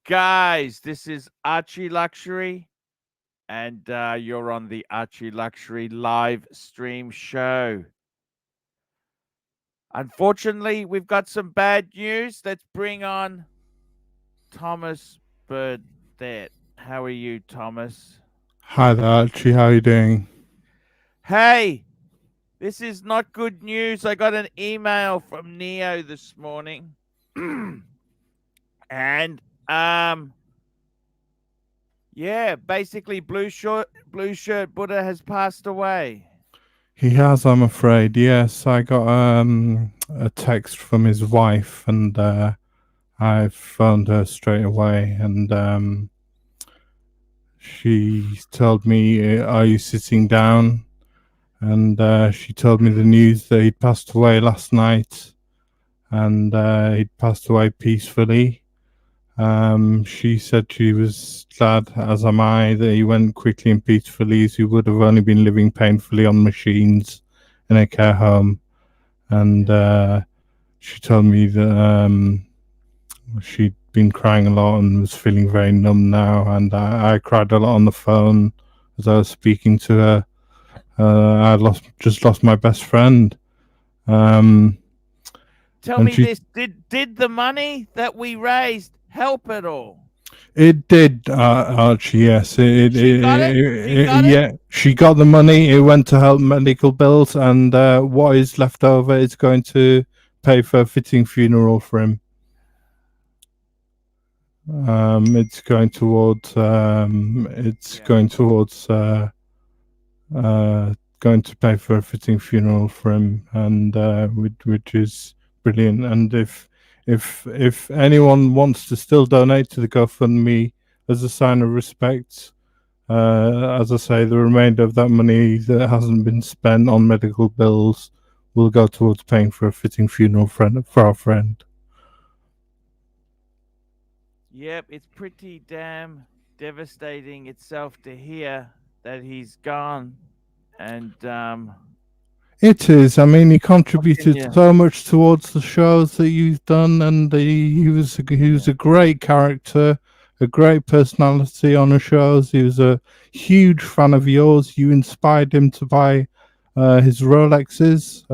Guys, this is ArchieLuxury, and you're on the ArchieLuxury live stream show. Unfortunately, we've got some bad news. Let's bring on Thomas Burdett. How are you, Thomas? Hi there, Archie. How are you doing? Hey, this is not good news. I got an email from Neo this morning. and yeah, basically blue shirt Buddha has passed away. He has, I'm afraid. Yes, I got a text from his wife, and I phoned her straight away, and she told me, "Are you sitting down?" And she told me the news that he'd passed away last night, and he'd passed away peacefully. She said she was glad, as am I, that he went quickly and peacefully, as he would have only been living painfully on machines in a care home. And she told me that she'd been crying a lot and was feeling very numb now. And I cried a lot on the phone as I was speaking to her. I just lost my best friend. Um, Tell and me she this: did the money that we raised help at all? It did, Archie. Yes, She got it. She got it. yeah. She got the money. It went to help medical bills, and what is left over is going to pay for a fitting funeral for him. It's going towards. It's Yeah. going towards. Going to pay for a fitting funeral for him, and which is brilliant. And if anyone wants to still donate to the GoFundMe as a sign of respect, as I say, the remainder of that money that hasn't been spent on medical bills will go towards paying for a fitting funeral for our friend. Yep. It's pretty damn devastating itself to hear that he's gone. And It is. I mean, he what can contributed you? so much towards the shows that you've done, and he was a great character, a great personality on the shows. He was a huge fan of yours. You inspired him to buy his Rolexes.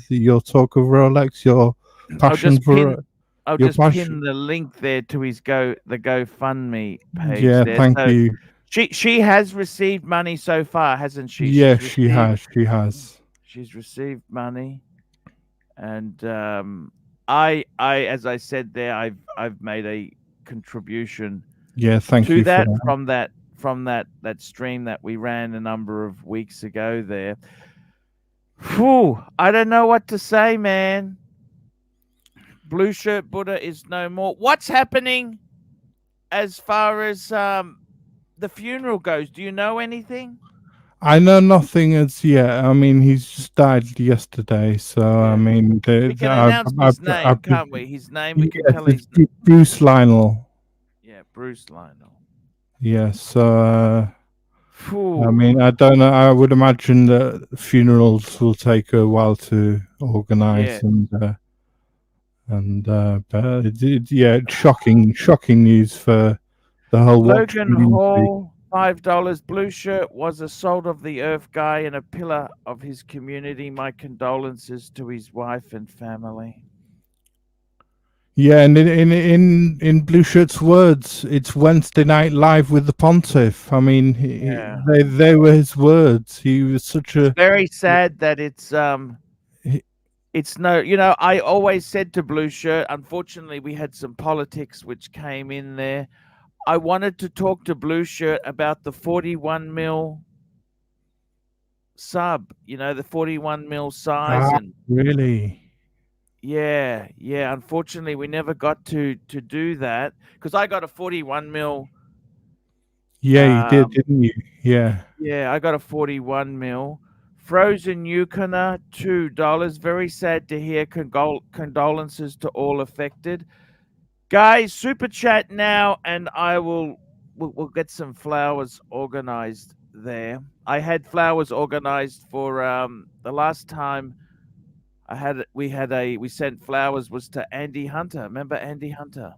Your talk of Rolex, your I'll passion just pin. for I'll your just passion. pin the link there to his the GoFundMe page Yeah, there. thank So you. she has received money so far, hasn't she? Yeah, she has. She has. She's received money, and I as I said there, I've made a contribution Yeah, thank to you for that that. from that stream that we ran a number of weeks ago there. Whew, I don't know what to say, man. Blue Shirt Buddha is no more. What's happening as far as the funeral goes? Do you know anything? I know nothing as yet. I mean, he's just died yesterday, so I Yeah. mean, We can announce his name, can't we? His name, we can yes, tell it's his name. Bruce Lionel. Yeah, Bruce Lionel. Yes, so I Phew. mean, I don't know. I would imagine that funerals will take a while to organise, Yeah. and but yeah, it's shocking news for the whole watch Logan community. Hall, $5. Blue Shirt was a salt of the earth guy and a pillar of his community. My condolences to his wife and family. Yeah, and in Blue Shirt's words, it's Wednesday Night Live with the Pontiff. I mean, Yeah. they were his words. He was such It's a very sad that he- it's no, I always said to Blue Shirt, unfortunately we had some politics which came in there. I wanted to talk to Blue Shirt about the 41 mil sub, the 41 mil size, ah and really. yeah, unfortunately we never got to do that because I got a 41 mil. Yeah, you did, um didn't you? Yeah. yeah, I got a 41 mil. Frozen Yukoner, $2. Very sad to hear. Condolences to all affected. Guys, super chat now, and we'll get some flowers organized there. I had flowers organized for the last time we sent flowers was to Andy Hunter. Remember Andy Hunter?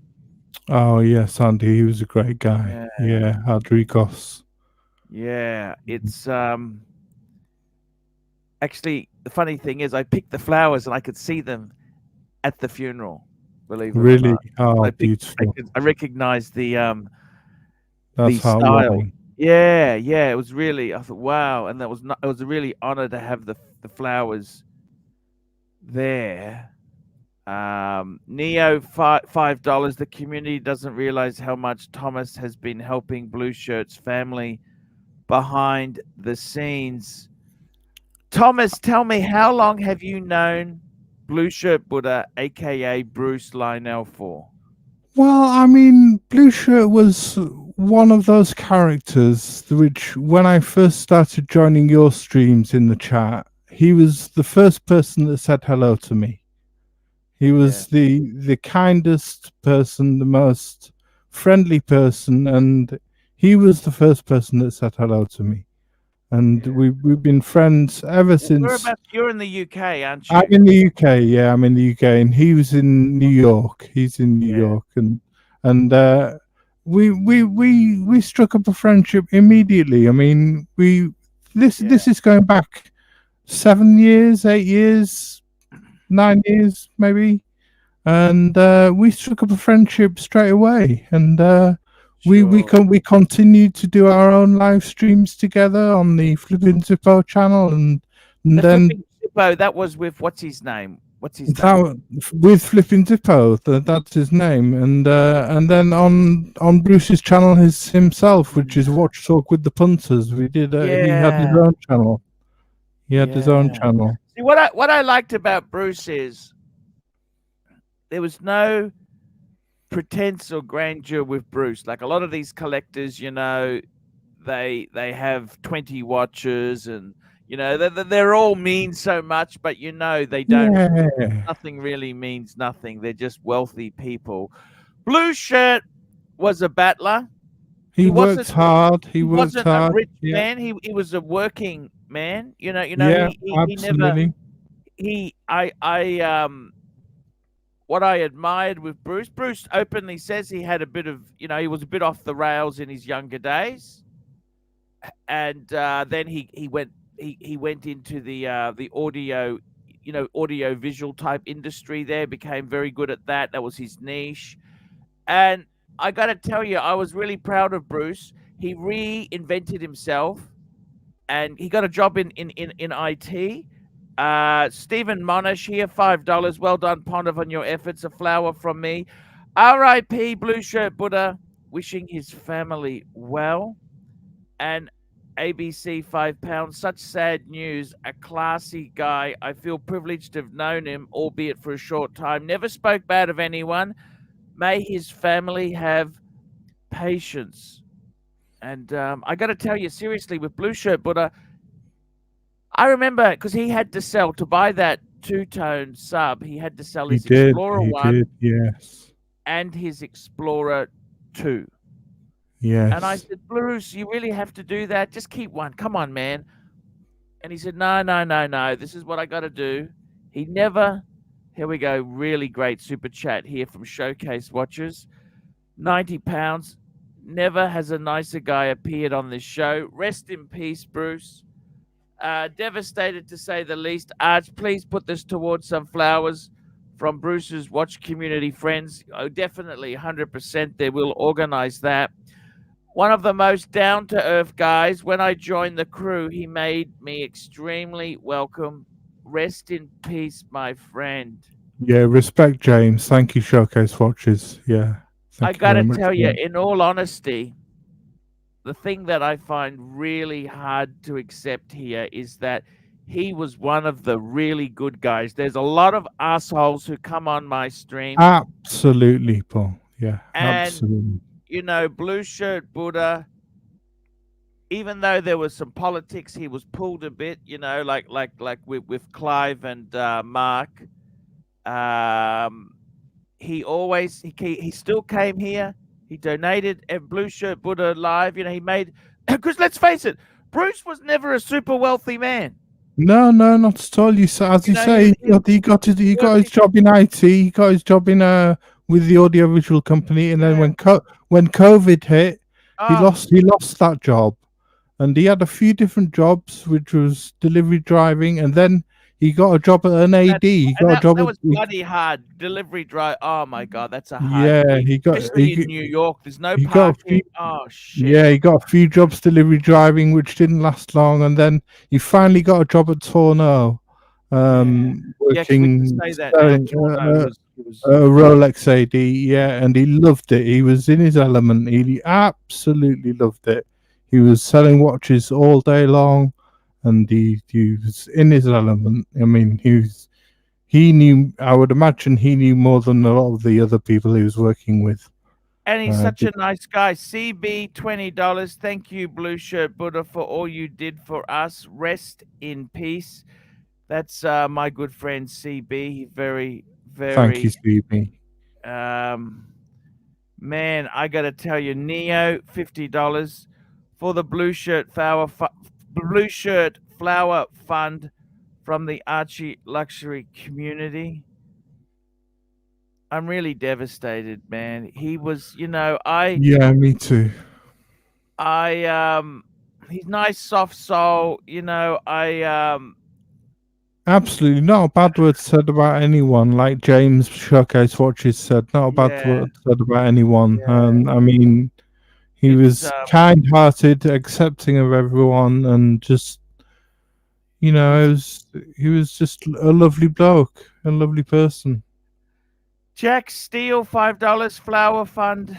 Oh yes, Andy. He was a great guy. Yeah, Yeah, Adrigos. yeah. It's actually the funny thing is I picked the flowers and I could see them at the funeral. Believe it or Really? not, Oh, I picked. beautiful. I recognized the That's style. heartwarming. Yeah, yeah. It was really. I thought, wow, and that was not. It was a really honor to have the flowers there. Neo $5. The community doesn't realize how much Thomas has been helping Blue Shirt's family behind the scenes. Thomas, tell me, how long have you known Blue Shirt Buddha, aka Bruce Lionel, for? Well, I mean, Blue Shirt was one of those characters which, when I first started joining your streams in the chat, he was the first person that said hello to me. He Yeah, was the kindest person, the most friendly person, and he was the first person that said hello to me. And yeah. we've been friends ever since. Whereabouts? You're in the UK, aren't I'm you? in the UK, yeah, I'm in the UK, and he was in New York. He's in New Yeah, York, and we struck up a friendship immediately. I mean, we yeah. this is going back 7 years, 8 years, 9 years, maybe, and we struck up a friendship straight away, and Sure. we continued to do our own live streams together on the Flippin' Zippo channel, and The then flipping Zippo, that was with what's his name? What's his name? that with Flipping Zippo, that's his name, and then on Bruce's channel himself, which is Watch Talk with the Punters. We did. He had his Yeah, own channel. He had his own yeah. channel. See, what I liked about Bruce is there was no pretense or grandeur with Bruce. Like a lot of these collectors, they have 20 watches, and they're all mean so much, but they don't. Yeah, Nothing really means nothing. They're just wealthy people. Blue Shirt was a battler. he He worked wasn't hard. He he worked wasn't a hard. rich Yeah, man. He was a working man. yeah, He never absolutely. he I what I admired with Bruce openly says he had a bit of, he was a bit off the rails in his younger days, and then he went into the audio, audio visual type industry. There, became very good at that. That was his niche, and I got to tell you, I was really proud of Bruce. He reinvented himself, and he got a job in IT. Stephen Monash here, $5. Well done, Pondiv, on your efforts. A flower from me. R.I.P. Blue Shirt Buddha, wishing his family well. And ABC, £5. Such sad news. A classy guy. I feel privileged to have known him, albeit for a short time. Never spoke bad of anyone. May his family have patience. And I got to tell you, seriously, with Blue Shirt Buddha, I remember because he had to sell to buy that two-tone sub. He had to sell He his did. Explorer He did. 1 Yes. and his Explorer 2. And I Yes. said, Bruce, you really have to do that? Just keep one. Come on, man. And he said, no, no, no, no. This is what I got to do. He never. Here we go. Really great super chat here from Showcase Watchers. £90. Never has a nicer guy appeared on this show. Rest in peace, Bruce. Devastated to say the least. Arch, please put this towards some flowers from Bruce's watch community friends. Oh, definitely 100%. They will organize that. One of the most down to earth guys. When I joined the crew, he made me extremely welcome. Rest in peace, my friend. Yeah. Respect, James. Thank you, Showcase Watches. Yeah. I Thank you got to very much tell for you, that. in all honesty, the thing that I find really hard to accept here is that he was one of the really good guys. There's a lot of assholes who come on my streams, Absolutely, Paul. Yeah. and Absolutely. Blue Shirt Buddha, even though there was some politics, he was pulled a bit, like with Clive and Mark. Um, he still came here. He donated at Blue Shirt Buddha Live. He made, because let's face it, Bruce was never a super wealthy man. No, no, not at all. As you say, He was he got his working. job in IT. He got his job in with the audiovisual company, and then Yeah. when COVID hit, Oh, he lost that job, and he had a few different jobs, which was delivery driving, and then he got a job at an that's AD. He and got a job that at was bloody hard. Delivery drive. Oh my god, that's a hard yeah. gig, especially in New York. There's no He got a few parking. Oh shit. yeah, he got a few jobs delivery driving, which didn't last long, and then he finally got a job at Torno, Yeah. Yes, we can working say that now. selling Torno was it a was Rolex AD. Yeah, and he loved it. He was in his element. He absolutely loved it. He was selling watches all day long, and he was in his element. I mean, he knew. I would imagine he knew more than a lot of the other people he was working with. and he's Uh, such a nice guy. CB $20. Thank you, Blue Shirt Buddha, for all you did for us. Rest in peace. That's my good friend CB. Very, Thank you, very Stevie. um man, I gotta tell you, Neo, $50 for the Blue Shirt Flower Fund from the Archie Luxury community. I'm really devastated, man. He was, Yeah, me too. I he's nice, soft soul, Absolutely not a bad word said about anyone. Like James Showcase Watches said, not a bad yeah, word said about anyone. yeah. I mean, he It's was kind-hearted, accepting of everyone, and just he's he was just a lovely bloke, a lovely person. Jack Steele, $5 Flower Fund.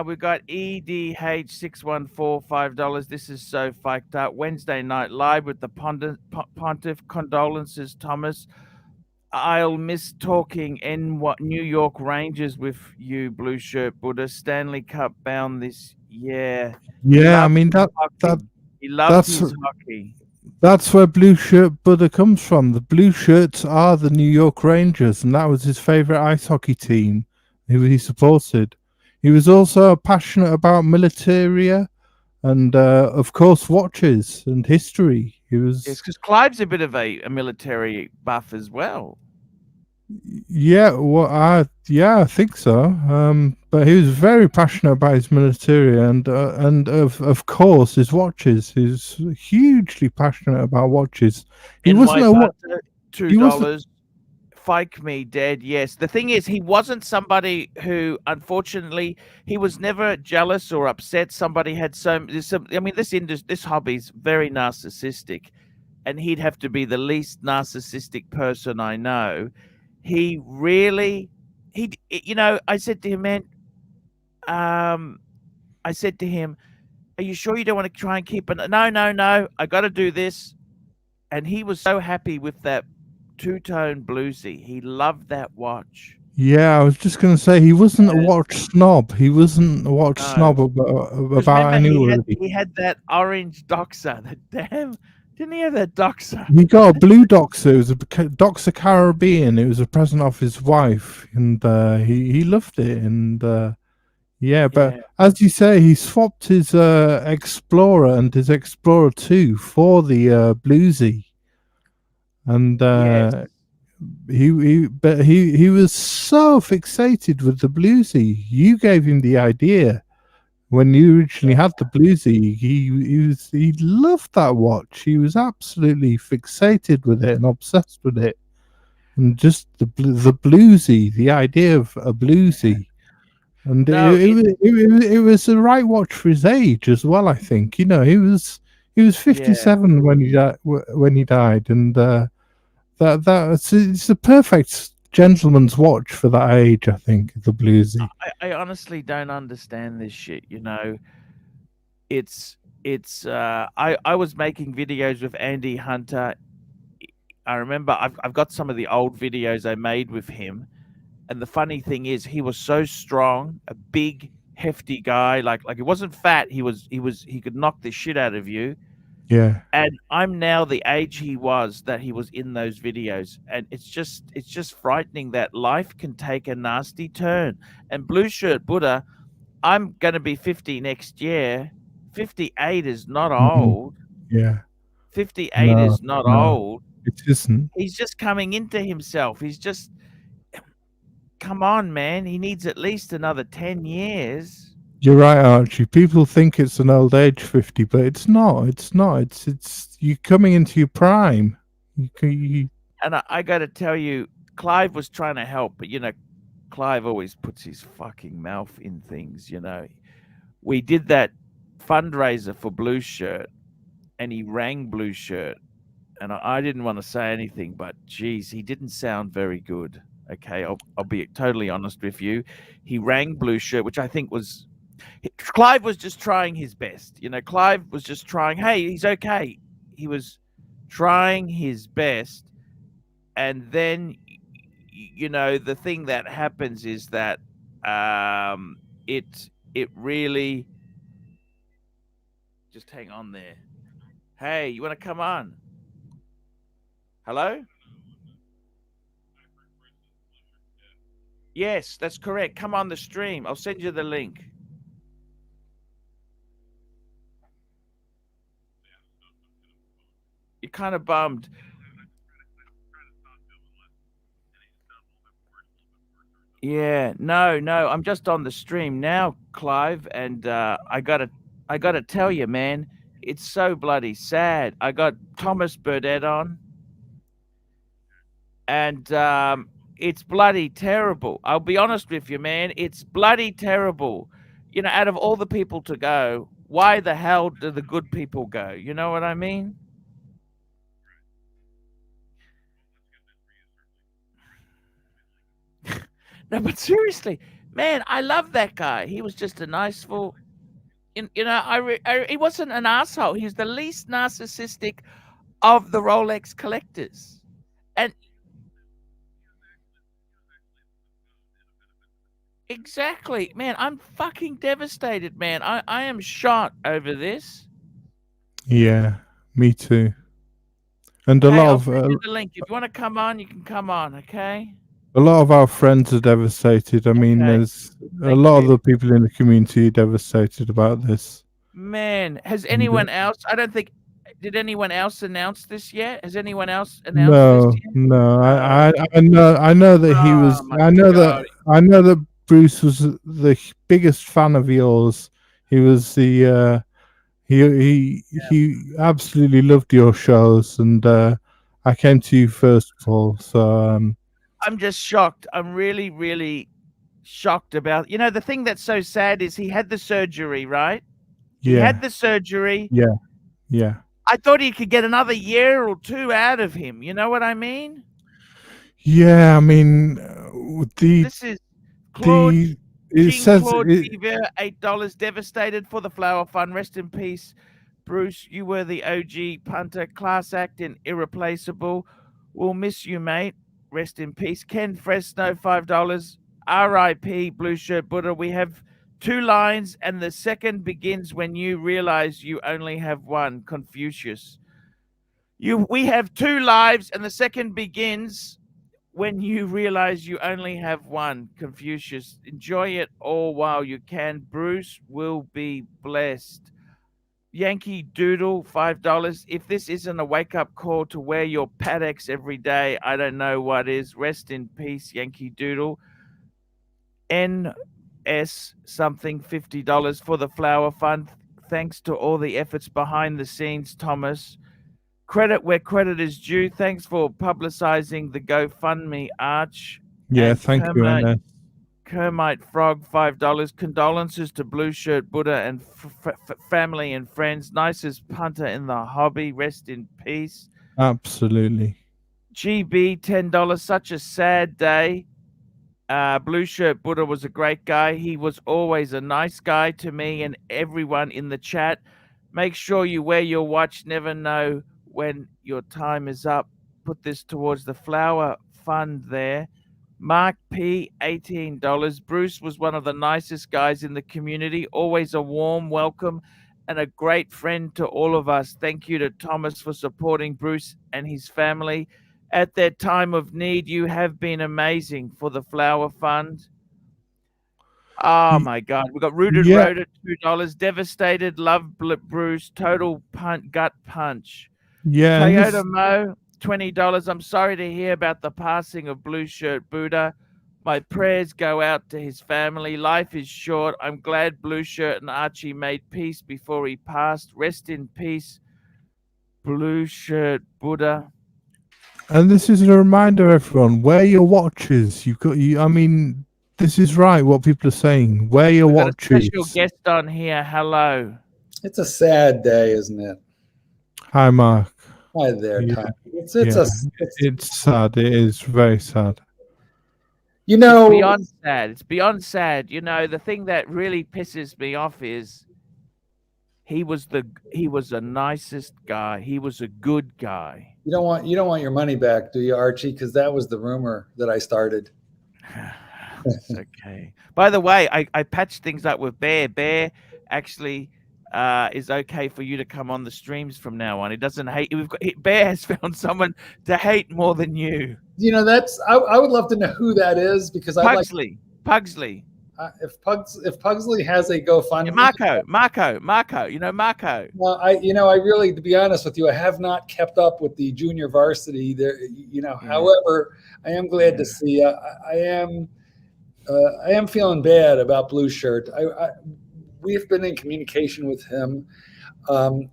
We got EDH614, $5. This is so fucked up. Wednesday night live with the Pontiff. Condolences, Thomas. I'll miss talking in what New York Rangers with you, Blue Shirt Buddha. Stanley Cup bound this year. He Yeah, I loved mean his that hockey. He loved that's his hockey. that's where Blue Shirt Buddha comes from. The Blue Shirts are the New York Rangers, and that was his favorite ice hockey team who he supported. He was also passionate about militaria and, of course, watches and history. He Yes, was, because Clive's a bit of a military buff as well. yeah, I think so. But he was very passionate about his military and of course his watches. He's hugely passionate about watches. He wasn't NY a what Butter, he wasn't. $2. Fake me dead. Yes. The thing is, he wasn't somebody who, unfortunately, he was never jealous or upset. Somebody had I mean, this hobby's very narcissistic, and he'd have to be the least narcissistic person I know. He really, I said to him, man, um, I said to him, are you sure you don't want to try and keep it? No, no, no. I got to do this. And he was so happy with that two-tone bluesy. He loved that watch. Yeah, I was just gonna say he wasn't a Yeah, watch snob. He wasn't a watch no, snob because about remember anybody. he had that orange Doxa. That damn, didn't he have that Doxa? He got a blue Doxa. It was a Doxa Caribbean. It was a present off his wife, and he loved it. And yeah, but Yeah. as you say, he swapped his Explorer and his Explorer 2 for the Bluesy, and Yes. he was so fixated with the Bluesy. You gave him the idea when you originally had the Bluesy. He loved that watch. He was absolutely fixated with it and obsessed with it. And just the Bluesy, the idea of a Bluesy. And No. it was the right watch for his age as well. I think he was Yeah. 57 when he died, and it's a perfect gentleman's watch for that age. I think the Bluesy. I honestly don't understand this shit. I was making videos with Andy Hunter. I remember I've got some of the old videos I made with him. And the funny thing is, he was so strong, a big, hefty guy. Like he wasn't fat. He could knock the shit out of you. Yeah, And I'm now the age he was that he was in those videos, and it's just frightening that life can take a nasty turn. And Blue Shirt Buddha, I'm going to be 50 next year. 58 is not mhm, old. yeah. 58 No, is not no, old. it isn't. He's just coming into himself. He's just come on, man. He needs at least another 10 years. You're right, Archie. People think it's an old age 50, but it's not. It's not. It's you coming into your prime. You And I got to tell you, Clive was trying to help, but Clive always puts his fucking mouth in things. We did that fundraiser for Blue Shirt, and he rang Blue Shirt, and I didn't want to say anything, but geez, he didn't sound very good. Okay, I'll be totally honest with you. He rang Blue Shirt, which I think was Clive was just trying his best. Clive was just trying. Hey, he's okay. He was trying his best, and then the thing that happens is that it really just hang on there. Hey, you want to come on? Hello? Yes, that's correct. Come on the stream. I'll send you the link. You're kind of bummed. Yeah, no, I'm just on the stream now, Clive, and I gotta tell you, man, it's so bloody sad. I got Thomas Burdett on, and it's bloody terrible. I'll be honest with you, man, it's bloody terrible. Out of all the people to go, why the hell do the good people go? You know what I mean? No, but seriously, man, I love that guy. He was just a nice fool. He wasn't an asshole. He was the least narcissistic of the Rolex collectors. And exactly, man, I'm fucking devastated, man. I am shot over this. Yeah, me too. And Hey, I'll send you the link. If you want to come on, you can come on, okay? a lot of our friends are devastated. I mean, Okay. there's a Thank lot of you. the people in the community devastated about this. Man, has anyone else? I don't think. Did anyone else announce this yet? Has anyone else announced this No, yet? no. No. I know that he Oh was. my God. I know that Bruce was the biggest fan of yours. He was the. He absolutely loved your shows, and I came to you first of all. So I'm just shocked. I'm really, really shocked about. The thing that's so sad is he had the surgery, right? He had yeah, the surgery. yeah, yeah, I thought he could get another year or two out of him. You know what I mean? yeah. I mean, This is Claude the it Jean says Claude it. Beaver, $8 devastated for the Flower Fund. Rest in peace, Bruce. You were the OG punter, class act and irreplaceable. We'll miss you, mate. Rest in peace. Ken Fresno, $5. R.I.P. Blue Shirt Buddha. We have two lines, and the second begins when you realize you only have one. Confucius. We have two lives, and the second begins when you realize you only have one. Confucius. Enjoy it all while you can. Bruce will be blessed. Yankee Doodle, $5. If this isn't a wake up call to wear your Patex every day, I don't know what is. Rest in peace, Yankee Doodle. NS something, $50 for the Flower Fund. Thanks to all the efforts behind the scenes, Thomas. Credit where credit is due. Thanks for publicizing the GoFundMe, Arch. Yeah, And thank you, Anna. Kermite Frog, $5. Condolences to Blue Shirt Buddha and family and friends. Nicest punter in the hobby. Rest in peace. Absolutely. GB, $10. Such a sad day. Blue Shirt Buddha was a great guy. He was always a nice guy to me and everyone in the chat. Make sure you wear your watch. Never know when your time is up. Put this towards the Flower Fund there. Mark P, $18. Bruce was one of the nicest guys in the community. Always a warm welcome and a great friend to all of us. Thank you to Thomas for supporting Bruce and his family at their time of need. You have been amazing for the Flower Fund. Oh my God. We got Rooted Yeah, Road at $2. Devastated. Love Bruce. Total gut punch. yeah, and Toyota this, Mo, $20. I'm sorry to hear about the passing of Blue Shirt Buddha. My prayers go out to his family. Life is short. I'm glad Blue Shirt and Archie made peace before he passed. Rest in peace, Blue Shirt Buddha. And this is a reminder, everyone: wear your watches. You've got you. I mean, this is right. What people are saying: wear your We've got a watches. special guest on here. Hello. It's a sad day, isn't it? Hi, Mark. Hi there, Yeah, Tom. It's It's sad. It is very sad. you It's know, beyond sad. It's beyond sad. You know, the thing that really pisses me off is he was the nicest guy. He was a good guy. you don't want your money back, do you, Archie? Because that was the rumor that I started. It's okay. By the way, I patched things up with Bear. Bear actually is okay for you to come on the streams from now on. He doesn't hate. Bear has found someone to hate more than you. You know, I would love to know who that is because I'd like Pugsley. if Pugsley has a GoFundMe. Yeah, Marco. You know Marco. Well, I really, to be honest with you, I have not kept up with the junior varsity there. However, I am glad to see. I am feeling bad about Blue Shirt. We've been in communication with him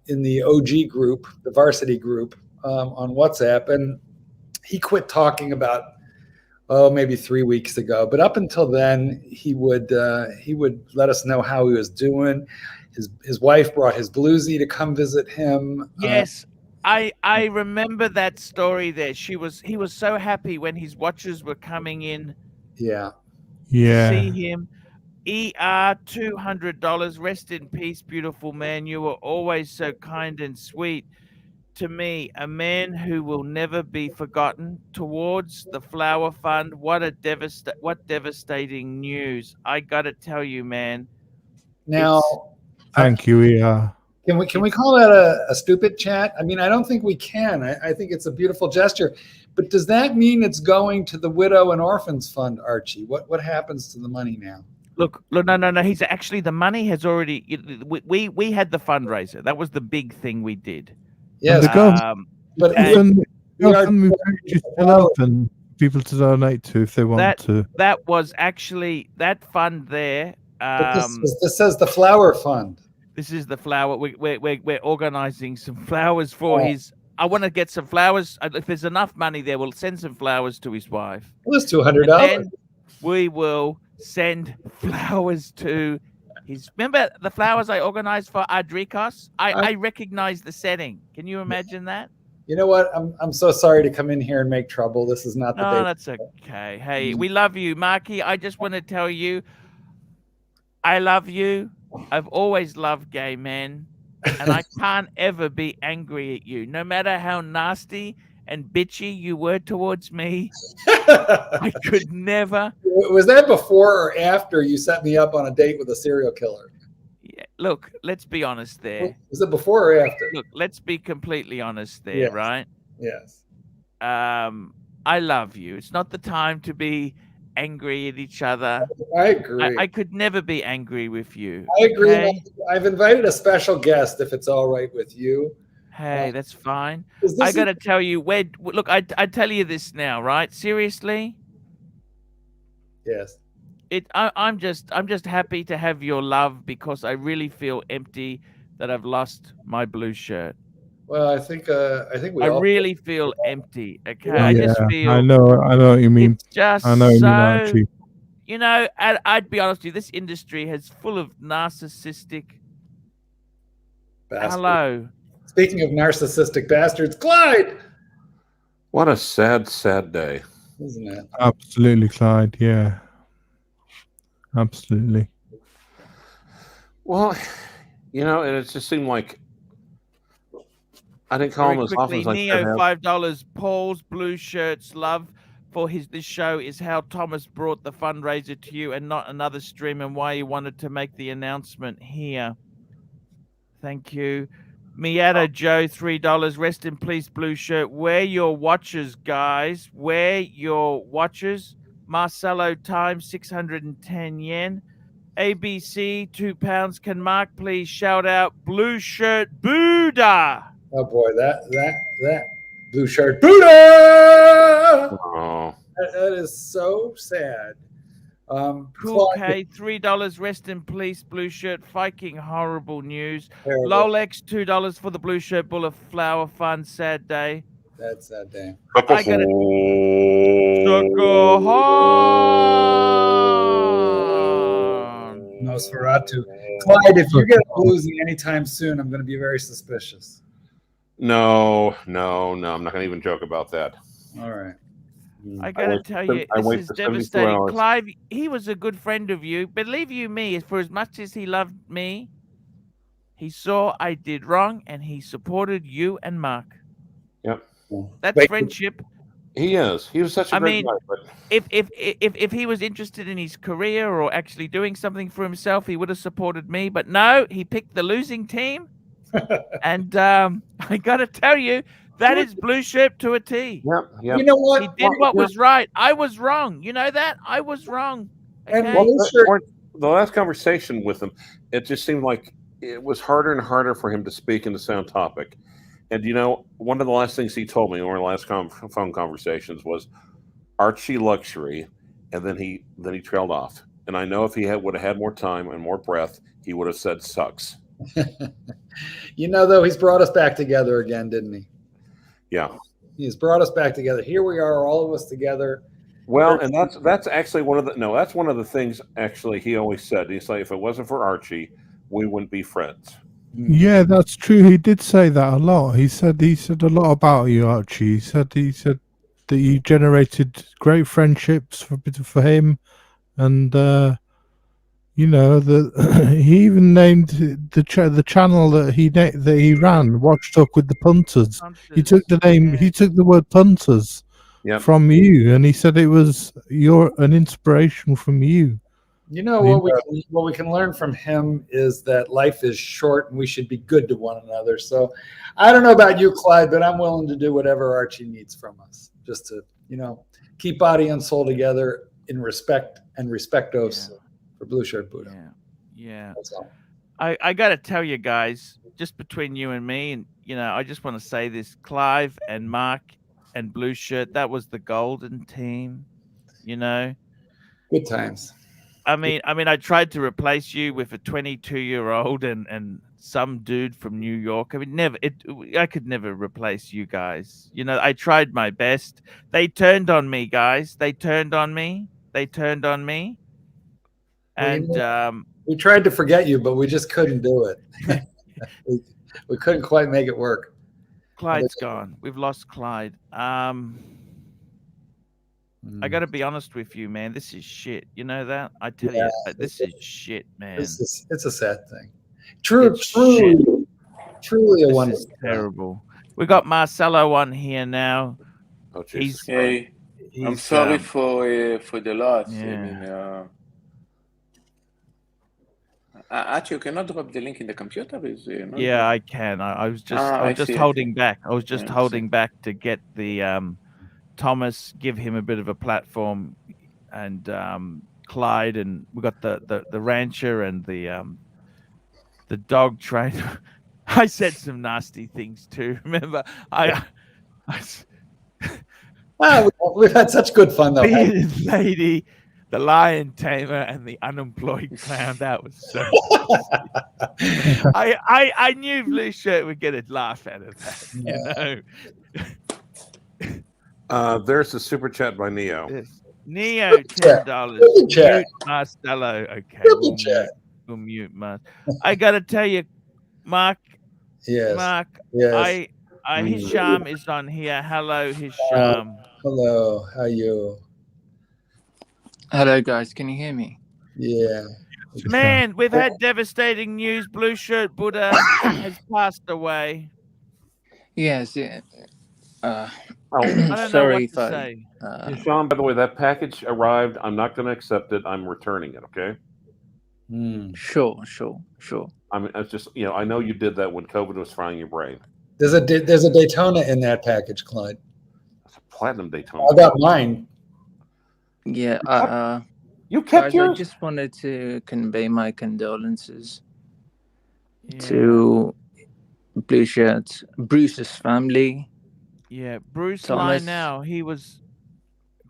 in the OG group, the varsity group, on WhatsApp, and he quit talking about maybe 3 weeks ago. But up until then, he would let us know how he was doing. His wife brought his bluesy to come visit him. Yes, I remember that story there. He was so happy when his watches were coming in. Yeah. Yeah. See him. ER $200. Rest in peace, beautiful man. You were always so kind and sweet to me, a man who will never be forgotten. Towards the Flower Fund, what devastating news! I gotta tell you, man. Now, thank you. Yeah. Can we call that a stupid chat? I mean, I don't think we can. I think it's a beautiful gesture, but does that mean it's going to the Widow and Orphans Fund, Archie? What happens to the money now? Look, no. He's actually, the money has already. We had the fundraiser. That was the big thing we did. Yes, but GoFundMe page is still open. People to donate to if they want to. That was actually that fund there. But this says the Flower Fund. This is the flower. We're organizing some flowers for his. I want to get some flowers. If there's enough money there, we'll send some flowers to his wife. Well, it's $200. We will send flowers to his. Remember the flowers I organized for Adrikos? I recognize the setting. Can you imagine that? You know what? I'm so sorry to come in here and make trouble. This is not the day. No, that's okay. Hey, we love you, Marky. I just want to tell you, I love you. I've always loved gay men, and I can't ever be angry at you, no matter how nasty and bitchy you were towards me. I could never. Was that before or after you set me up on a date with a serial killer? Yeah, look, let's be honest there. Was it before or after? Look, let's be completely honest there, right? Yes. I love you. It's not the time to be angry at each other. I agree. I could never be angry with you. I agree. Okay? I've invited a special guest if it's all right with you. Hey, that's fine. I got to tell you, look, I tell you this now, right? Seriously? Yes. I'm just happy to have your love because I really feel empty that I've lost my blue shirt. Well, I think I really feel empty. Okay, I just feel. I know what you mean. It's just I know what you mean, Archie. You know, I'd be honest with you. This industry is full of narcissistic. Bastards. Hello. Speaking of narcissistic bastards, Clyde. What a sad, sad day, isn't it? Absolutely, Clyde. Yeah. Absolutely. Well, it just seemed like I didn't call him as often as I Neo, could have. $5. Paul's blue shirts love for this show is how Thomas brought the fundraiser to you and not another stream, and why he wanted to make the announcement here. Thank you. Miata Joe, $3. Rest in peace, blue shirt. Wear your watches, guys. Wear your watches. Marcelo Time, 610 yen. ABC, £2. Can Mark please shout out blue shirt Buddha? Oh boy, that blue shirt Buddha. Oh, That is so sad. Cool Clyde, K, $3. Rest in peace, Blue Shirt. Fucking horrible news. terrible. Lolex, $2 for the Blue Shirt Bull of Flower Fun. Sad day. That's that damn. I got it. Nosferatu. Clyde, if you get a bluesy anytime soon, I'm going to be very suspicious. No, I'm not going to even joke about that. All right. I gotta tell you, this is devastating. Clive, he was a good friend of you. Believe you me, for as much as he loved me, he saw I did wrong and he supported you and Mark. Yep. That's friendship. He is. He was such a great guy. But... If he was interested in his career or actually doing something for himself, he would have supported me. But no, he picked the losing team. And I gotta tell you, that is Blue Shirt to a T. Yep. You know what? He did what was right. I was wrong. You know that? I was wrong. Okay? And the last conversation with him, it just seemed like it was harder and harder for him to speak in the sound topic. And you know, one of the last things he told me in our last phone conversations was ArchieLuxury, and then he trailed off. And I know if he would have had more time and more breath, he would have said sucks. You know, though, he's brought us back together again, didn't he? Yeah. He's brought us back together. Here we are, all of us together. Well, and that's actually that's one of the things actually he always said. He's like, if it wasn't for Archie, we wouldn't be friends. Yeah, that's true. He did say that a lot. He said a lot about you, Archie. He said that you generated great friendships for him, and you know that he even named the channel that he ran, Watch Talk with the Punters. He took the name. He took the word punters from you, and he said it was an inspiration from you. You know what we can learn from him is that life is short and we should be good to one another. So I don't know about you, Clyde, but I'm willing to do whatever Archie needs from us, just to keep body and soul together in respect and respectos for Blue Shirt Buddha. Yeah. That's all. I got to tell you guys, just between you and me, and I just want to say this: Clive and Mark and Blue Shirt, that was the golden team. Good times. I mean, I tried to replace you with a 22-year-old and some dude from New York. I mean, I could never replace you guys. I tried my best. They turned on me, guys. They turned on me. And we tried to forget you, but we just couldn't do it. we couldn't quite make it work. Clyde's gone. We've lost Clyde. I got to be honest with you, man. This is shit. You know that? I tell you, this is shit, man. It's a sad thing. Truly a wonderful. Terrible. We got Marcelo on here now. Oh, hey, I'm sorry for the loss. Yeah. Archie, you cannot drop the link in the computer. Yeah, I can. I was just holding back. I was just holding back to get the Thomas, give him a bit of a platform, and Clyde, and we got the rancher and the dog trainer. I said some nasty things too. Remember, we've had such good fun though. Bearded lady, the lion tamer, and the unemployed clown. That was so. I knew Blue Shirt would get a laugh out of that. There's a super chat by Neo. Yes. Neo, $10. Mute Marcelo. Okay, we'll mute Mark. I gotta tell you, Mark. Yes. Mark. Yes. Hisham is on here. Hello, Hisham. Hello. How are you? Hello, guys. Can you hear me? Yeah. Man, we've had devastating news. Blue Shirt Buddha has passed away. Yes. I don't know what to say. Sean, by the way, that package arrived. I'm not going to accept it. I'm returning it. Okay. Sure. I mean, it's just I know you did that when COVID was frying your brain. There's a Daytona in that package, Clyde. It's a platinum Daytona. I got mine. Yeah. You kept yours? I just wanted to convey my condolences to Blue Shirt, Bruce's family. Yeah, Bruce Thomas. Lionel, he was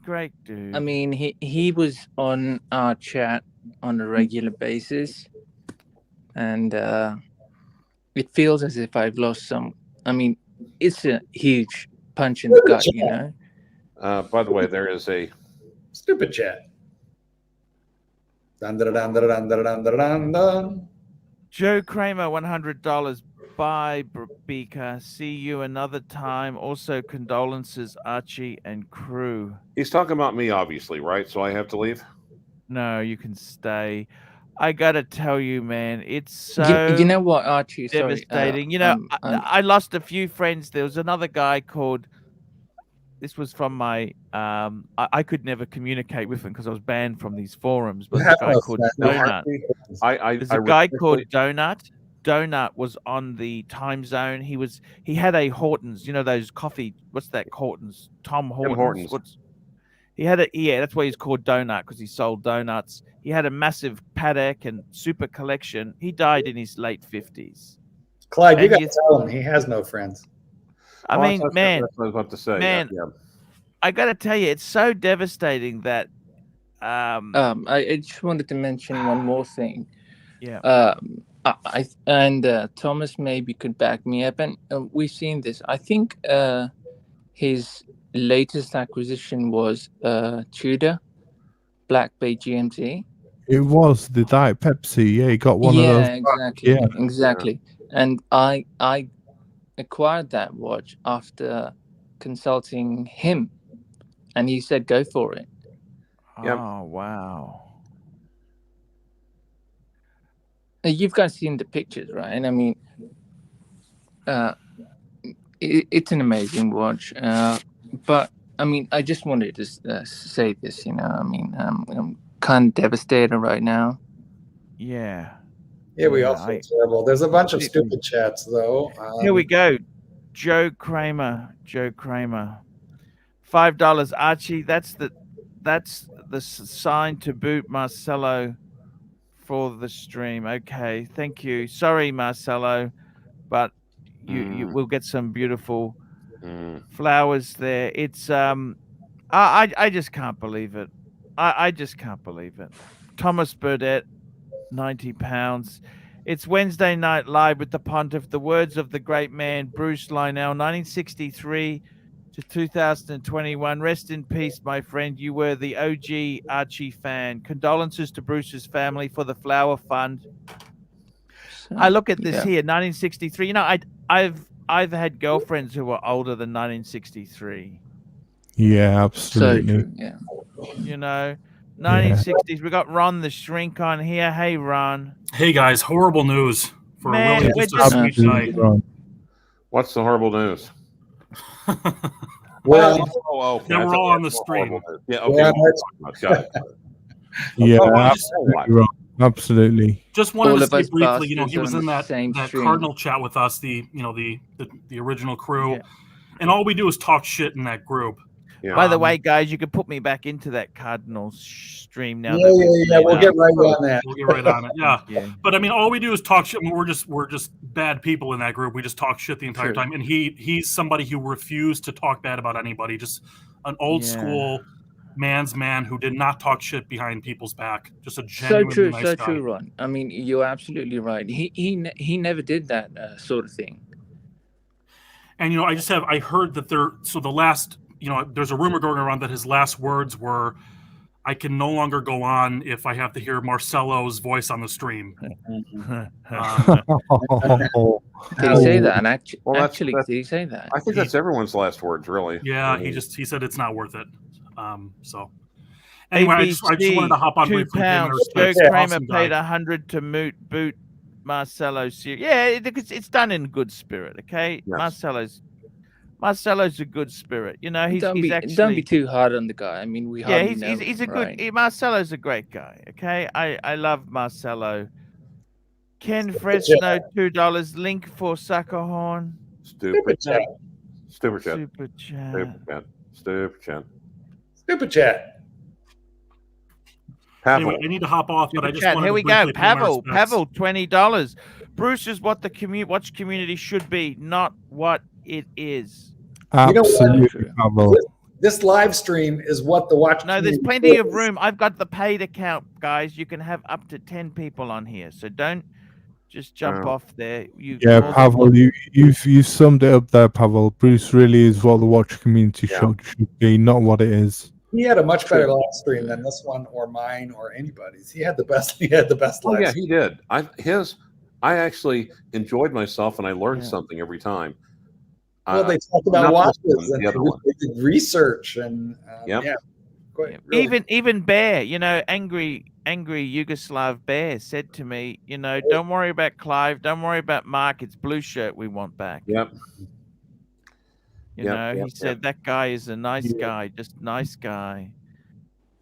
Great dude. I mean, he was on our chat on a regular basis, and it feels as if I've lost some. I mean, it's a huge punch in the gut, you know. By the way, there is a stupid chat. Dun, dun, dun, dun, dun, dun, dun, dun, dun. Joe Kramer, $100. Bye, Beaker. See you another time. Also, condolences, Archie and crew. He's talking about me, obviously, right? So I have to leave? No, you can stay. I gotta tell you, man, it's so you know what, Archie? devastating. Sorry, I lost a few friends. There was another guy called. This was from my. I could never communicate with him because I was banned from these forums. But there's a guy called Donut. There's a guy called Donut. Donut was on the time zone. He had a Hortons, you know, those coffee. What's that? Hortons. Tom Hortons. He had a, yeah, that's why he's called Donut, because he sold donuts. He had a massive paddock and super collection. He died in his late 50s. Clyde, you got to tell him he has no friends. I mean, man, that's what I was about to say. Man, yeah. I got to tell you, it's so devastating that. I just wanted to mention one more thing. Yeah. Thomas maybe could back me up, and we've seen this. I think his latest acquisition was Tudor Black Bay GMT. It was the Diet Pepsi. Yeah, he got one of those. Exactly. Yeah, exactly. And I acquired that watch after consulting him, and he said, "Go for it." Yep. Oh wow. You've guys seen the pictures, right? I mean, it's an amazing watch. But I mean, I just wanted to say this. You know, I mean, I'm kind of devastated right now. Yeah. Yeah, we all feel terrible. There's a bunch of stupid chats, though. Here we go. Joe Kramer. $5. Archie, that's the sign to boot Marcelo for the stream. Okay, thank you. Sorry, Marcelo, but you will get some beautiful flowers there. It's I just can't believe it. I just can't believe it. Thomas Burdett, £90. It's Wednesday Night Live with the Pontiff. The words of the great man Bruce Lionel, 1963 to 2021. Rest in peace, my friend. You were the OG Archie fan. Condolences to Bruce's family for the Flower Fund. I look at this here, 1963. You know, I've had girlfriends who were older than 1963. Yeah, absolutely. So, yeah. You know, 1960s. We got Ron the Shrink on here. Hey, Ron. Hey guys, horrible news for Man, really just a sweet night. What's the horrible news? Well, they were all on the stream. Yeah, okay. Got it. Yeah, absolutely wrong. Absolutely. Just wanted All to of say us briefly, you know, he bastards was on in the that same stream. Cardinal chat with us, the original crew, Yeah. and all we do is talk shit in that group. Yeah. By the way, guys, you can put me back into that Cardinals stream now. Yeah, we'll get right on that. We'll get right on it. Yeah. Yeah. But I mean, all we do is talk shit. We're just bad people in that group. We just talk shit the entire time. And he's somebody who refused to talk bad about anybody. Just an old school man's man who did not talk shit behind people's back. Just a genuinely nice guy. True, Ron. I mean, you're absolutely right. He never did that sort of thing. And you know, I heard that the last, you know, there's a rumor going around that his last words were, "I can no longer go on if I have to hear Marcelo's voice on the stream." Did he say that? And actually, did he say that? I think that's everyone's last words, really. Yeah, he said it's not worth it. So anyway, I just wanted to hop on briefly. Joe Kramer paid $100 to boot Marcelo. Yeah, it's done in good spirit. Okay, yes. Marcelo's a good spirit. You know, don't be too hard on the guy. I mean, he's a good. Marcelo's a great guy. Okay, I love Marcelo. Ken Fresno, $2. Link for Suckerhorn. Stupid chat. Anyway, I need to hop off, but I just wanted here to we go. briefly pay my respects. Pavel, $20. Bruce is what the watch community should be, not what it is. Absolutely, Pavel. this live stream is what the watch. No, there's plenty of room. I've got the paid account, guys. You can have up to 10 people on here, so don't just jump off there. Yeah, Pavel, you summed it up there, Pavel. Bruce really is what the watch community should be, not what it is. He had a much better live stream than this one, or mine, or anybody's. He had the best. He had the best. Oh yeah, he did. I actually enjoyed myself, and I learned something every time. Well, they talked about watches and they did research, and even Bear, you know, angry Yugoslav Bear said to me, you know, don't worry about Clive, don't worry about Mark. It's Blue Shirt we want back. Yep. You know, he said that guy is a nice guy, just nice guy.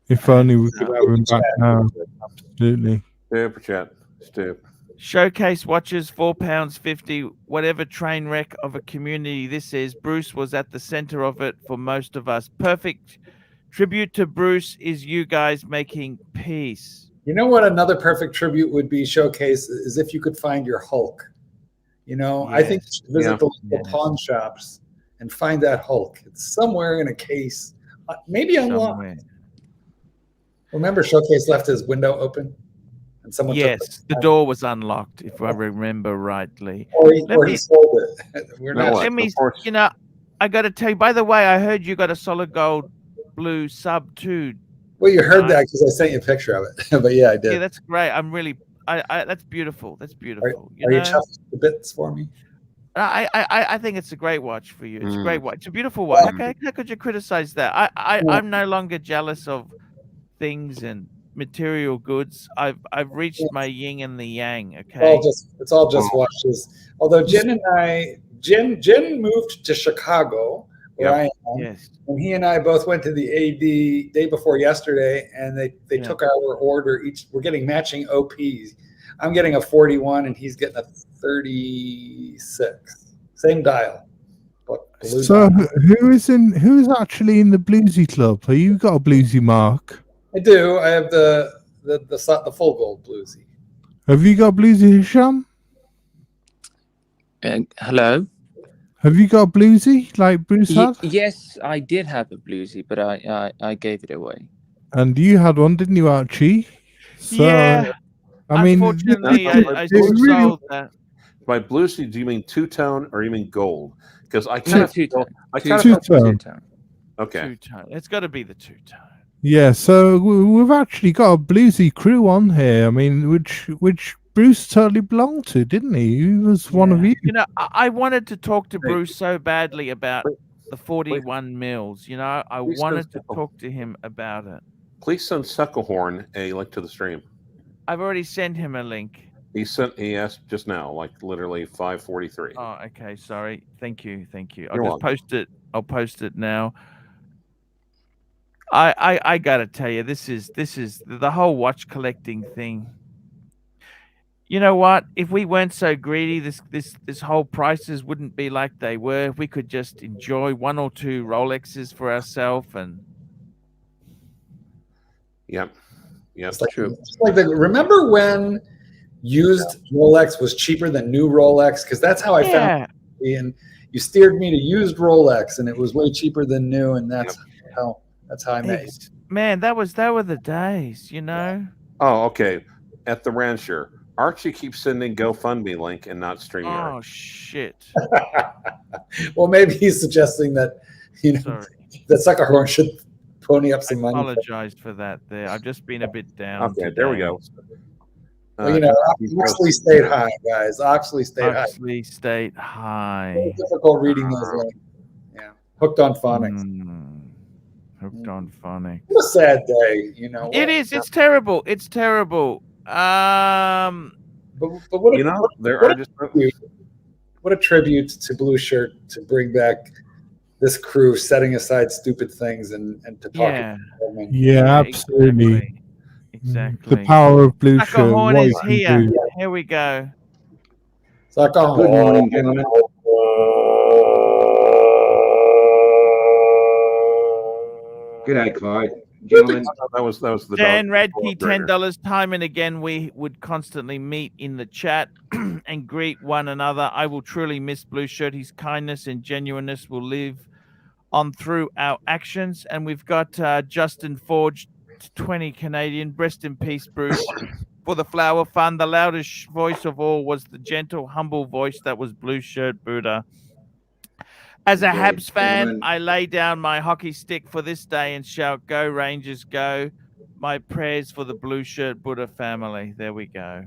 If only we could have him back now. Absolutely. Super chat. Stupid. Showcase watches, £4.50, whatever train wreck of a community this is. Bruce was at the center of it for most of us. Perfect tribute to Bruce is you guys making peace. You know what another perfect tribute would be, Showcase, is if you could find your Hulk. You know, I think you should visit the local pawn shops and find that Hulk. It's somewhere in a case, maybe unlocked. Remember, Showcase left his window open? And someone yes, the door was unlocked, if I remember rightly. Or he sold it. You know, I got to tell you, by the way, I heard you got a solid gold blue sub too. Well, you heard that because I sent you a picture of it. But yeah, I did. Yeah, that's great. I'm really, that's beautiful. That's beautiful. Are you chuffing the bits for me? I think it's a great watch for you. It's a great watch. It's a beautiful watch. How could you criticize that? I'm no longer jealous of things and material goods. I've reached my yin and the yang. Okay, it's all just watches. Although Jen moved to Chicago, where I am, and he and I both went to the AD day before yesterday, and they took our order. We're getting matching OPs. I'm getting a 41, and he's getting a 36. Same dial. So who's actually in the bluesy club? Have you got a bluesy mark? I do. I have the full gold bluesy. Have you got bluesy, Hisham? Hello. Have you got a bluesy like Bruce had? Yes, I did have a bluesy, but I gave it away. And you had one, didn't you, Archie? So, yeah. I mean, unfortunately, I sold that. By bluesy, do you mean two-tone or you mean gold? Because I two-tone. Two-tone. Okay. Two-tone. It's got to be the two-tone. Yeah, so we've actually got a bluesy crew on here. I mean, which Bruce totally belonged to, didn't he? He was one of you. You know, I wanted to talk to Bruce so badly about the 41 mils. You know, I wanted to talk to him about it. Please send Sucklehorn a link to the stream. I've already sent him a link. He asked just now, like literally 5:43. Oh, okay. Sorry. Thank you. You're I'll post it now. I gotta tell you, this is the whole watch collecting thing. You know what? If we weren't so greedy, this whole prices wouldn't be like they were. If we could just enjoy one or two Rolexes for ourselves and. Yep. It's true. Remember when used Rolex was cheaper than new Rolex? Because that's how I found it. And you steered me to used Rolex, and it was way cheaper than new, and that's how I met you. Man, that were the days, you know. Oh, okay. At the Rancher, Archie keeps sending GoFundMe link and not StreamYard. Oh shit. Well, maybe he's suggesting that that Sucklehorn should pony up some money. I apologize for that. There, I've just been a bit down. Okay, there we go. Well, Oxley stayed high, guys. Oxley stayed high. It's difficult reading those links. Yeah, hooked on phonics. Hooked on phonics. What a sad day, you know. It is. It's terrible. It's terrible. But what a tribute to Blue Shirt to bring back this crew, setting aside stupid things and to talk. Yeah, absolutely. Exactly. The power of Blue Shirt. Sucklehorn is here. Here we go. Sucklehorn. Good morning, gentlemen. Good day, Clyde. Gentlemen. That was the Dan Radke, $10. Time and again, we would constantly meet in the chat and greet one another. I will truly miss Blue Shirt. His kindness and genuineness will live on through our actions. And we've got Justin Forge, 20 Canadian. Rest in peace, Bruce. For the Flower Fund, the loudest voice of all was the gentle, humble voice that was Blue Shirt Buddha. As a Habs fan, I lay down my hockey stick for this day and shout, "Go Rangers, go!" My prayers for the Blue Shirt Buddha family. There we go.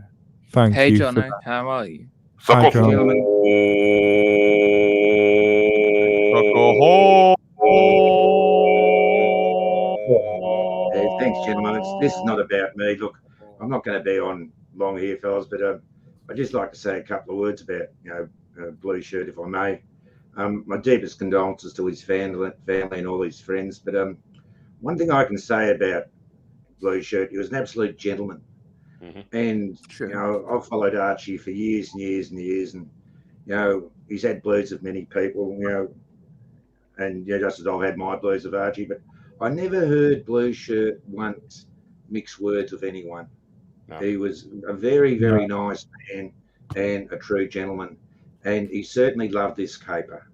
Thank Hey, you. Jono, how are you? Hi, John. Hey, thanks, gentlemen. This is not about me. Look, I'm not going to be on long here, fellas, but I'd just like to say a couple of words about, Blue Shirt, if I may. My deepest condolences to his family and all his friends. But one thing I can say about Blue Shirt, he was an absolute gentleman. And I've followed Archie for years and years and years, and he's had blues of many people, and just as I've had my blues of Archie, but I never heard Blue Shirt once mix words with anyone. No. He was a very, very nice man and a true gentleman, and he certainly loved this caper.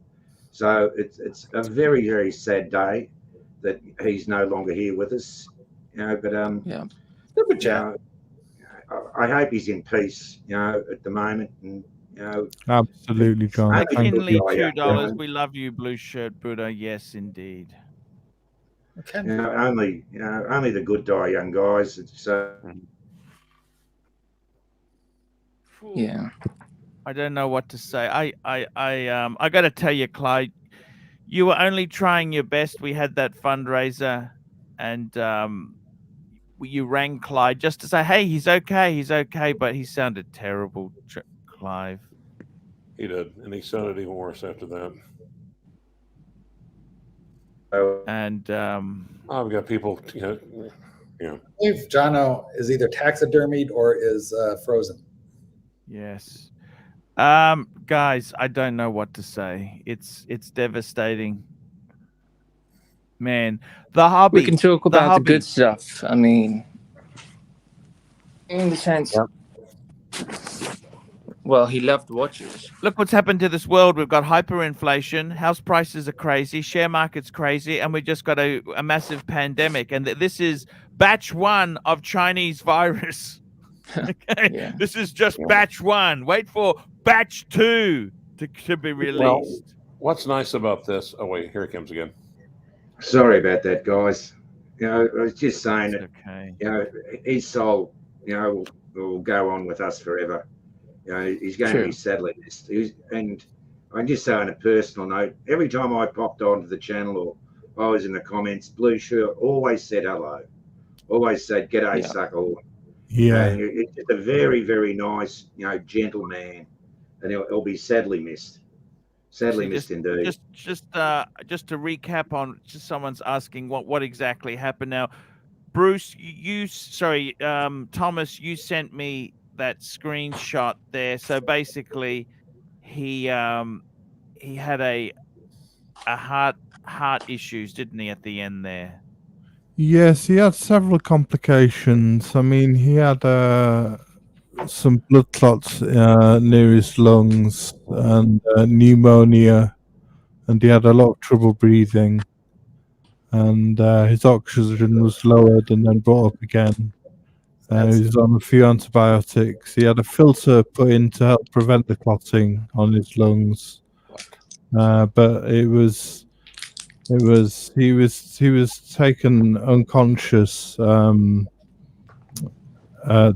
So it's a very, very sad day that he's no longer here with us, but I hope he's in peace, at the moment, and absolutely, John. McKinley, $2. We love you, Blue Shirt Buddha. Yes, indeed. Okay. Only the good die young, guys. So yeah, I don't know what to say. I got to tell you, Clyde, you were only trying your best. We had that fundraiser, and you rang Clyde just to say, "Hey, he's okay," but he sounded terrible, Clive. He did, and he sounded even worse after that. And I've got people, I believe Jono is either taxidermied or is frozen. Yes. Guys, I don't know what to say. It's devastating. Man, the hobby. We can talk about the good stuff. I mean, in the sense, well, he loved watches. Look what's happened to this world. We've got hyperinflation. House prices are crazy. Share market's crazy. And we just got a massive pandemic. And this is batch 1 of Chinese virus. Okay? This is just batch 1. Wait for batch 2 to be released. Well, what's nice about this? Oh, wait, here it comes again. Sorry about that, guys. I was just saying that, his soul, will go on with us forever. He's going to be sadly missed. And I'm just saying, on a personal note, every time I popped onto the channel or I was in the comments, Blue Shirt always said hello, always said "G'day, sucker." Yeah, it's just a very, very nice, gentle man, and he'll be sadly missed. Sadly missed indeed. Just to recap on, just someone's asking what exactly happened. Now, Bruce, Thomas, you sent me that screenshot there. So basically, he had a heart issues, didn't he, at the end there? Yes, he had several complications. I mean, he had some blood clots near his lungs and pneumonia, and he had a lot of trouble breathing, and his oxygen was lowered and then brought up again. He was on a few antibiotics. He had a filter put in to help prevent the clotting on his lungs, but he was taken unconscious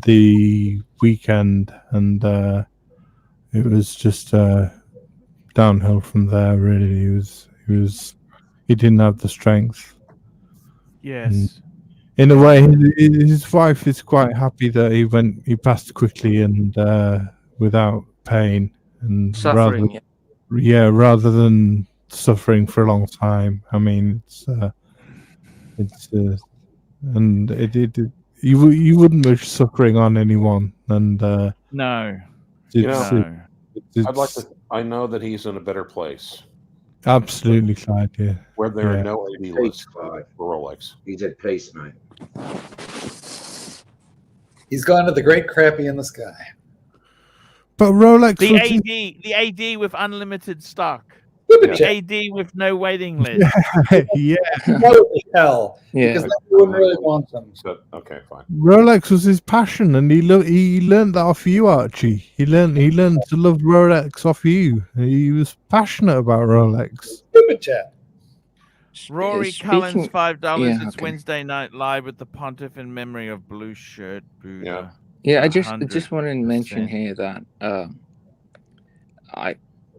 the weekend, and it was just downhill from there. Really, he didn't have the strength. Yes. And in a way, his wife is quite happy that he passed quickly and without pain and suffering. rather than suffering for a long time. I mean, you wouldn't wish suffering on anyone, and no. I know that he's in a better place. Absolutely, Clyde. Yeah. Where there are no AD lists for Rolex. He's at peace, mate. He's gone to the great crappy in the sky. But Rolex, the AD with unlimited stock. Super The chat. AD with no waiting list. Yeah. What the hell? Yeah. Because I wouldn't really want them. So, okay, fine. Rolex was his passion, and he learned that off you, Archie. He learned to love Rolex off you. He was passionate about Rolex. Super chat. Rory Speaking- Cullens, $5. Yeah, It's okay. Wednesday Night Live with the Pontiff in memory of Blue Shirt Buddha. Yeah, I just wanted to 100%. mention here that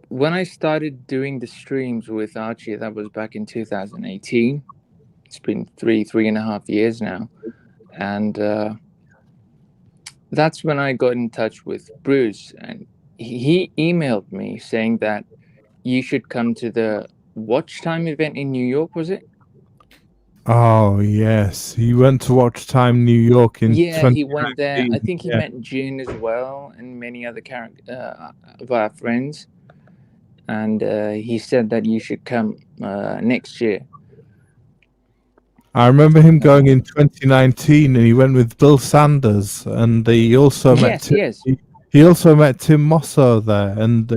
when I started doing the streams with Archie, that was back in 2018. It's been three and a half years now, and that's when I got in touch with Bruce, and he emailed me saying that you should come to the Watch Time event in New York. Was it? Oh yes, he went to Watch Time New York in Yeah, he went there. I think he yeah. met Jin as well and many other of our friends. And he said that you should come next year. I remember him going in 2019, and he went with Bill Sanders, and he also met he also met Tim Mosso there, and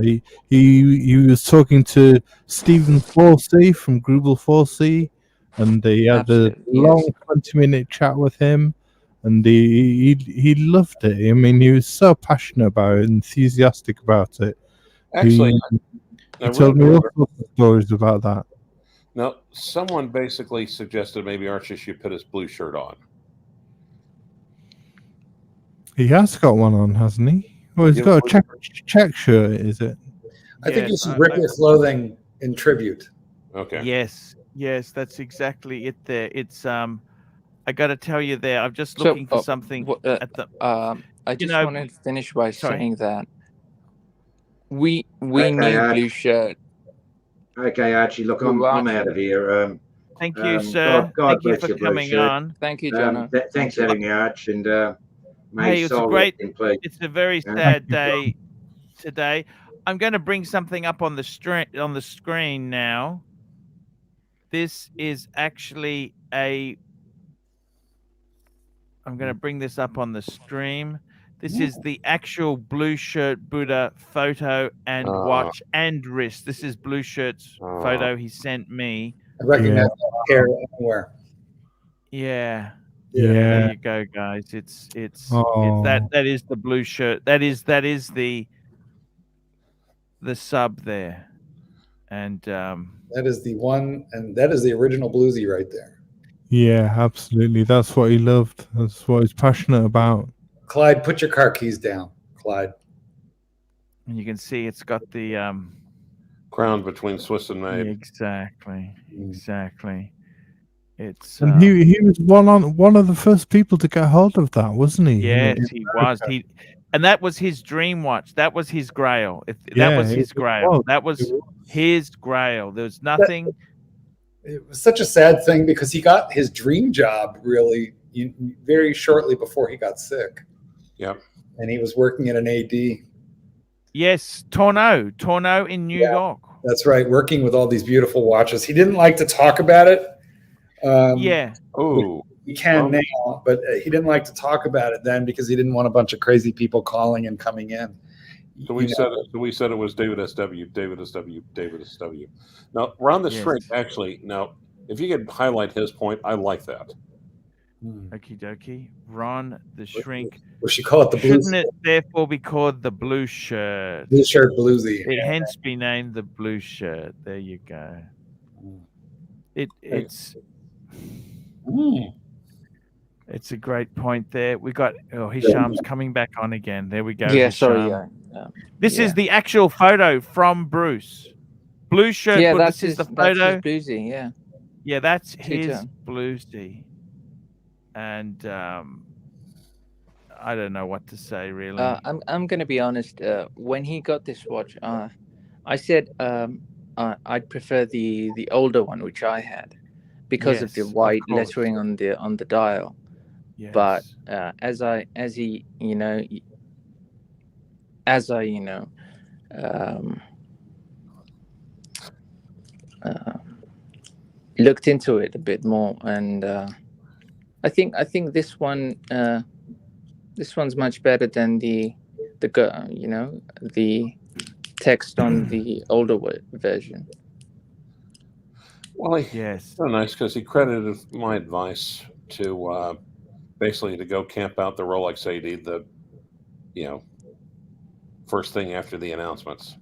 he was talking to Stephen Forsey from Grubel Forsey, and he had a long 20-minute chat with him, and he loved it. I mean, he was so passionate about it, enthusiastic about it. Actually, he told me all sorts of stories about that. Now, someone basically suggested maybe Archie should put his blue shirt on. He has got one on, hasn't he? Well, he's got a check shirt, is it? I think you should rip your clothing in tribute. Okay. Yes, that's exactly it. There, it's I got to tell you, there. I'm just looking for something at the. I just wanted to finish by saying that we need Blue Shirt. Okay, Archie. Look, I'm out of here. Thank you, sir. God Thank you bless for coming on. Thank you, John. Thanks for having me, Arch, and hey, it's a great. It's a very sad day today. I'm going to bring something up on the screen now. This is actually a. I'm going to bring this up on the stream. This is the actual Blue Shirt Buddha photo and watch and wrist. This is Blue Shirt's photo he sent me. I recognize that hair anywhere. Yeah. Yeah. There you go, guys. It's that is the Blue Shirt. That is the sub there. And that is the one, and that is the original bluesy right there. Yeah, absolutely. That's what he loved. That's what he's passionate about. Clyde, put your car keys down, Clyde. And you can see it's got the crown between Swiss and Maid. Exactly. It's and he was one of the first people to get hold of that, wasn't he? Yes, he was. And that was his dream watch. That was his grail. That was his grail. That was his grail. There's nothing. It was such a sad thing because he got his dream job really very shortly before he got sick. Yep. And he was working at an AD. Yes, Torno in New York. That's right, working with all these beautiful watches. He didn't like to talk about it. Oh. He can now, but he didn't like to talk about it then because he didn't want a bunch of crazy people calling and coming in. So we said it was David SW. Now, Ron the Shrink, actually, now, if you could highlight his point, I like that. Okie dokie. Ron the Shrink. We should call it the Blue. Shouldn't it therefore be called the Blue Shirt? Blue Shirt Bluesy. It hence be named the Blue Shirt. There you go. It's a great point there. We got Hisham's coming back on again. There we go. Yeah, Hisham. sorry. This is the actual photo from Bruce. Blue Shirt. Yeah, this is the photo. That's his bluesy, yeah. Yeah, that's his bluesy. And I don't know what to say really. I'm gonna be honest. When he got this watch, I said I'd prefer the older one, which I had, because of the white lettering on the dial. Yes. But as I looked into it a bit more, and I think this one's much better than the text on the older version. Well, Yes. so nice because he credited my advice to basically to go camp out the Rolex 80, the first thing after the announcements.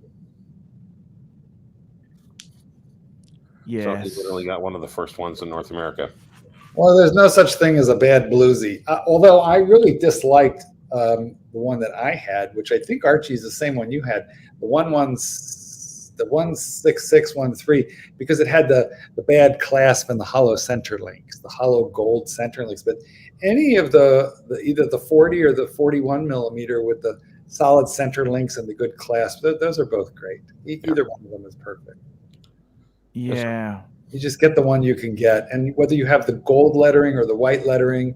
Yes. So he literally got one of the first ones in North America. Well, there's no such thing as a bad bluesy. Although I really disliked the one that I had, which I think Archie is the same one you had, the 16613, because it had the bad clasp and the hollow center links, the hollow gold center links. But any of the either the 40 or the 41 millimeter with the solid center links and the good clasp, those are both great. Either one of them is perfect. Yeah. You just get the one you can get, and whether you have the gold lettering or the white lettering,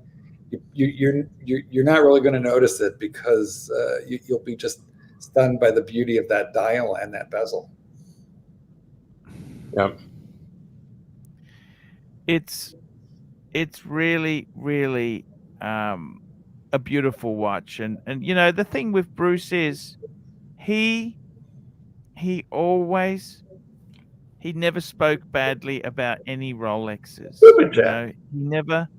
you're not really going to notice it because you'll be just stunned by the beauty of that dial and that bezel. Yep. It's really, really a beautiful watch, and the thing with Bruce is he never spoke badly about any Rolexes. He never.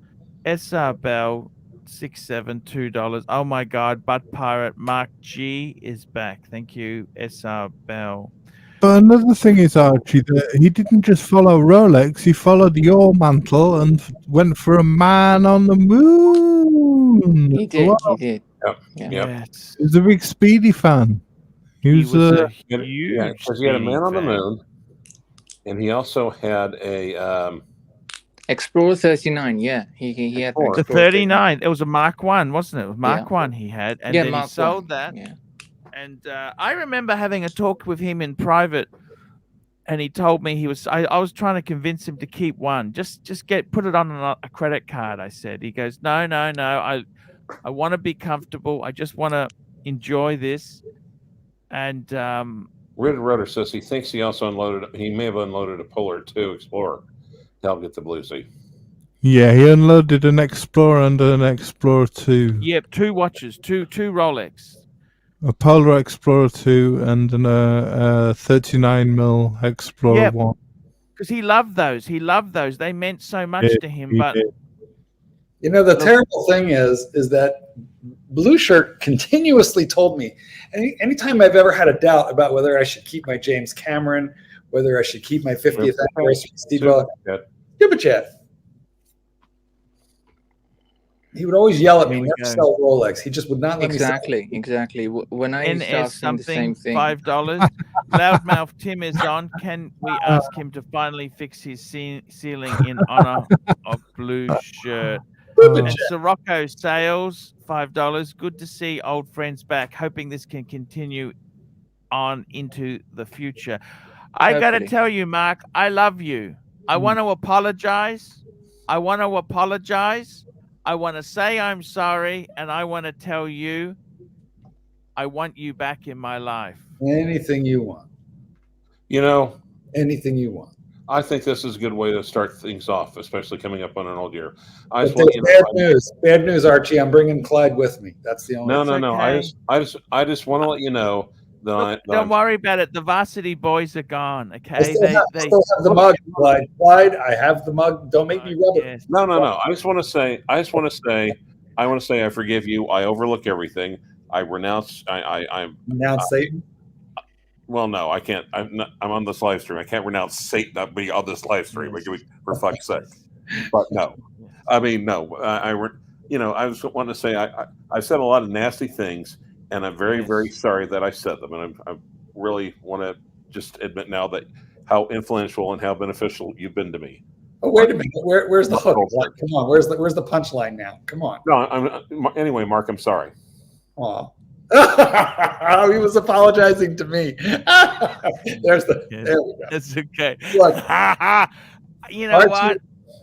SR Bell $672. Oh my God, Butt Pirate Mark G is back. Thank you, SR Bell. But another thing is, Archie, that he didn't just follow Rolex, he followed your mantle and went for a man on the moon. He did. Wow. He did. Yep. Yeah. Yes. He was a big Speedy fan. He was a because huge he had a man on the fan. moon, and he also had a Explorer 39. Yeah, he had an the Explorer 39. It was a Mark 1, wasn't it? It was Mark 1 he had, and then Mark he sold 1. that. Yeah. And I remember having a talk with him in private, and he told me I was trying to convince him to keep one. Just put it on a credit card, I said. He goes, no. I want to be comfortable. I just want to enjoy this. And Red Rudder says he thinks he may have unloaded a Polar 2 Explorer to help get the bluesy. Yeah, he unloaded an Explorer and an Explorer 2. Yep, 2 watches, two Rolex. A Polar Explorer 2 and a 39mm Explorer 1. Because he loved those. They meant so much to him. But the terrible thing is that Blue Shirt continuously told me, anytime I've ever had a doubt about whether I should keep my James Cameron, whether I should keep my 50th anniversary Super Chat. He would always yell at me, never sell Rolex. He just would not let me sell. Exactly. When I used to ask him the same thing. $5. Loudmouth Tim is on. Can we ask him to finally fix his ceiling in honor of Blue Shirt? And Sirocco Sales, $5. Good to see old friends back. Hoping this can continue on into the future. I got to tell you, Mark, I love you. I want to apologize. I want to say I'm sorry, and I want to tell you I want you back in my life. Anything you want. Anything you want. I think this is a good way to start things off, especially coming up on an old year. Bad news, Archie. I'm bringing Clyde with me. That's the only. No. I just want to let you know that don't worry about it. The varsity boys are gone. Okay, I still have the mug, Clyde. Clyde, I have the mug. Don't make me rub it. Yes. No. I want to say I forgive you. I overlook everything. I renounce. I renounce Satan. Well, no, I can't. I'm on this live stream. I can't renounce Satan. Not be on this live stream. For fuck's sake. But no, I mean no. I just want to say I've said a lot of nasty things, and I'm very, very sorry that I said them. And I really want to just admit now that how influential and how beneficial you've been to me. Oh, wait a minute. Where's the hook? Come on. Where's the punchline now? Come on. No, anyway, Mark. I'm sorry. Aw. He was apologizing to me. There we go. It's okay. Look, you know what?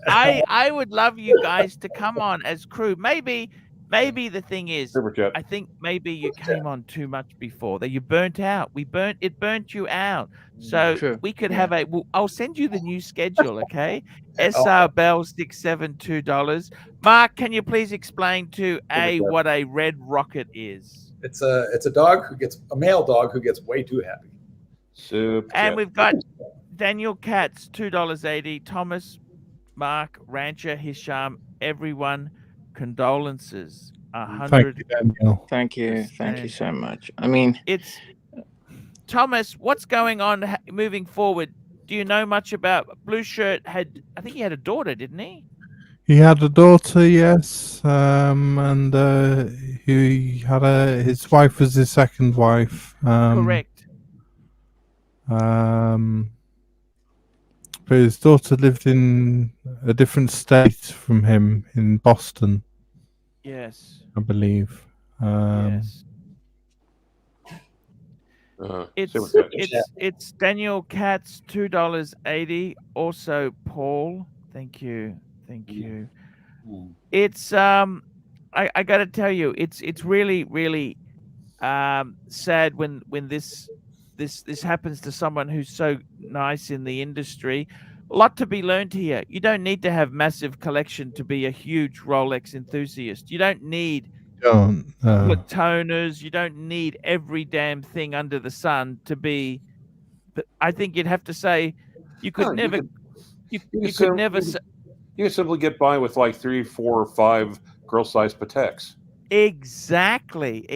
I would love you guys to come on as crew. Maybe the thing is, I think maybe you came on too much before that you burnt out. It burnt you out. So we could have I'll send you the new schedule, okay? SR Bell $672. Mark, can you please explain to what a red rocket is? It's a dog a male dog who gets way too happy. Super And chat. we've got Daniel Katz, $2.80. Thomas, Mark, Rancher, Hisham, everyone, condolences. Thank you, Daniel. Thank you so much. I mean, it's Thomas. What's going on moving forward? Do you know much about Blue Shirt? I think he had a daughter, didn't he? He had a daughter, yes, and he had his wife was his second wife. Correct. But his daughter lived in a different state from him in Boston. Yes. I believe. Yes. It's Daniel Katz, $2.80. Also Paul, thank you. It's I got to tell you, it's really sad when this happens to someone who's so nice in the industry. A lot to be learned here. You don't need to have massive collection to be a huge Rolex enthusiast. You don't need toners. You don't need every damn thing under the sun to be. But I think you'd have to say you could never. You could never. You could simply get by with like 3, 4, or 5 girl-sized Pateks. Exactly.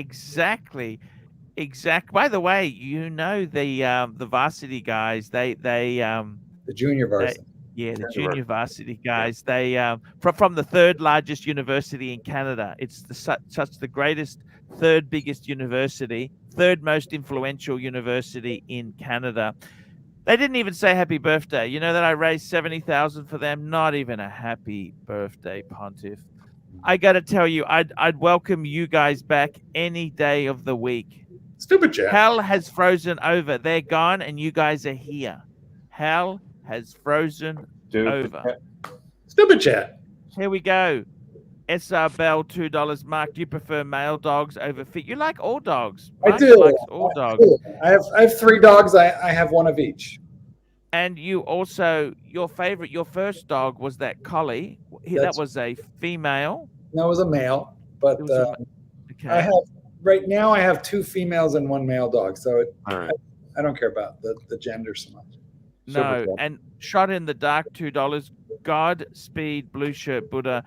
By the way, the varsity guys, the junior varsity. The junior varsity guys. They from the third largest university in Canada. It's the greatest, third biggest university, third most influential university in Canada. They didn't even say happy birthday. You know that I raised $70,000 for them. Not even a happy birthday, Pontiff. I got to tell you, I'd welcome you guys back any day of the week. Stupid chat. Hell has frozen over. They're gone, and you guys are here. Hell has frozen over. Stupid chat. Here we go. SR Bell, $2. Mark, do you prefer male dogs over You like all dogs. Mark I do. Likes all dogs. I have 3 dogs. I have one of each. And you also, your first dog was that collie. That was a female. That was a male, but I have right now. I have 2 females and 1 male dog. So I don't care about the gender so much. No, and Shot in the Dark, $2. Godspeed, Blue Shirt Buddha.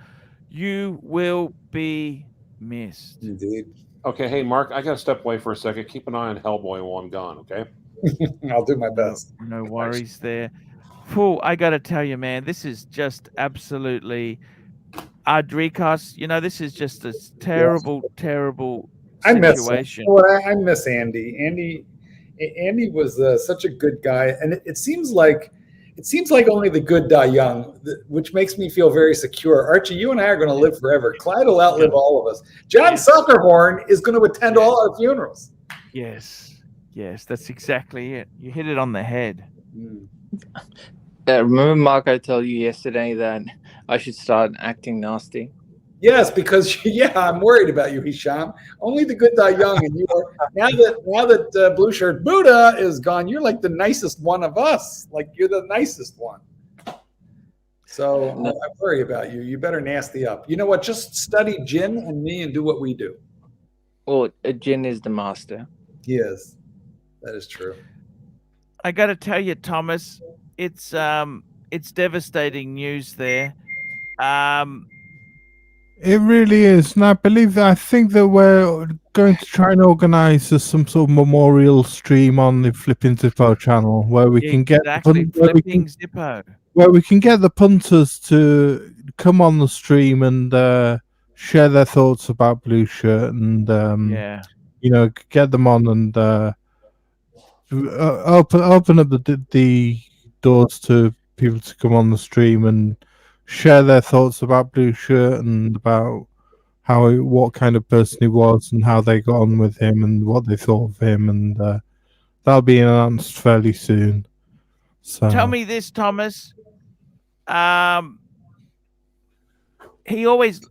You will be missed. Indeed. Okay, hey Mark, I gotta step away for a second. Keep an eye on Hellboy while I'm gone, okay? I'll do my best. No worries there. Fool, I gotta tell you, man, this is just absolutely Adrikos. This is just a terrible situation. I miss Andy. Andy was such a good guy, and it seems like only the good die young, which makes me feel very secure. Archie, you and I are going to live forever. Clyde will outlive all of us. John Suckerhorn is going to attend all our funerals. Yes, that's exactly it. You hit it on the head. Remember, Mark, I told you yesterday that I should start acting nasty. Yes, because I'm worried about you, Hisham. Only the good die young, and you are now that Blue Shirt Buddha is gone. You're like the nicest one of us. Like you're the nicest one. So I worry about you. You better nasty up. You know what? Just study Jin and me and do what we do. Well, Jin is the master. He is. That is true. I got to tell you, Thomas, it's devastating news there. It really is, and I think that we're going to try and organise some sort of memorial stream on the Flipping Zippo channel where we can get where we can get the punters to come on the stream and share their thoughts about Blue Shirt and get them on and open up the doors to people to come on the stream and share their thoughts about Blue Shirt and about what kind of person he was and how they got on with him and what they thought of him, and that'll be announced fairly soon. So tell me this, Thomas. He always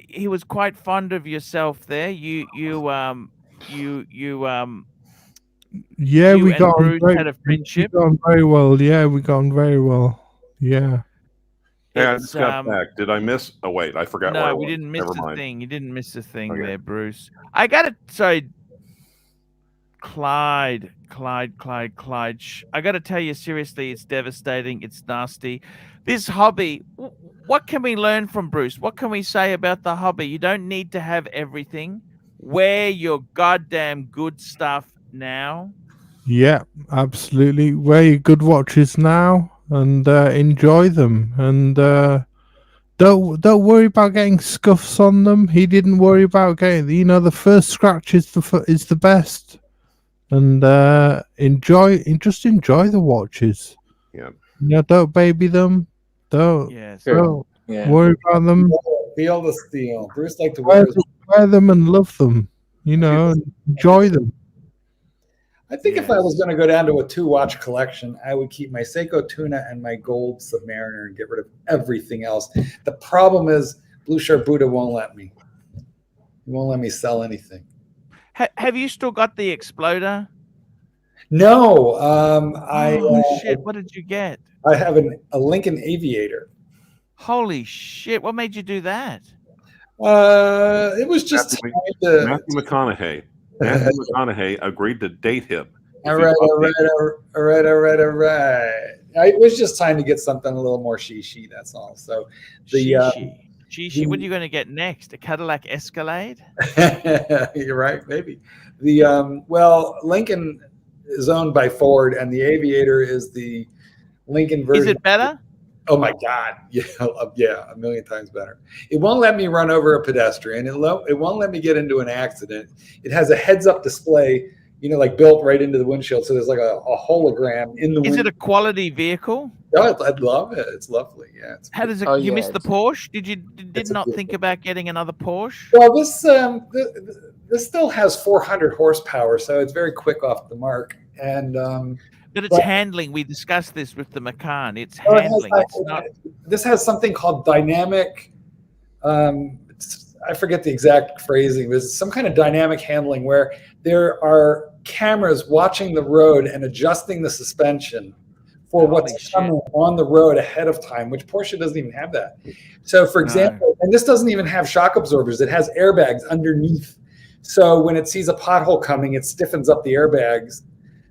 he was quite fond of yourself there. We got on very well. Yeah, we got on very well. Yeah. Yeah, I just got back. Did I miss? Oh wait, I forgot. No, we didn't miss a thing. You didn't miss a thing there, Bruce. I got to say, Clyde. I got to tell you seriously, it's devastating. It's nasty. This hobby. What can we learn from Bruce? What can we say about the hobby? You don't need to have everything. Wear your goddamn good stuff now. Yeah, absolutely. Wear your good watches now and enjoy them. And don't worry about getting scuffs on them. He didn't worry about getting. The first scratch is the best. And enjoy the watches. Yeah. Don't baby them. Don't worry about them. Feel the steel. Bruce liked to wear them and love them. Enjoy them. I think if I was going to go down to a 2-watch collection, I would keep my Seiko Tuna and my Gold Submariner and get rid of everything else. The problem is Blue Shirt Buddha won't let me. He won't let me sell anything. Have you still got the Exploder? No. Shit. What did you get? I have a Lincoln Aviator. Holy shit. What made you do that? It was just Matthew McConaughey. Matthew McConaughey agreed to date him. All right. I was just trying to get something a little more she. That's all. So Shishi. What are you going to get next? A Cadillac Escalade? You're right. Maybe Lincoln is owned by Ford, and the Aviator is the Lincoln version. Is it better? Oh my God! Yeah, a million times better. It won't let me run over a pedestrian. It won't let me get into an accident. It has a heads-up display, like built right into the windshield. So there's like a hologram in the. Is it a quality vehicle? Oh, I'd love it. It's lovely. Yeah. How does it? You missed the Porsche? Did you not think about getting another Porsche? Well, this still has 400 horsepower, so it's very quick off the mark. And but it's handling. We discussed this with the Macan. It's handling. This has something called dynamic. I forget the exact phrasing. There's some kind of dynamic handling where there are cameras watching the road and adjusting the suspension for what's coming on the road ahead of time, which Porsche doesn't even have that. So, for example, and this doesn't even have shock absorbers. It has airbags underneath. So when it sees a pothole coming, it stiffens up the airbags.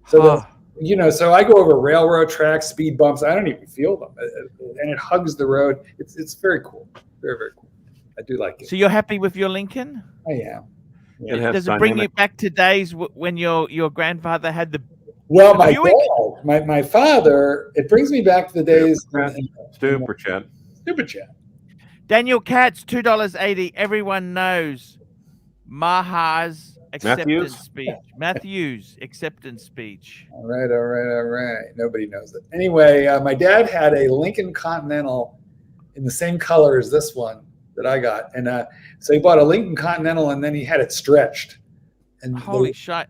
So so I go over railroad tracks, speed bumps. I don't even feel them, and it hugs the road. It's very cool, very, very cool. I do like it. So you're happy with your Lincoln? I am. Yeah. Does it bring you back to days when your grandfather had the? Well, my father. It brings me back to the days. Super chat. Daniel Katz, $2.80. Everyone knows Maha's acceptance speech. Matthews acceptance speech. All right. Nobody knows it. Anyway, my dad had a Lincoln Continental in the same color as this one that I got, and so he bought a Lincoln Continental, and then he had it stretched. And holy shit!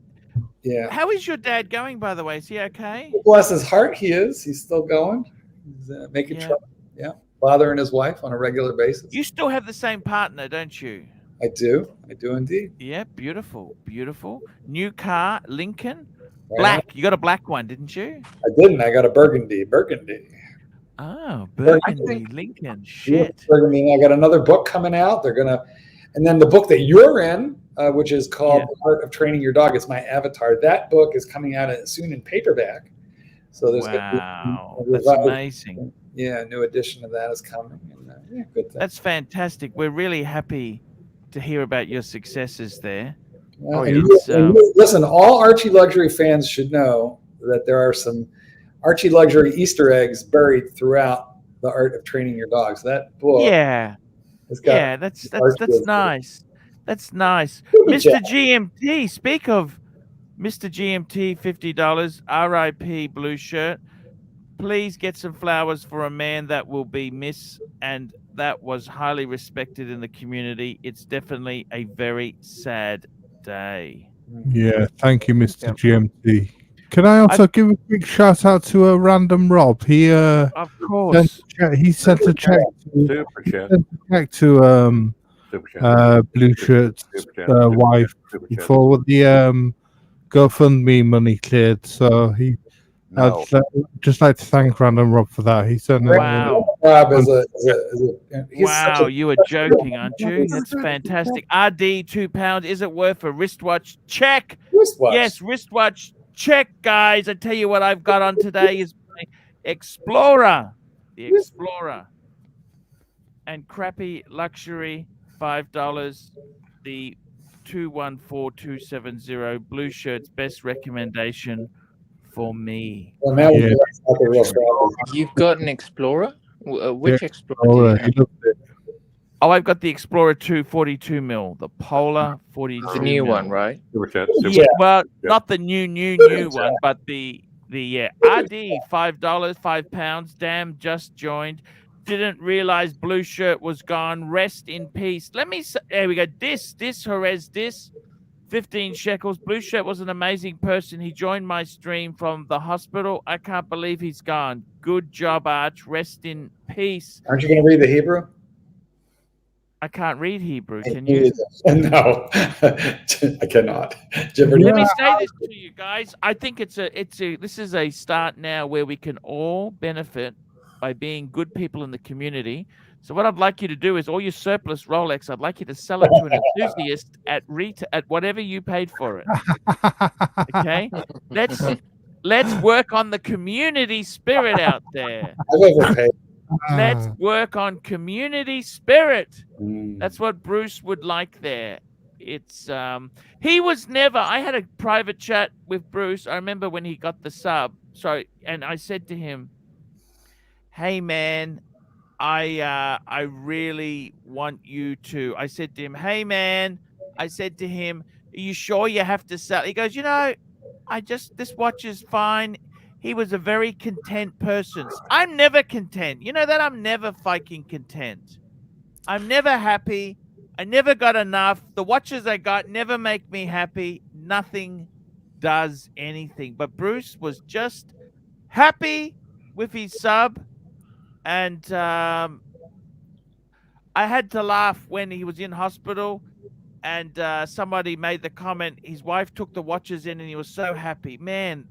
Yeah. How is your dad going, by the way? Is he okay? Bless his heart, he is. He's still going. He's making trouble. Yeah, bothering his wife on a regular basis. You still have the same partner, don't you? I do indeed. Yeah, beautiful. New car, Lincoln, black. You got a black one, didn't you? I didn't. I got a burgundy. Oh, burgundy, Lincoln. Shit. Burgundy. I got another book coming out. And then the book that you're in, which is called The Art of Training Your Dog. It's my avatar. That book is coming out soon in paperback. So there's that's amazing. Yeah, a new edition of that is coming. And, good thing. That's fantastic. We're really happy to hear about your successes there. Listen, all ArchieLuxury fans should know that there are some ArchieLuxury Easter eggs buried throughout The Art of Training Your Dogs. That book. That's nice. That's nice. Mr. GMT, speak of Mr. GMT, $50, RIP Blue Shirt. Please get some flowers for a man that will be missed and that was highly respected in the community. It's definitely a very sad day. Yeah, thank you, Mr. GMT. Can I also give a big shout out to a random Rob? He of course sent a check to Blue Shirt's wife before the GoFundMe money cleared. So I'd just like to thank Random Rob for that. He sent wow. Rob is Wow, you were joking, aren't you? That's fantastic. RD, £2. Is it worth a wristwatch? Check. Wristwatch. Yes, wristwatch. Check, guys. I tell you what I've got on today is my Explorer. The Explorer. And crappy luxury, $5. The 214270 Blue Shirt's best recommendation for me. Well, now Yeah. You've got an Explorer? Which Explorer do you have? Oh, I've got the Explorer 2 42mm, the Polar 42. The new one, right? Yeah, well, not the new one, but the RD, $5, £5. Damn, just joined. Didn't realize Blue Shirt was gone. Rest in peace. Let me say, there we go. This Jerez, 15 shekels. Blue Shirt was an amazing person. He joined my stream from the hospital. I can't believe he's gone. Good job, Arch. Rest in peace. Aren't you going to read the Hebrew? I can't read Hebrew. Can you? No, I cannot. Let me say this to you guys. I think this is a start now where we can all benefit by being good people in the community. So what I'd like you to do is all your surplus Rolex, I'd like you to sell it to an enthusiast at whatever you paid for it. Okay? Let's work on the community spirit out there. I've overpaid. Let's work on community spirit. That's what Bruce would like there. It's he was never. I had a private chat with Bruce. I remember when he got the sub. Sorry, and I said to him, "Hey man, I really want you to." I said to him, "Hey man," I said to him, "Are you sure you have to sell?" He goes, this watch is fine." He was a very content person. I'm never content. You know that? I'm never fucking content. I'm never happy. I never got enough. The watches I got never make me happy. Nothing does anything. But Bruce was just happy with his sub. And I had to laugh when he was in hospital. And somebody made the comment, his wife took the watches in and he was so happy. Man,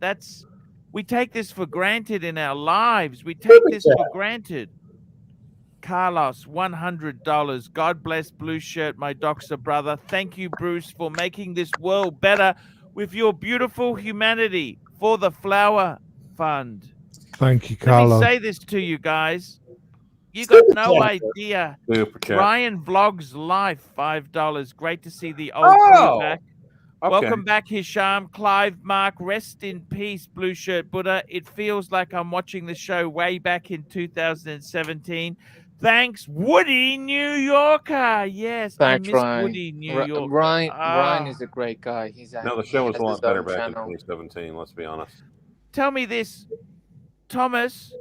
we take this for granted in our lives. We take this for granted. Carlos, $100. God bless Blue Shirt, my doxer brother. Thank you, Bruce, for making this world better with your beautiful humanity for the Flower Fund. Thank you, Carlos. Let me say this to you guys. You got no idea. Ryan Vlogs Life, $5. Great to see the old crew back. Okay. Welcome back, Hisham, Clive, Mark. Rest in peace, Blue Shirt Buddha. It feels like I'm watching the show way back in 2017. Thanks, Woody, New Yorker. Yes, thanks, I miss Ryan. Woody, New York. Ryan is a great guy. The show was a lot better back in 2017. Let's be honest. Tell me this, Thomas.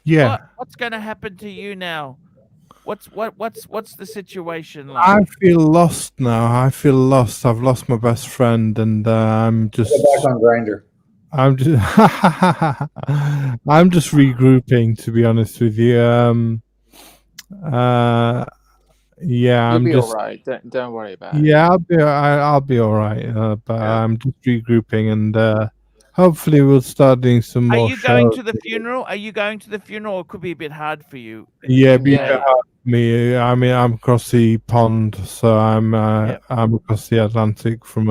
Yeah. What's going to happen to you now? What's the situation like? I feel lost now. I feel lost. I've lost my best friend, and I'm just back on Grindr. I'm just regrouping, to be honest with you. Yeah, You'll be all right. Don't worry about it. Yeah, I'll be all right. But I'm just regrouping, and hopefully we'll start doing some more. Are you going to the funeral? Are you going to the funeral? It could be a bit hard for you. Yeah, be hard for me. I mean, I'm across the pond, so I'm across the Atlantic from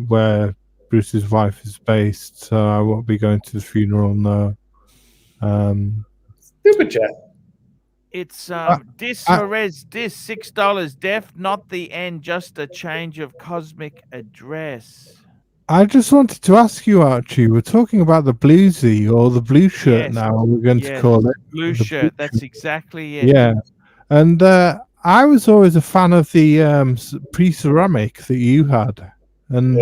where Bruce's wife is based. So I won't be going to the funeral. No. Stupid chat. It's $6, def, not the end, just a change of cosmic address. I just wanted to ask you, Archie, we're talking about the bluesy or the blue shirt now, we're going to call it. Blue shirt, that's exactly it. Yeah. And I was always a fan of the pre-ceramic that you had. And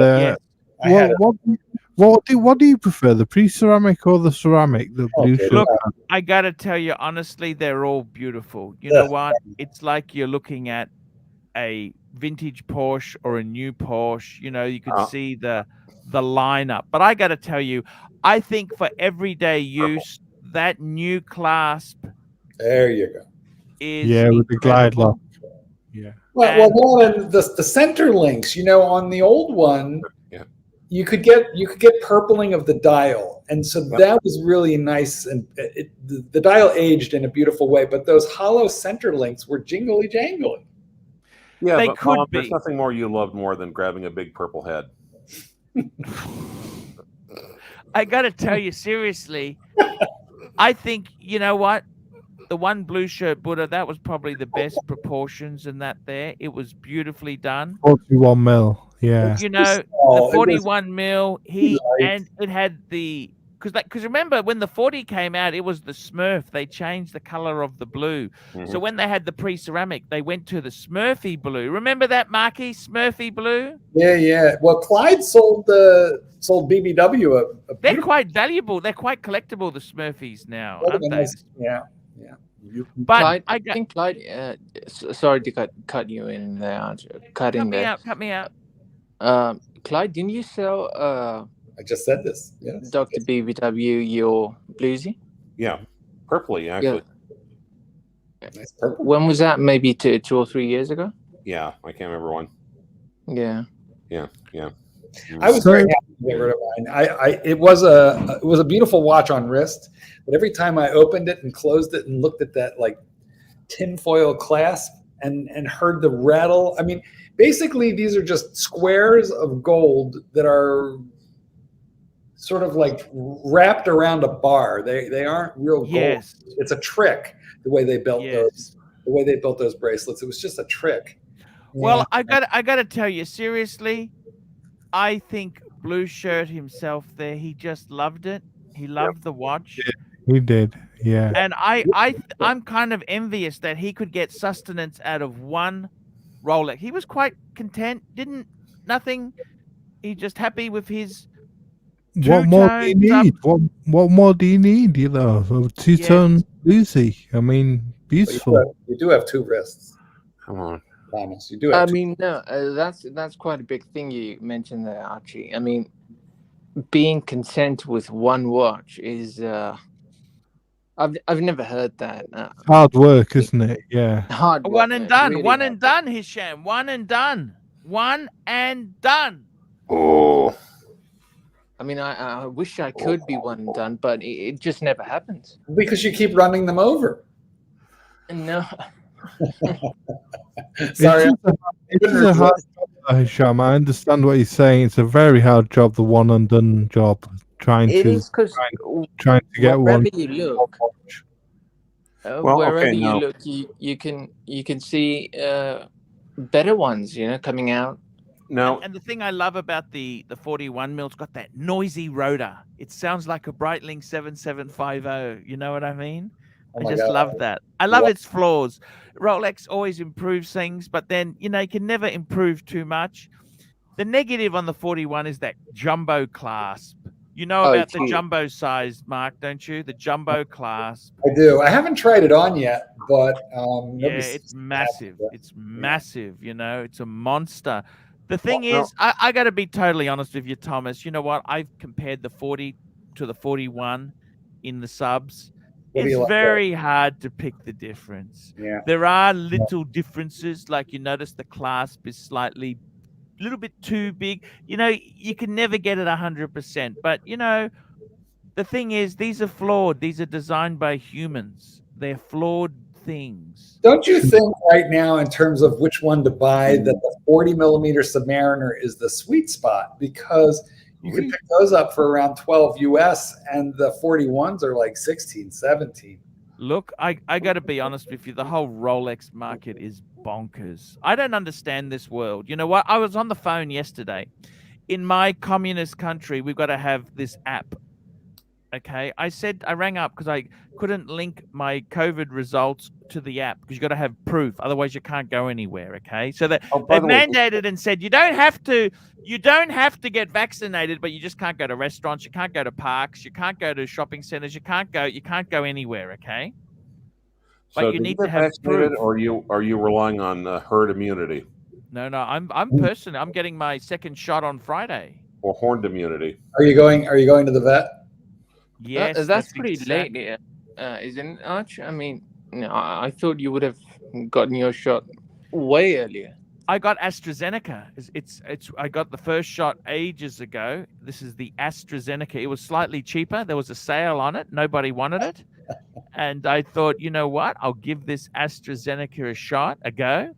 what do you prefer, the pre-ceramic or the ceramic? The blue shirt? Look, I got to tell you, honestly, they're all beautiful. You know what? It's like you're looking at a vintage Porsche or a new Porsche. You know, you can see the lineup. But I got to tell you, I think for everyday use, that new clasp. There you go. Is with the glide lock. Yeah. Well, the center links. You know, on the old one, you could get purpling of the dial, and so that was really nice. And the dial aged in a beautiful way, but those hollow center links were jingly jangly. Yeah, They but could Mom, be. there's nothing more you loved more than grabbing a big purple head. I got to tell you, seriously, I think, you know what? The one blue shirt Buddha, that was probably the best proportions in that there. It was beautifully done. 41 mil. Yeah. You know, small. the 41 mil, light. and it had the, because remember when the 40 came out, it was the Smurf. They changed the color of the blue. So when they had the pre-ceramic, they went to the Smurfy blue. Remember that, Marky? Smurfy blue? Yeah. Well, Clyde sold BBW a They're quite valuable. They're quite collectible, the Smurfies now, aren't they? Yeah. But Clyde, I think Clyde. Sorry to cut you in there, Archie. Cut me out. Clyde, didn't you sell I just said this. Yes. Dr. BBW your bluesy? Yeah, purpley actually. Nice purple. When was that? Maybe 2 or 3 years ago. Yeah, I can't remember when. Yeah. I was very happy to get rid of mine. It was a beautiful watch on wrist, but every time I opened it and closed it and looked at that like tinfoil clasp and heard the rattle. I mean, basically these are just squares of gold that are sort of like wrapped around a bar. They aren't real gold. Yes. It's a trick the way they built those bracelets. It was just a trick. Well, I gotta tell you, seriously, I think Blue Shirt himself there, he just loved it. He loved the watch. He did. Yeah. And I'm kind of envious that he could get sustenance out of one Rolex. He was quite content, nothing. He just happy with his What more do you need? What more do you need? You know, a two-tone Lucy. I mean, beautiful. You do have 2 wrists. Come on, Thomas. You do have. That's quite a big thing you mentioned there, Archie. I mean, being content with one watch is. I've never heard that. Hard work, isn't it? Yeah. Hard work. One and done. Really One and done, Hisham. One and done. One and done. Oh. I mean, I wish I could be one and done, but it just never happens. Because you keep running them over. No. Sorry. It is a hard job, Hisham. I understand what he's saying. It's a very hard job, the one and done job. Trying to get one. Wherever you look, you can see better ones, coming out. No. And the thing I love about the 41 mil, it's got that noisy rotor. It sounds like a Breitling 7750. You know what I mean? I just love that. I love its flaws. Rolex always improves things, but then, you can never improve too much. The negative on the 41 is that jumbo clasp. You know about the jumbo size, Mark, don't you? The jumbo clasp. I do. I haven't tried it on yet, but it's massive. It's massive. It's a monster. The thing is, I got to be totally honest with you, Thomas. You know what? I've compared the 40 to the 41 in the subs. It's very hard to pick the difference. Yeah. There are little differences, like you notice the clasp is slightly a little bit too big. You can never get it 100%. But, the thing is, these are flawed. These are designed by humans. They're flawed things. Don't you think right now, in terms of which one to buy, that the 40 millimeter Submariner is the sweet spot? Because you can pick those up for around 12 US, and the 41s are like 16, 17. Look, I got to be honest with you. The whole Rolex market is bonkers. I don't understand this world. You know what? I was on the phone yesterday. In my communist country, we've got to have this app. Okay. I rang up because I couldn't link my COVID results to the app because you got to have proof. Otherwise, you can't go anywhere. Okay. So they've mandated and said you don't have to get vaccinated, but you just can't go to restaurants. You can't go to parks. You can't go to shopping centers. You can't go anywhere. Okay. But So you need to have vaccinated, proof. or are you relying on herd immunity No, I'm personally, I'm getting my second shot on Friday. or horned immunity? Are you going to the vet? Yes, that's pretty late, isn't it, Arch? I mean, I thought you would have gotten your shot way earlier. I got AstraZeneca. It's I got the first shot ages ago. This is the AstraZeneca. It was slightly cheaper. There was a sale on it. Nobody wanted it. And I thought, you know what? I'll give this AstraZeneca a go.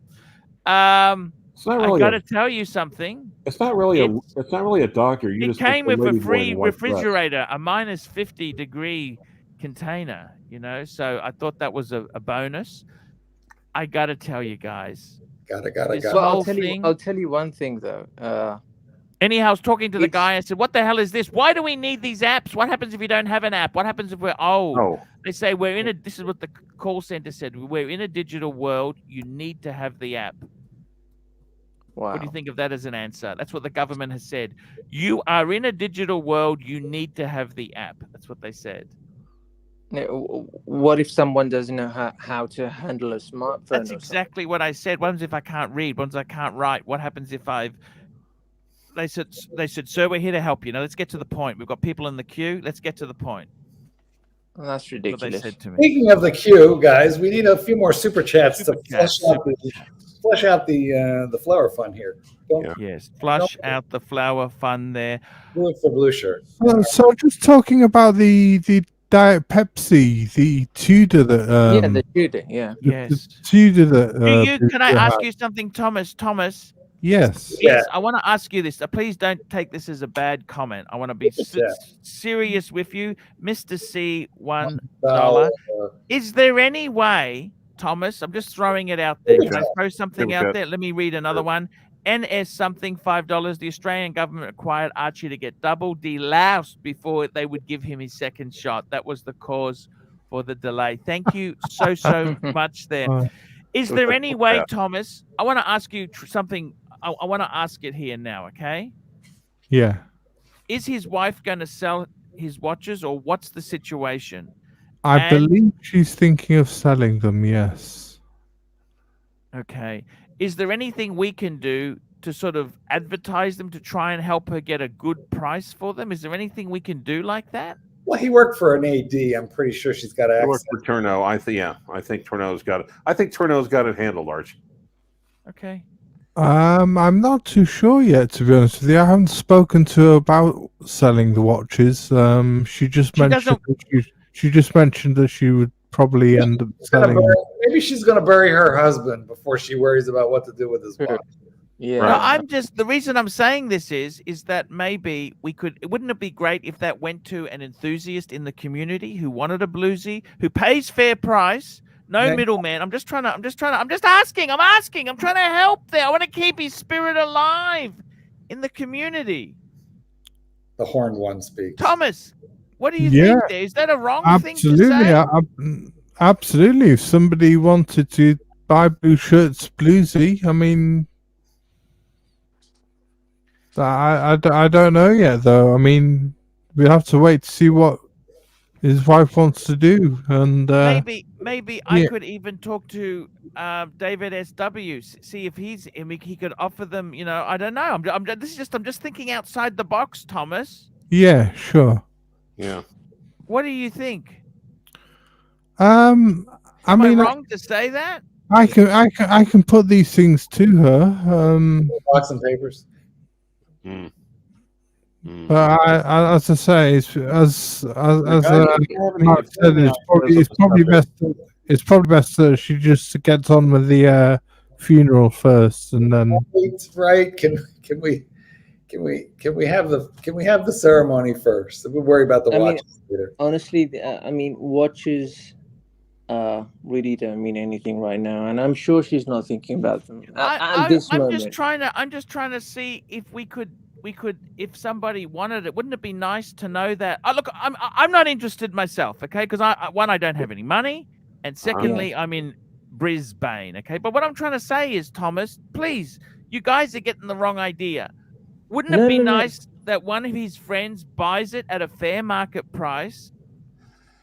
It's not really I got to tell you something. It's not really a doctor. You It just came with a lady boy free in white dress. refrigerator, a minus 50-degree container, you know, so I thought that was a bonus. I got to tell you guys. Well, I'll tell you one thing, though. Anyhow, I was talking to the guy. I said, what the hell is this? Why do we need these apps? What happens if you don't have an app? What happens if we're old? Oh. They say this is what the call center said. We're in a digital world. You need to have the app. Wow. What do you think of that as an answer? That's what the government has said. You are in a digital world. You need to have the app. That's what they said. What if someone doesn't know how to handle a smartphone? That's exactly what I said. What happens if I can't read? What happens if I can't write? What happens if They said, sir, we're here to help you. Now let's get to the point. We've got people in the queue. Let's get to the point. Well, that's ridiculous. What they said to me. Speaking of the queue, guys, we need a few more super chats to flush out the flower fund here. Yes, flush out the flower fund there. Do it for Blue Shirt. So just talking about the Diet Pepsi, the Tudor that the Tudor, the Tudor that can I ask you something, Thomas? Yes. I want to ask you this. Please don't take this as a bad comment. I want to be serious with you. Mr. C, $1. Is there any way, Thomas, I'm just throwing it out there. Can I throw something out there? Let me read another one. NS something, $5. The Australian government required Archie to get double deloused before they would give him his second shot. That was the cause for the delay. Thank you so much there. Is there any way, Thomas, I want to ask you something. I want to ask it here now, okay? Yeah. Is his wife going to sell his watches, or what's the situation? I believe she's thinking of selling them, yes. Okay. Is there anything we can do to sort of advertise them to try and help her get a good price for them? Is there anything we can do like that? Well, he worked for an AD. I'm pretty sure she's got access. He worked for Tourneau. I think Tourneau's got it. I think Tourneau's got it handled, Arch. Okay. I'm not too sure yet, to be honest with you. I haven't spoken to her about selling the watches. She just mentioned that she would probably end up selling. Maybe she's going to bury her husband before she worries about what to do with his watch. Yeah. No, the reason I'm saying this is that maybe wouldn't it be great if that went to an enthusiast in the community who wanted a bluesy, who pays fair price, no middleman. I'm asking. I'm trying to help there. I want to keep his spirit alive in the community. The horned one speaks. Thomas, what do you think there? Is that a wrong thing to say? Absolutely. If somebody wanted to buy Blue Shirt's bluesy, I mean, I don't know yet, though. I mean, we have to wait to see what his wife wants to do, and maybe I could even talk to David SW, see if he could offer them. You know, I don't know. I'm just thinking outside the box, Thomas. Yeah, sure. Yeah. What do you think? Am I wrong to say that? I can put these things to her. Box and papers. But as I say, as Mark said, it's probably best that she just gets on with the funeral first, and then. Right? Can we have the ceremony first? We'll worry about the watches later. Honestly, watches really don't mean anything right now, and I'm sure she's not thinking about them at this moment. I'm just trying to see if we could, if somebody wanted it, wouldn't it be nice to know that? Look, I'm not interested myself, okay? Because I don't have any money, and secondly, I'm in Brisbane, okay? But what I'm trying to say is, Thomas, please, you guys are getting the wrong idea. Wouldn't it be nice that one of his friends buys it at a fair market price?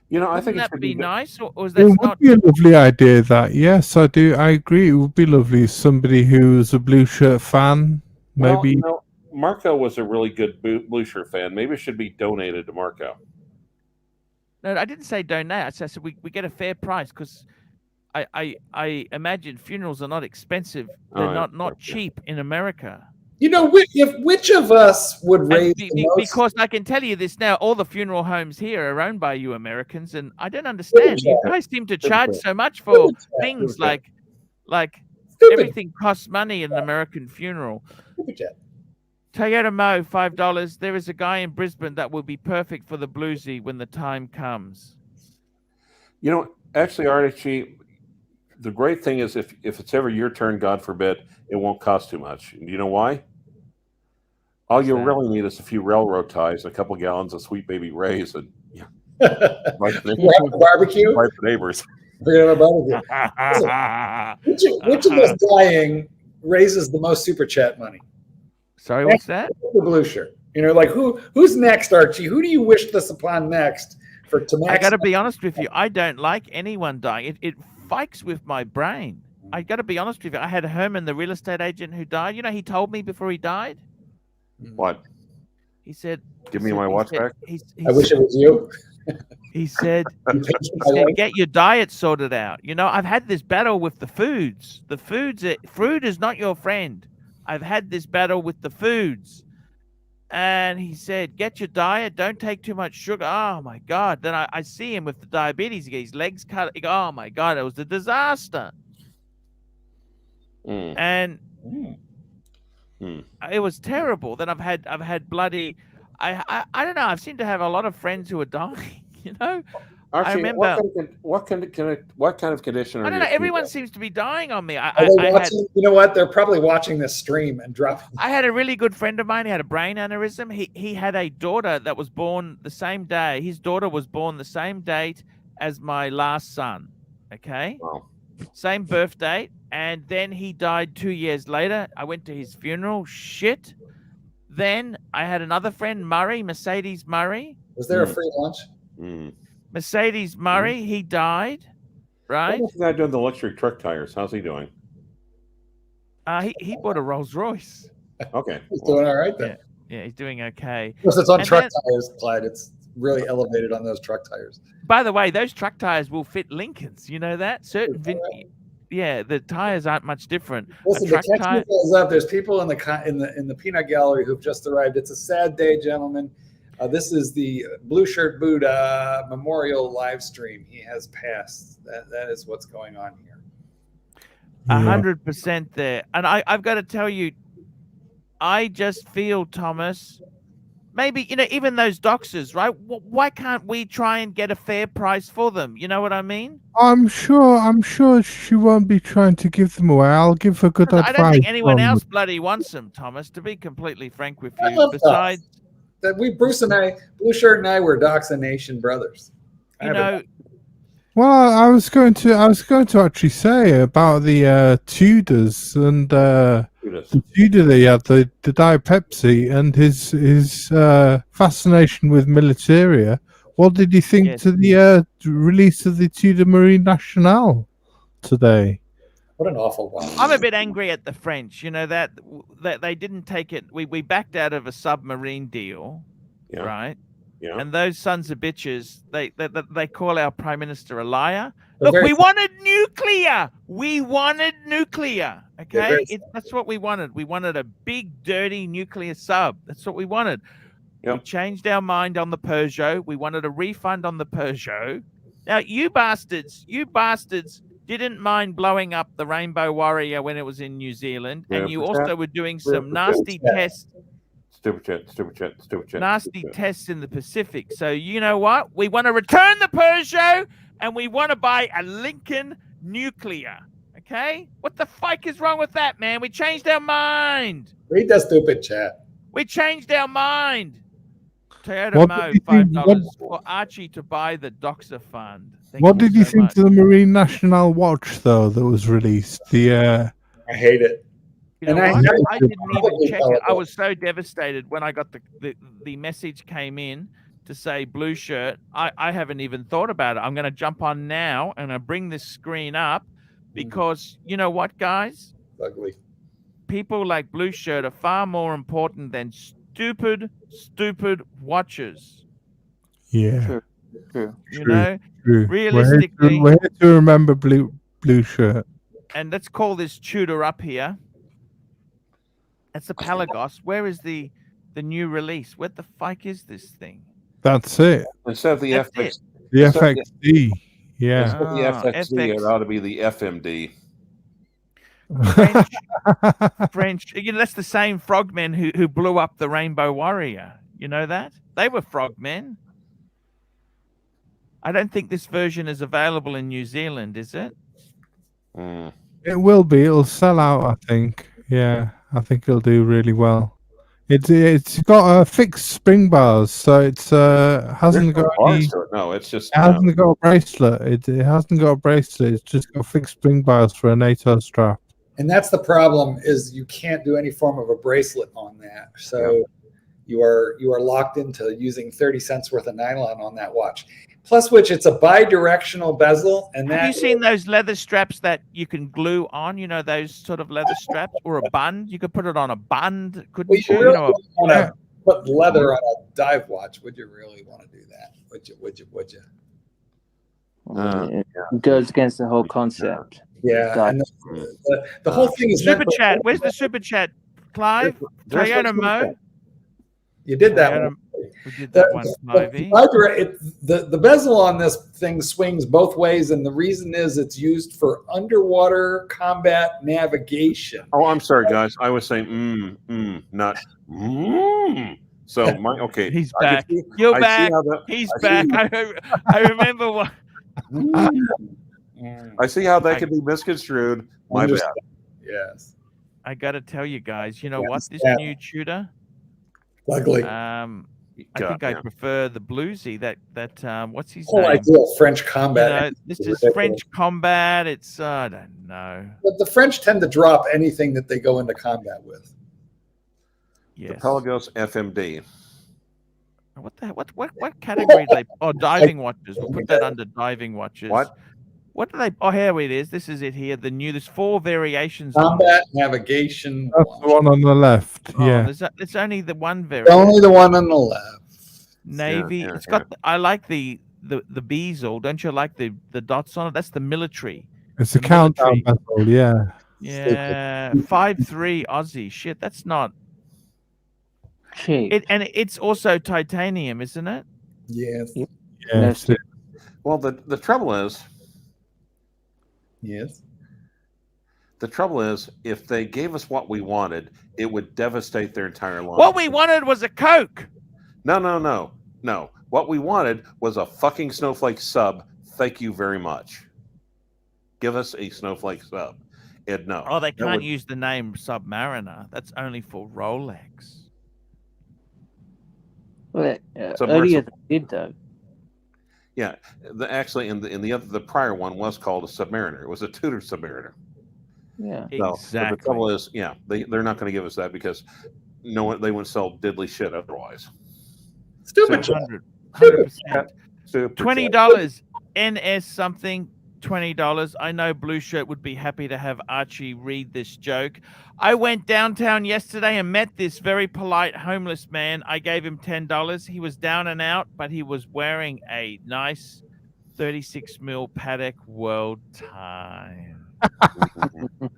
You know, I think that be nice, or is it that would not? be a lovely idea. That yes, I do. I agree. It would be lovely. Somebody who's a Blue Shirt fan, maybe. Well, Marco was a really good Blue Shirt fan. Maybe it should be donated to Marco. No, I didn't say donate. I said we get a fair price, because I imagine funerals are not expensive. They're not cheap in America. You know, which of us would raise the most? Because I can tell you this now, all the funeral homes here are owned by you Americans, and I don't understand. You guys seem to charge so much for things like everything costs money in an American funeral. Toyota Mo, $5. There is a guy in Brisbane that will be perfect for the bluesy when the time comes. You know, actually, Archie, the great thing is if it's ever your turn, God forbid, it won't cost too much. Do you know why? All you really need is a few railroad ties, a couple gallons of Sweet Baby Ray's, and barbecue. Right for neighbors. Which of us dying raises the most super chat money? Sorry, what's that? The blue shirt. You know, like who's next, Archie? Who do you wish this upon next? I got to be honest with you. I don't like anyone dying. It fights with my brain. I got to be honest with you. I had Herman, the real estate agent who died. You know, he told me before he died. What? He said, "Give me my watch back." I wish it was you. He said, "Get your diet sorted out." You know, I've had this battle with the foods. Food is not your friend. I've had this battle with the foods. And he said, "Get your diet. Don't take too much sugar." Oh, my God. Then I see him with the diabetes. He got his legs cut. Oh, my God. It was a disaster. And it was terrible. Then I've had bloody. I don't know. I've seemed to have a lot of friends who are dying. You know, Archie, I remember. What kind of condition are you? I don't know. Everyone seems to be dying on me. You know what? They're probably watching this stream and dropping. I had a really good friend of mine. He had a brain aneurysm. He had a daughter that was born the same day. His daughter was born the same date as my last son. Okay. Wow. Same birth date. And then he died 2 years later. I went to his funeral. Shit. Then I had another friend, Mercedes Murray. Was there a free lunch? Mercedes Murray, he died, right? What's the guy doing the luxury truck tires? How's he doing? He bought a Rolls Royce. Okay. He's doing all right then. Yeah, he's doing okay. Because it's on truck tires, Clyde. It's really elevated on those truck tires. By the way, those truck tires will fit Lincolns. You know that? Yeah, the tires aren't much different. Listen, the text is up. There's people in the peanut gallery who've just arrived. It's a sad day, gentlemen. This is the Blue Shirt Buddha memorial live stream. He has passed. That is what's going on here. 100% there. And I've got to tell you, I just feel, Thomas, maybe, you know, even those doxers, right? Why can't we try and get a fair price for them? You know what I mean? I'm sure she won't be trying to give them away. I'll give her good advice. I don't think anyone else bloody wants them, Thomas, to be completely frank with you. Besides that, Bruce and I, Blue Shirt and I, were Doxa Nation brothers. You know. Well, I was going to actually say about the Tudors and the Tudor that he had, the Diet Pepsi, and his fascination with militaria. What did you think to the release of the Tudor Marine Nationale today? What an awful one. I'm a bit angry at the French, you know, that they didn't take it. We backed out of a submarine deal, right? Yeah. And those sons of bitches, they call our prime minister a liar. Look, we wanted nuclear. We wanted nuclear. Okay, that's what we wanted. We wanted a big, dirty nuclear sub. That's what we wanted. Yep. We changed our mind on the Peugeot. We wanted a refund on the Peugeot. Now, you bastards didn't mind blowing up the Rainbow Warrior when it was in New Zealand, and you also were doing some nasty tests. Stupid chat. Nasty tests in the Pacific. So you know what? We want to return the Peugeot, and we want to buy a Lincoln nuclear. Okay? What the fuck is wrong with that, man? We changed our mind. Read that stupid chat. We changed our mind. Toyota Mo, $5 for Archie to buy the Doxa Fund. What did you think of the Marine Nationale watch, though, that was released? I hate it. You know, I didn't even check it. I was so devastated when I got the message came in to say Blue Shirt. I haven't even thought about it. I'm going to jump on now and I bring this screen up because you know what, guys? Ugly. People like Blue Shirt are far more important than stupid watches. Yeah. True. You know, realistically, we're here to remember Blue blue shirt. And let's call this Tudor up here. That's the Pelagos. Where is the new release? What the fuck is this thing? That's it. Instead of the That's FX, it. The FXD. Yeah. instead of the FXD, it FX. ought to be the FMD. French. You know, that's the same frogmen who blew up the Rainbow Warrior. You know that? They were frogmen. I don't think this version is available in New Zealand, is it? It will be. It'll sell out, I think. Yeah, I think it'll do really well. It's got fixed spring bars, so it's hasn't got any. No, it's just it hasn't got a bracelet. It hasn't got a bracelet. It's just got fixed spring bars for a NATO strap. And that's the problem, is you can't do any form of a bracelet on that. So you are locked into using 30 cents worth of nylon on that watch. Plus which it's a bi-directional bezel. And have you seen those leather straps that you can glue on? You know, those sort of leather straps, or a bund? You could put it on a bund, couldn't you? Really You know, want to put leather on a dive watch? Would you really want to do that? Would you? It goes against the whole concept. Yeah. And the whole thing is super chat. Where's the super chat, Clive? Toyota Mo. You did that one. We did that one, Clivey. The bezel on this thing swings both ways, and the reason is it's used for underwater combat navigation. Oh, I'm sorry, guys. I was saying not So okay. He's back. You're back. He's back. I remember what. I see how that can be misconstrued. My bad. Yes. I got to tell you guys. You know what? This new Tudor. Ugly. I think I prefer the bluesy. That what's his name? Idea French combat. You know, this is French combat. It's I don't know. But the French tend to drop anything that they go into combat with. Yes. The Pelagos FMD. What the what category do they? Oh, diving watches. We'll put that under diving watches. What do they? Oh, here it is. This is it here. The new. There's 4 variations. Combat navigation. That's the one on the left. Yeah. It's only the one variant. Only the one on the left. Navy. It's got. I like the bezel. Don't you like the dots on it? That's the military. It's a countdown bezel. Yeah. Yeah. 5.3 Aussie. Shit, that's not cheap. And it's also titanium, isn't it? Yes. Yes. Well, the trouble is. Yes. The trouble is, if they gave us what we wanted, it would devastate their entire line. What we wanted was a Coke. No. What we wanted was a fucking snowflake sub. Thank you very much. Give us a snowflake sub. No. Oh, they can't use the name Submariner. That's only for Rolex. Well, earlier they did though. Yeah, actually, in the prior one was called a Submariner. It was a Tudor Submariner. Yeah, exactly. The trouble is, they're not going to give us that because they wouldn't sell diddly shit otherwise. Stupid. 100%. $20 NS something. $20. I know Blue Shirt would be happy to have Archie read this joke. I went downtown yesterday and met this very polite homeless man. I gave him $10. He was down and out, but he was wearing a nice 36 mil Patek World Time.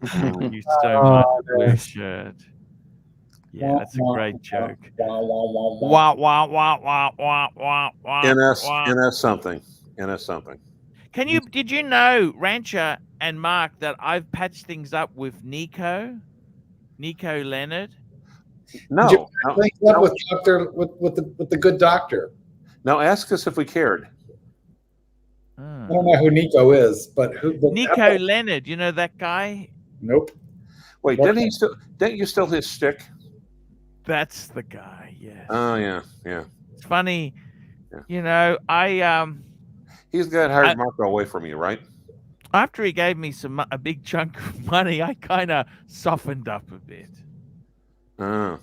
Thank you so much, Blue Shirt. Yeah, that's a great joke. Wah, wah, wah, wah, wah, wah, wah. NS something. Did you know, Rancher and Mark, that I've patched things up with Nico Leonard? No. With the good doctor. Now ask us if we cared. I don't know who Nico is, but Nico Leonard, you know that guy? Nope. Wait, didn't you steal his stick? That's the guy, yes. Oh yeah. It's funny, you know, He's got hired Marco away from you, right? After he gave me a big chunk of money, I kind of softened up a bit. Oh.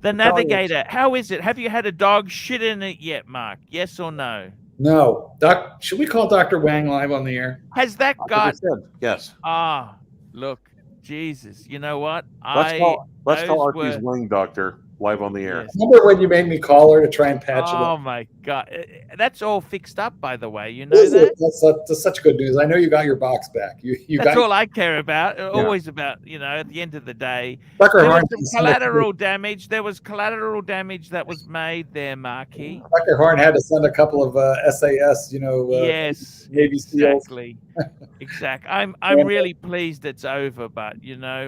The Navigator, how is it? Have you had a dog shit in it yet, Mark? Yes or no? No. Should we call Dr. Wang live on the air? Has that got... Yes. Look, Jesus. You know what? Let's call Archie's wing doctor live on the air. Remember when you made me call her to try and patch it up? Oh, my guy. That's all fixed up, by the way. You know that? That's such good news. I know you got your box back. That's all I care about. Always about, at the end of the day. Tucker There was Horn some collateral damage. There was collateral damage that was made there, Marky. Tucker Horn had to send a couple of SAS, yes, Navy SEALs. exactly. Exactly. I'm really pleased it's over, but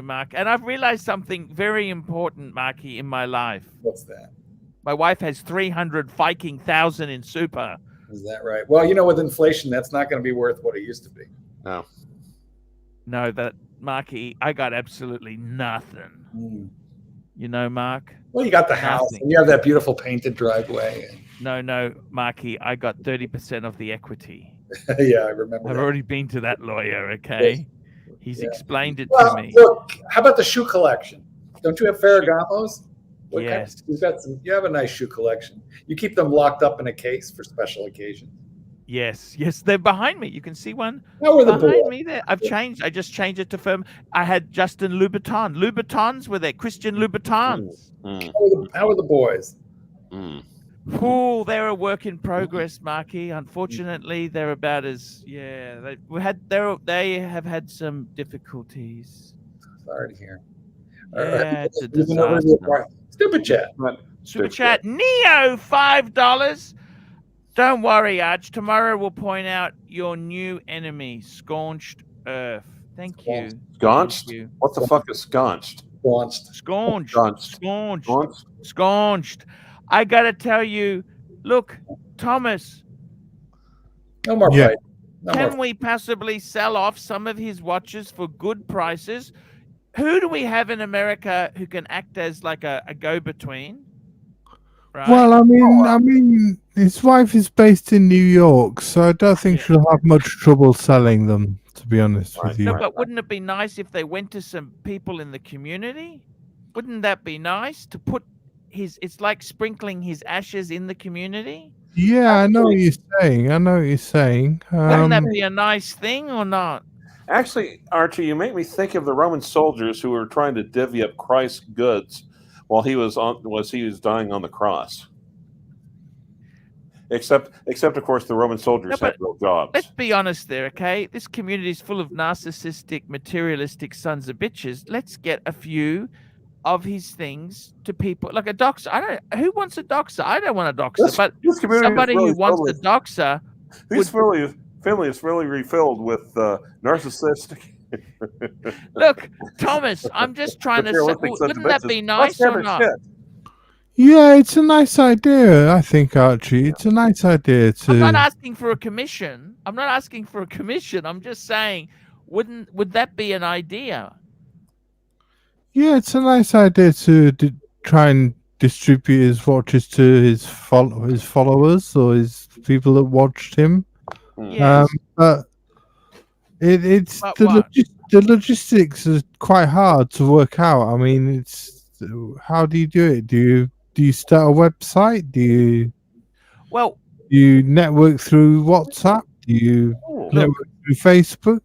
Mark, and I've realized something very important, Marky, in my life. What's that? My wife has 300,000 in super. Is that right? Well, with inflation, that's not going to be worth what it used to be. No, that Marky, I got absolutely nothing. Mark. Well, you got the house, and you have that beautiful painted driveway. No, Marky, I got 30% of the equity. Yeah, I remember. I've already been to that lawyer. Okay, he's explained it to me. Look, how about the shoe collection? Don't you have Ferragamos? Yes. You have a nice shoe collection. You keep them locked up in a case for special occasions. Yes, they're behind me. You can see one behind me there. I just changed it to firm. I had Justin Louboutin. Louboutins were there. Christian Louboutins. How are the boys? Oh, they're a work in progress, Marky. Unfortunately, they're about as they have had some difficulties. Sorry to hear. Yeah, it's a disaster. Stupid chat. Super chat. Neo, $5. Don't worry, Arch. Tomorrow we'll point out your new enemy, Scorched Earth. Thank you. Scaunched? What the fuck is scaunched? Scaunched. I gotta tell you, look, Thomas. No more fight. Can we possibly sell off some of his watches for good prices? Who do we have in America who can act as like a go-between? Right? Well, I mean, his wife is based in New York, so I don't think she'll have much trouble selling them, to be honest with you. No, but wouldn't it be nice if they went to some people in the community? Wouldn't that be nice to put it's like sprinkling his ashes in the community? Yeah, I know what you're saying. Wouldn't that be a nice thing or not? Actually, Archie, you make me think of the Roman soldiers who were trying to divvy up Christ's goods while he was dying on the cross. Except of course, the Roman soldiers had real jobs. Let's be honest there, okay? This community is full of narcissistic, materialistic sons of bitches. Let's get a few of his things to people, like a doxer. Who wants a doxer? I don't want a doxer, but somebody who wants a doxer. This family is really refilled with narcissistic. Look, Thomas, I'm just trying to say, wouldn't that be nice or not? Yeah, it's a nice idea, I think, Archie. It's a nice idea to. I'm not asking for a commission. I'm just saying, would that be an idea? Yeah, it's a nice idea to try and distribute his watches to his followers or his people that watched him. Yes. But the logistics is quite hard to work out. I mean, how do you do it? Do you start a website? Do you network through WhatsApp? Do you network through Facebook?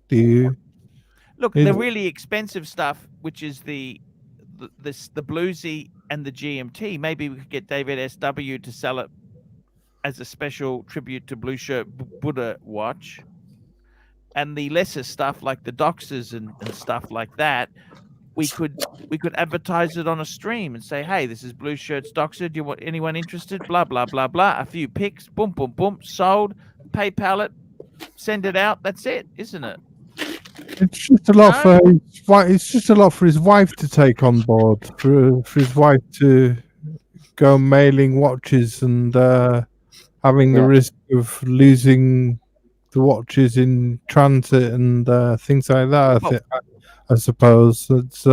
Look, the really expensive stuff, which is the Bluesy and the GMT. Maybe we could get David SW to sell it as a special tribute to Blue Shirt Buddha watch. And the lesser stuff like the doxers and stuff like that, we could advertise it on a stream and say, hey, this is Blue Shirt's doxer. Do you want anyone interested? Blah, blah, blah, blah. A few pics, boom, boom, boom, sold, PayPal it, send it out. That's it, isn't it? It's just a lot for his wife to take on board, for his wife to go mailing watches and having the risk of losing the watches in transit and things like that. I suppose it's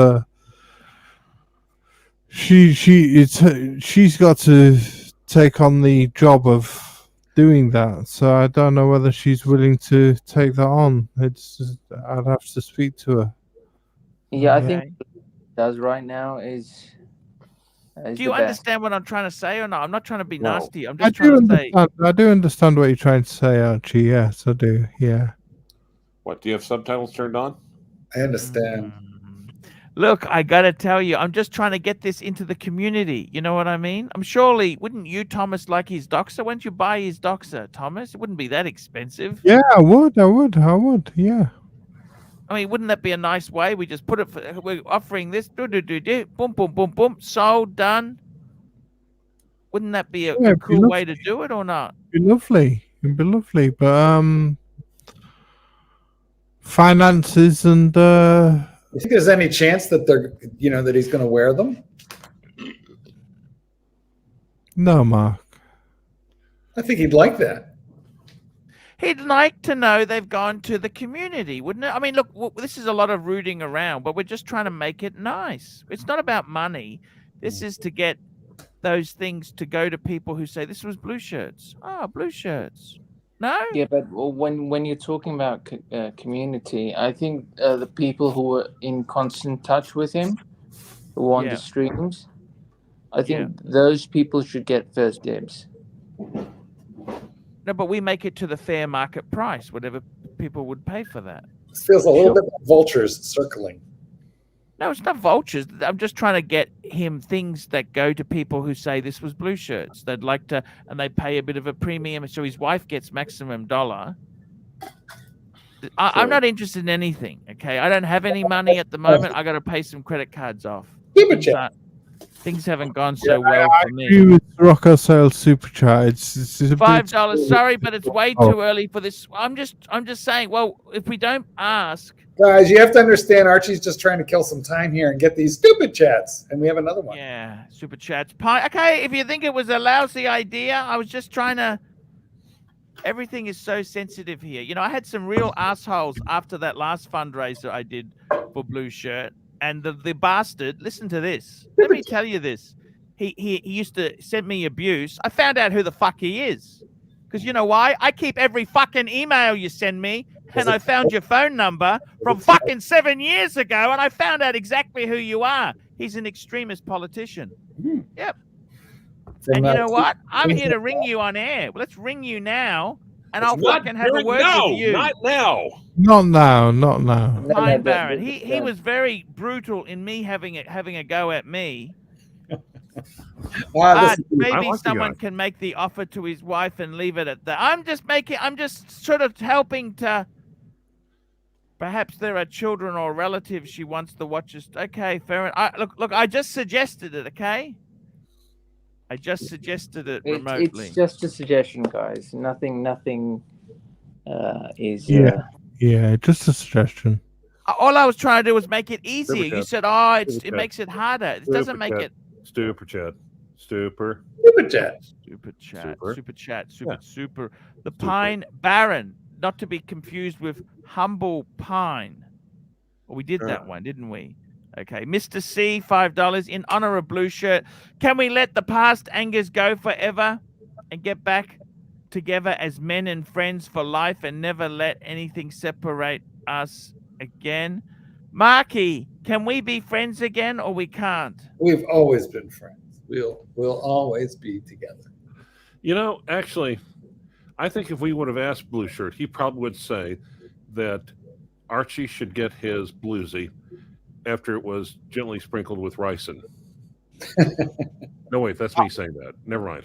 she's got to take on the job of doing that, so I don't know whether she's willing to take that on. I'd have to speak to her. Yeah, I think what it does right now is do you understand what I'm trying to say or not? I'm not trying to be nasty. I'm I just trying to say. I do understand what you're trying to say, Archie. Yes, I do. Yeah. What, do you have subtitles turned on? I understand. Look, I gotta tell you, I'm just trying to get this into the community. You know what I mean? Wouldn't you, Thomas, like his doxer? Why don't you buy his doxer, Thomas? It wouldn't be that expensive. Yeah, I would. Yeah. I mean, wouldn't that be a nice way? We just put it for, we're offering this, boom, boom, boom, boom, sold, done. Wouldn't that be a it'd be cool way to do it or not? It'd be lovely. But finances and You think there's any chance that that he's going to wear them? no, Mark. I think he'd like that. He'd like to know they've gone to the community, wouldn't it? I mean, look, this is a lot of rooting around, but we're just trying to make it nice. It's not about money. This is to get those things to go to people who say, this was Blue Shirts. Oh, Blue Shirts. No? Yeah, but when you're talking about community, I think the people who were in constant touch with him, who were on the streams, I think those people should get first dibs. No, but we make it to the fair market price, whatever people would pay for that. It feels a little bit like vultures circling. No, it's not vultures. I'm just trying to get him things that go to people who say this was Blue Shirts. They'd like to, and they pay a bit of a premium, so his wife gets maximum dollar. I'm not interested in anything, okay? I don't have any money at the moment. I got to pay some credit cards off. Things haven't gone so well for me. I agree with Rocco Sales Super Chat. It's $5. Sorry, but it's way too early for this. I'm just saying. Well, if we don't ask, guys, you have to understand. Archie's just trying to kill some time here and get these stupid chats, and we have another one. Yeah, super chats. Okay, if you think it was a lousy idea, I was just trying to. Everything is so sensitive here. You know, I had some real assholes after that last fundraiser I did for Blue Shirt. And the bastard, listen to this. Let me tell you this. He used to send me abuse. I found out who the fuck he is. Because you know why? I keep every fucking email you send me. And I found your phone number from fucking 7 years ago. And I found out exactly who you are. He's an extremist politician. Yep. And you know what? I'm here to ring you on air. Well, let's ring you now. And I'll fucking have a word with you. Not now. Not now. Pine Baron. He was very brutal in me having a go at me. But maybe someone can make the offer to his wife and leave it at that. I'm just sort of helping to. Perhaps there are children or relatives she wants to watch us. Okay, fair enough. Look, I just suggested it. Okay. I just suggested it remotely. It's just a suggestion, guys. Nothing is. Yeah, just a suggestion. All I was trying to do was make it easier. You said, it makes it harder. It doesn't make it. Super chat. Super chat. The Pine Baron, not to be confused with Humble Pine. Well, we did that one, didn't we? Okay, Mr. C, $5 in honor of Blue Shirt. Can we let the past angers go forever and get back together as men and friends for life and never let anything separate us again? Marky, can we be friends again or we can't? We've always been friends. We'll always be together. You know, actually, I think if we would have asked Blue Shirt, he probably would say that Archie should get his bluesy after it was gently sprinkled with ricin. No, wait, that's me saying that. Never mind.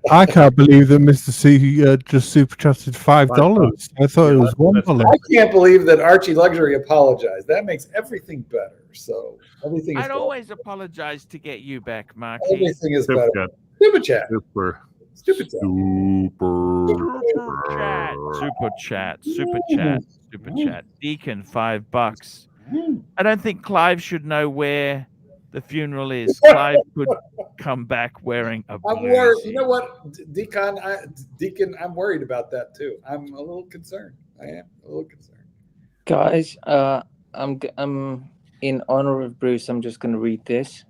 I can't believe that Mr. C just super chatted $5. I thought it was $1. I can't believe that ArchieLuxury apologized. That makes everything better. So everything is I'd better. always apologize to get you back, Marky. Everything is Super better. chat. Super chat. Super. Stupid chat. Super chat. Deacon, $5. I don't think Clive should know where the funeral is. Clive could come back wearing a I'm worried. You know what, Deacon? I'm worried about that too. I'm a little concerned. I am a little concerned. Guys, I'm in honor of Bruce. I'm just going to read this.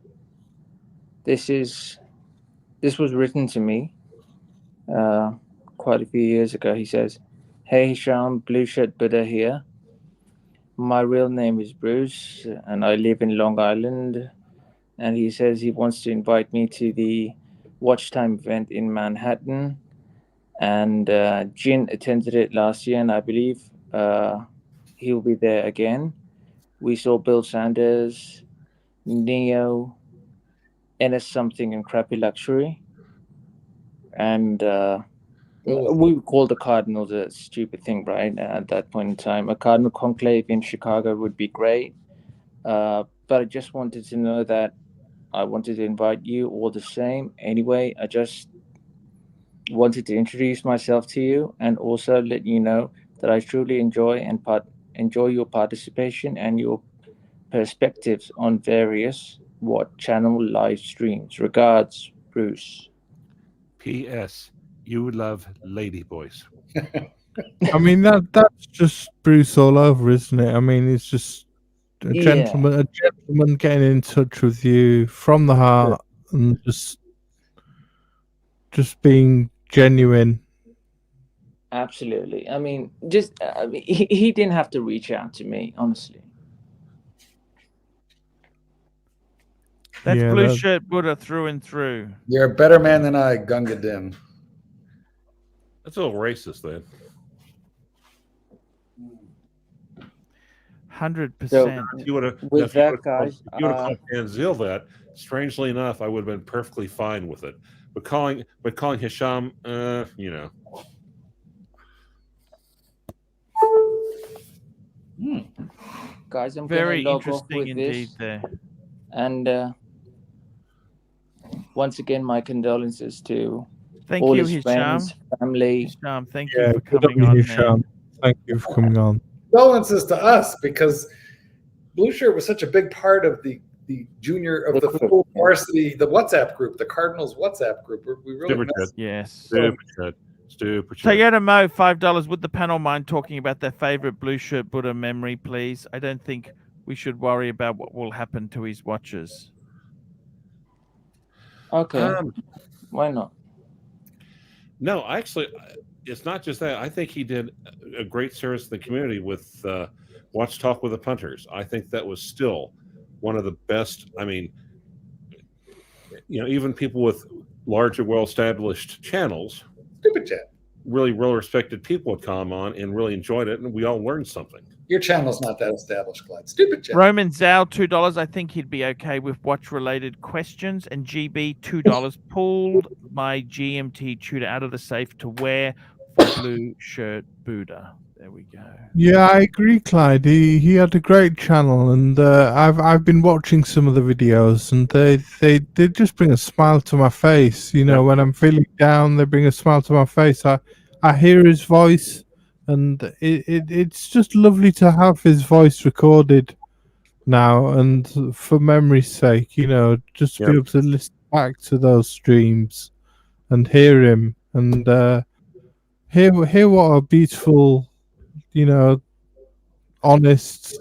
This was written to me quite a few years ago. He says, "Hey Sean, Blue Shirt Buddha here. My real name is Bruce, and I live in Long Island." And he says he wants to invite me to the Watch Time event in Manhattan. And Jin attended it last year, and I believe he'll be there again. We saw Bill Sanders Neo, NS something, and Crappy Luxury. And we would call the Cardinals a stupid thing, right? At that point in time, a Cardinal conclave in Chicago would be great. But I just wanted to know that I wanted to invite you all the same. Anyway, I just wanted to introduce myself to you and also let you know that I truly enjoy your participation and your perspectives on various What Channel live streams. Regards, Bruce. P.S. You would love lady boys. I mean that's just Bruce all over, isn't it? I mean, it's just a gentleman getting in touch with you from the heart and just being genuine. Absolutely. I mean, he didn't have to reach out to me, honestly. That's blue shirt Buddha through and through. You're a better man than I, Gunga Din. That's a little racist, then. 100%. You would have guys. You would have called Tanzil that. Strangely enough, I would have been perfectly fine with it. But calling Hisham, you know. Guys, I'm very gonna log interesting off with indeed this. there. And once again, my condolences to Thank all you, his Hisham. friends, family. Hisham, thank you for coming on, man. Thank you for coming on. Condolences to us, because Blue Shirt was such a big part of the junior of the full varsity, the WhatsApp group, the Cardinals WhatsApp group. We really missed. Yes. Stupid. Toyota Mo, $5. Would the panel mind talking about their favorite blue shirt Buddha memory, please? I don't think we should worry about what will happen to his watches. Okay. Why not? No, actually, it's not just that. I think he did a great service to the community with Watch Talk with the Punters. I think that was still one of the best. I mean, you know, even people with larger, well-established channels, Stupid Chat, really well-respected people would come on and really enjoyed it, and we all learned something. Your channel's not that established, Clyde. Stupid Chat. Roman Zhao, $2. I think he'd be okay with watch-related questions. And GB, $2. Pulled my GMT tutor out of the safe to wear for blue shirt Buddha. There we go. Yeah, I agree, Clyde. He had a great channel, and I've been watching some of the videos, and they just bring a smile to my face. You know, when I'm feeling down, they bring a smile to my face. I hear his voice, and it's just lovely to have his voice recorded now, and for memory's sake, you know, just to be able to listen back to those streams and hear him, and hear what a beautiful, you know, honest,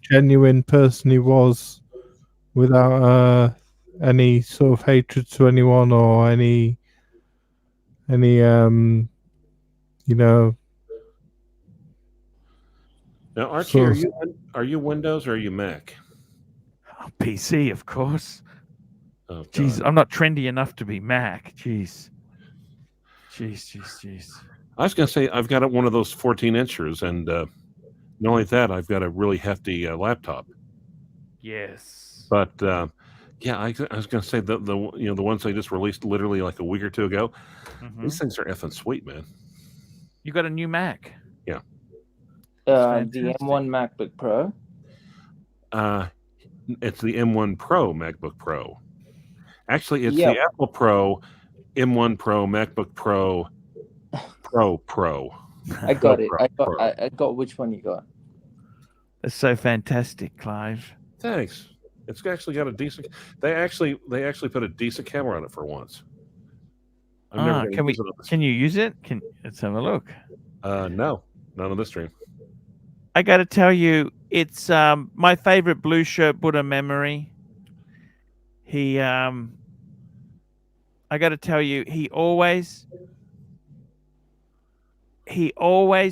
genuine person he was, without any sort of hatred to anyone or any you know. Now, Archie, are you Windows or are you Mac? Oh, PC, of course. Oh, jeez, I'm not trendy enough to be Mac. Jeez. I was going to say I've got one of those 14-inchers, and not only that, I've got a really hefty laptop. Yes. But yeah, I was going to say the ones they just released literally like a week or two ago. These things are effing sweet, man. You got a new Mac? Yeah. The M1 MacBook Pro. It's the M1 Pro MacBook Pro. Actually, it's the Apple Pro, M1 Pro, MacBook Pro, Pro. I got it. I got which one you got. That's so fantastic, Clive. Thanks. It's actually got a decent. They actually put a decent camera on it for once. Can you use it? Let's have a look. No, not on this stream. I got to tell you, it's my favorite blue shirt Buddha memory. I got to tell you, he always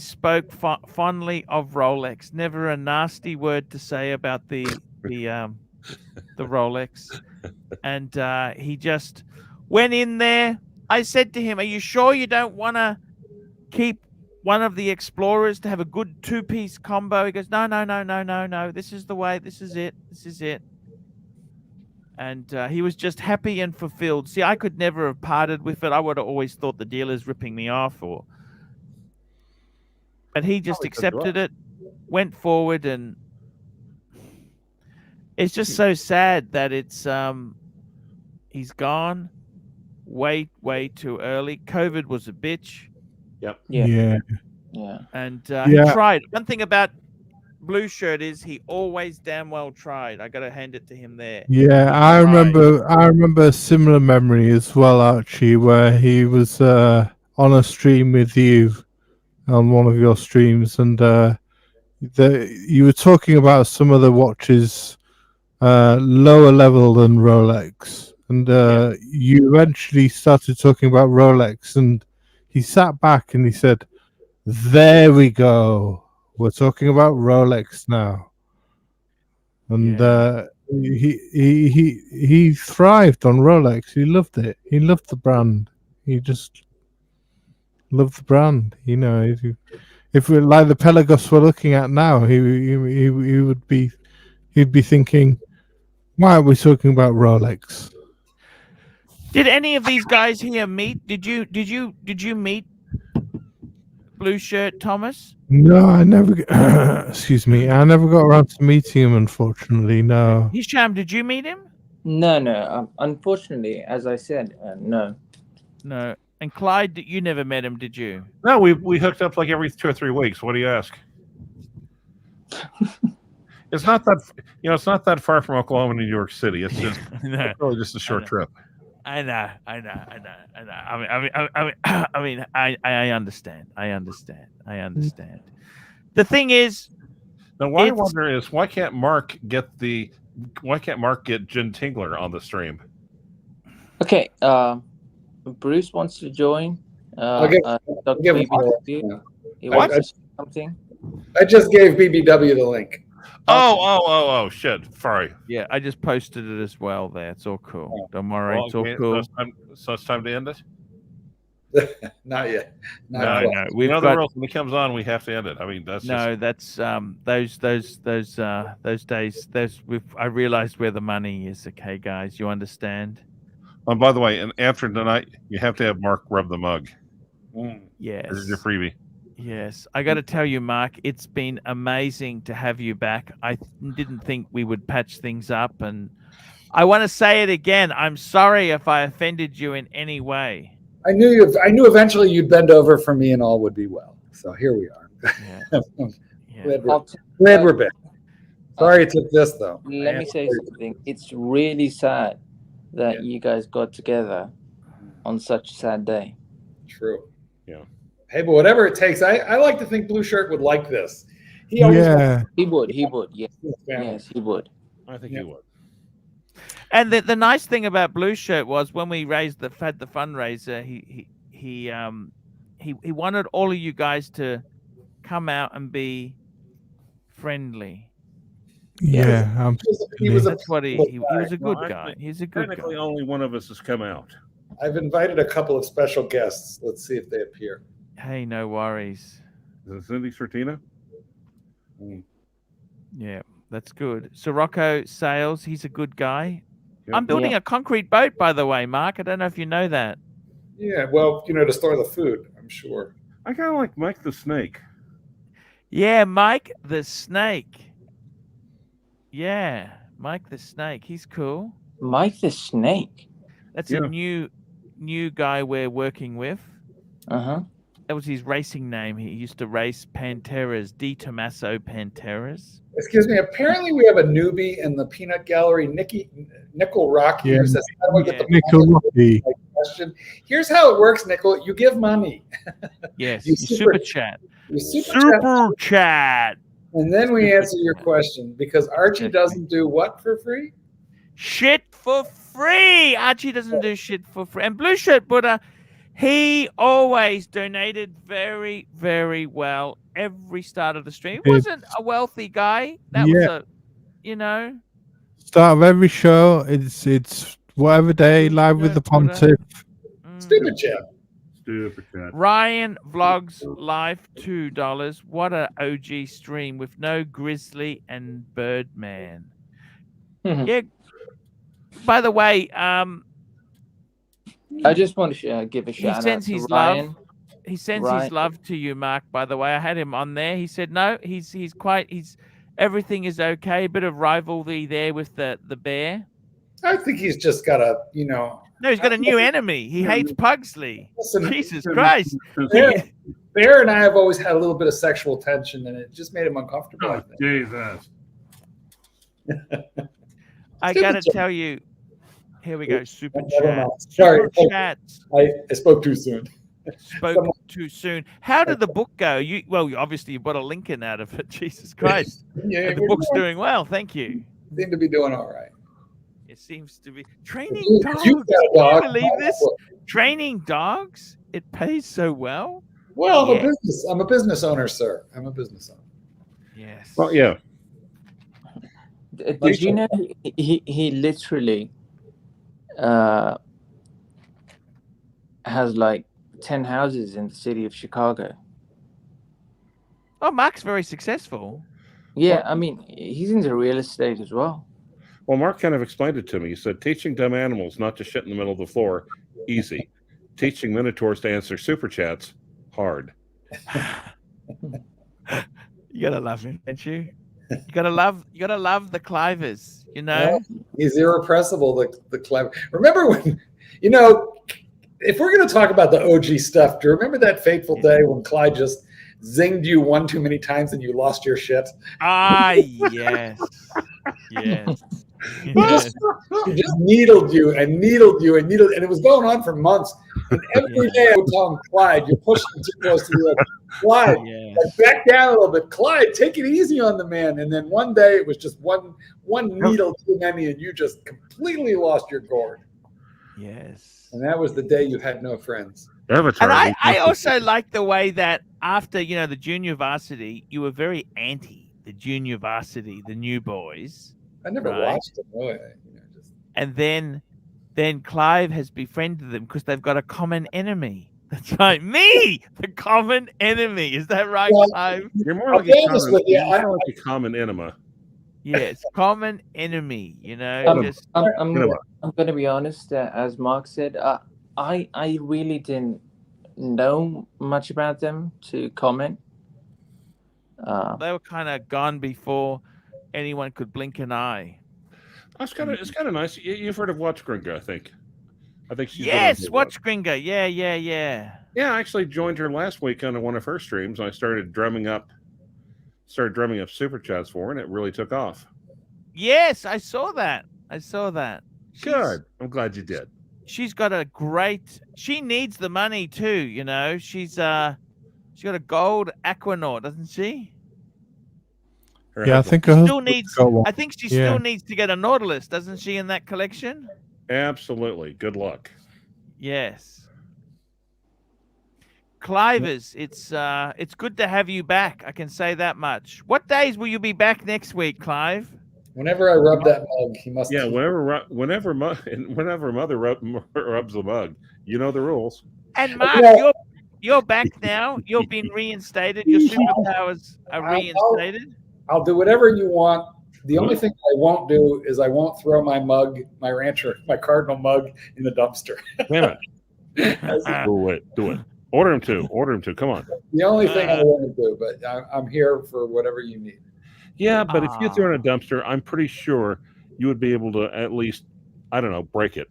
spoke fondly of Rolex. Never a nasty word to say about the Rolex. And he just went in there. I said to him, "Are you sure you don't want to keep one of the Explorers to have a good two-piece combo?" He goes, No. This is the way. This is it. And he was just happy and fulfilled. See, I could never have parted with it. I would have always thought the dealer's ripping me off, but he just accepted it, went forward, and it's just so sad that it's he's gone way too early. COVID was a bitch. Yep. Yeah. And he tried. One thing about Blue Shirt is he always damn well tried. I got to hand it to him there. Yeah, I remember a similar memory as well, Archie, where he was on a stream with you on one of your streams, and you were talking about some of the watches lower level than Rolex, and you eventually started talking about Rolex, and he sat back and he said, "There we go. We're talking about Rolex now." And he thrived on Rolex. He loved it. He loved the brand. He just loved the brand. You know, if we're like the Pelagos we're looking at now, he would be thinking, why are we talking about Rolex? Did any of these guys here meet? Did you meet Blue Shirt, Thomas? No, I never. Excuse me, I never got around to meeting him. Unfortunately, no. Hisham, did you meet him? No. Unfortunately, as I said, no. No. And Clyde, you never met him, did you? No, we hooked up like every 2 or 3 weeks. What do you ask? It's not that it's not that far from Oklahoma to New York City. It's just it's really just a short trip. I know. I understand. The thing is, now what I wonder is why can't Mark get Jen Tingler on the stream? Okay, Bruce wants to join. I'll give him something. I just gave BBW the link. Oh, shit. Sorry. Yeah, I just posted it as well there. It's all cool. Don't worry, it's all okay, cool. So it's time to end it? Not yet. No. We know the rules. When it comes on, we have to end it. I mean, that's those days. I realized where the money is. Okay, guys, you understand? And by the way, and after tonight, you have to have Mark rub the mug. Yes. This is your freebie. Yes, I got to tell you, Mark, it's been amazing to have you back. I didn't think we would patch things up, and I want to say it again. I'm sorry if I offended you in any way. I knew eventually you'd bend over for me, and all would be well. So here we are. Glad we're back. Sorry it took this though. Let me say something. It's really sad that you guys got together on such a sad day. True. Yeah. Hey, but whatever it takes, I like to think Blue Shirt would like this. He would. Yes, he would. I think he would. And the nice thing about Blue Shirt was when we had the fundraiser, he wanted all of you guys to come out and be friendly. Yeah, that's what he was a good guy. He's a good guy. Technically, only one of us has come out. I've invited a couple of special guests. Let's see if they appear. Hey, no worries. Is it Cindy Sertina? Yeah, that's good. Sirocco Sales, he's a good guy. Yep. I'm building a concrete boat, by the way, Mark. I don't know if you know that. Yeah, well, to store the food, I'm sure. I kind of like Mike the Snake. Yeah, Mike the Snake. Yeah, Mike the Snake. He's cool. Mike the Snake? That's a new guy we're working with. Uh-huh. That was his racing name. He used to race Panteras, D. Tommaso Panteras. Excuse me. Apparently, we have a newbie in the peanut gallery. Nickel Rocky here says, "How do I get the Nickel Rocky question?" Here's how it works, Nickel. You give money. Yes, you super chat. Super chat. And then we answer your question because Archie doesn't do what for free? Shit for free. Archie doesn't do shit for free. And Blue Shirt Buddha, he always donated very, very well every start of the stream. He wasn't a wealthy guy. That was start of every show. It's whatever day, live with the Pontiff. Stupid chat. Ryan Vlogs Live $2. What a OG stream with no Grizzly and Birdman. Yeah. By the way, I just want to give a he shout out sends to his Ryan. love. He sends Ryan. his love to you, Mark. By the way, I had him on there. He said no, he's everything is okay. A bit of rivalry there with the bear. I think he's just got a, you know. No, he's got a new enemy. He hates Pugsley. Listen, Jesus Christ. Bear and I have always had a little bit of sexual tension, and it just made him uncomfortable. Oh, Jesus. I gotta tell you. Here we go. Super Never chat. mind. Sorry, Super chat. I spoke too soon. Spoke too soon. How did the book go? Well, obviously you bought a Lincoln out of it. Jesus Christ. Yeah, the book's doing well. Thank you. Seem to be doing all right. It seems to be training You dogs. got a Can dog. you believe this? Training dogs. It pays so well. Well, Yeah. I'm a business owner, sir. I'm a business owner. Yes. Well, yeah. Did you know he literally has like 10 houses in the city of Chicago? Oh, Mark's very successful. Yeah, I mean, he's into real estate as well. Well, Mark kind of explained it to me. He said, teaching dumb animals not to shit in the middle of the floor, easy. Teaching minotaurs to answer super chats, hard. You gotta love him, don't you? You gotta love the Clivers, you know? Yeah, he's irrepressible, the clever. Remember when, you know, if we're going to talk about the OG stuff, do you remember that fateful day when Clyde just zinged you one too many times and you lost your shit? Ah, yes. Yes. He just needled you and needled you and needled, and it was going on for months. And every day I would tell him, Clyde, you're pushing too close to the edge. Clyde, like, back down a little bit. Clyde, take it easy on the man. And then one day it was just one needle too many, and you just completely lost your gourd. Yes. And that was the day you had no friends. And I also like the way that after, you know, the junior varsity, you were very anti the junior varsity, the new boys. I never watched them, really. And then Clive has befriended them because they've got a common enemy. That's right, me, the common enemy. Is that right, Clive? You're more like a common enema. Yes, common enemy. You know, I'm going to be honest. As Mark said, I really didn't know much about them to comment. They were kind of gone before anyone could blink an eye. It's kind of nice. You've heard of Watch Gringa, I think. Yes, Watch Gringa. Yeah. Yeah, I actually joined her last week on one of her streams. I started drumming up super chats for her, and it really took off. Yes, I saw that. Good. I'm glad you did. She's got a great. She needs the money too. You know, she's got a gold Aquanaut, doesn't she? I think she still needs. I think she still needs to get a Nautilus, doesn't she, in that collection? Absolutely. Good luck. Yes. Clivers, it's good to have you back. I can say that much. What days will you be back next week, Clive? Whenever I rub that mug, he must. Yeah, whenever mother rubs the mug, you know the rules. And Mark, you're back now. You've been reinstated. Your superpowers are reinstated. I'll do whatever you want. The only thing I won't do is I won't throw my mug, my Cardinal mug, in the dumpster. Damn it! Do it. Order him to. Come on. The only thing I want to do, but I'm here for whatever you need. Yeah, but if you threw in a dumpster, I'm pretty sure you would be able to at least, I don't know, break it.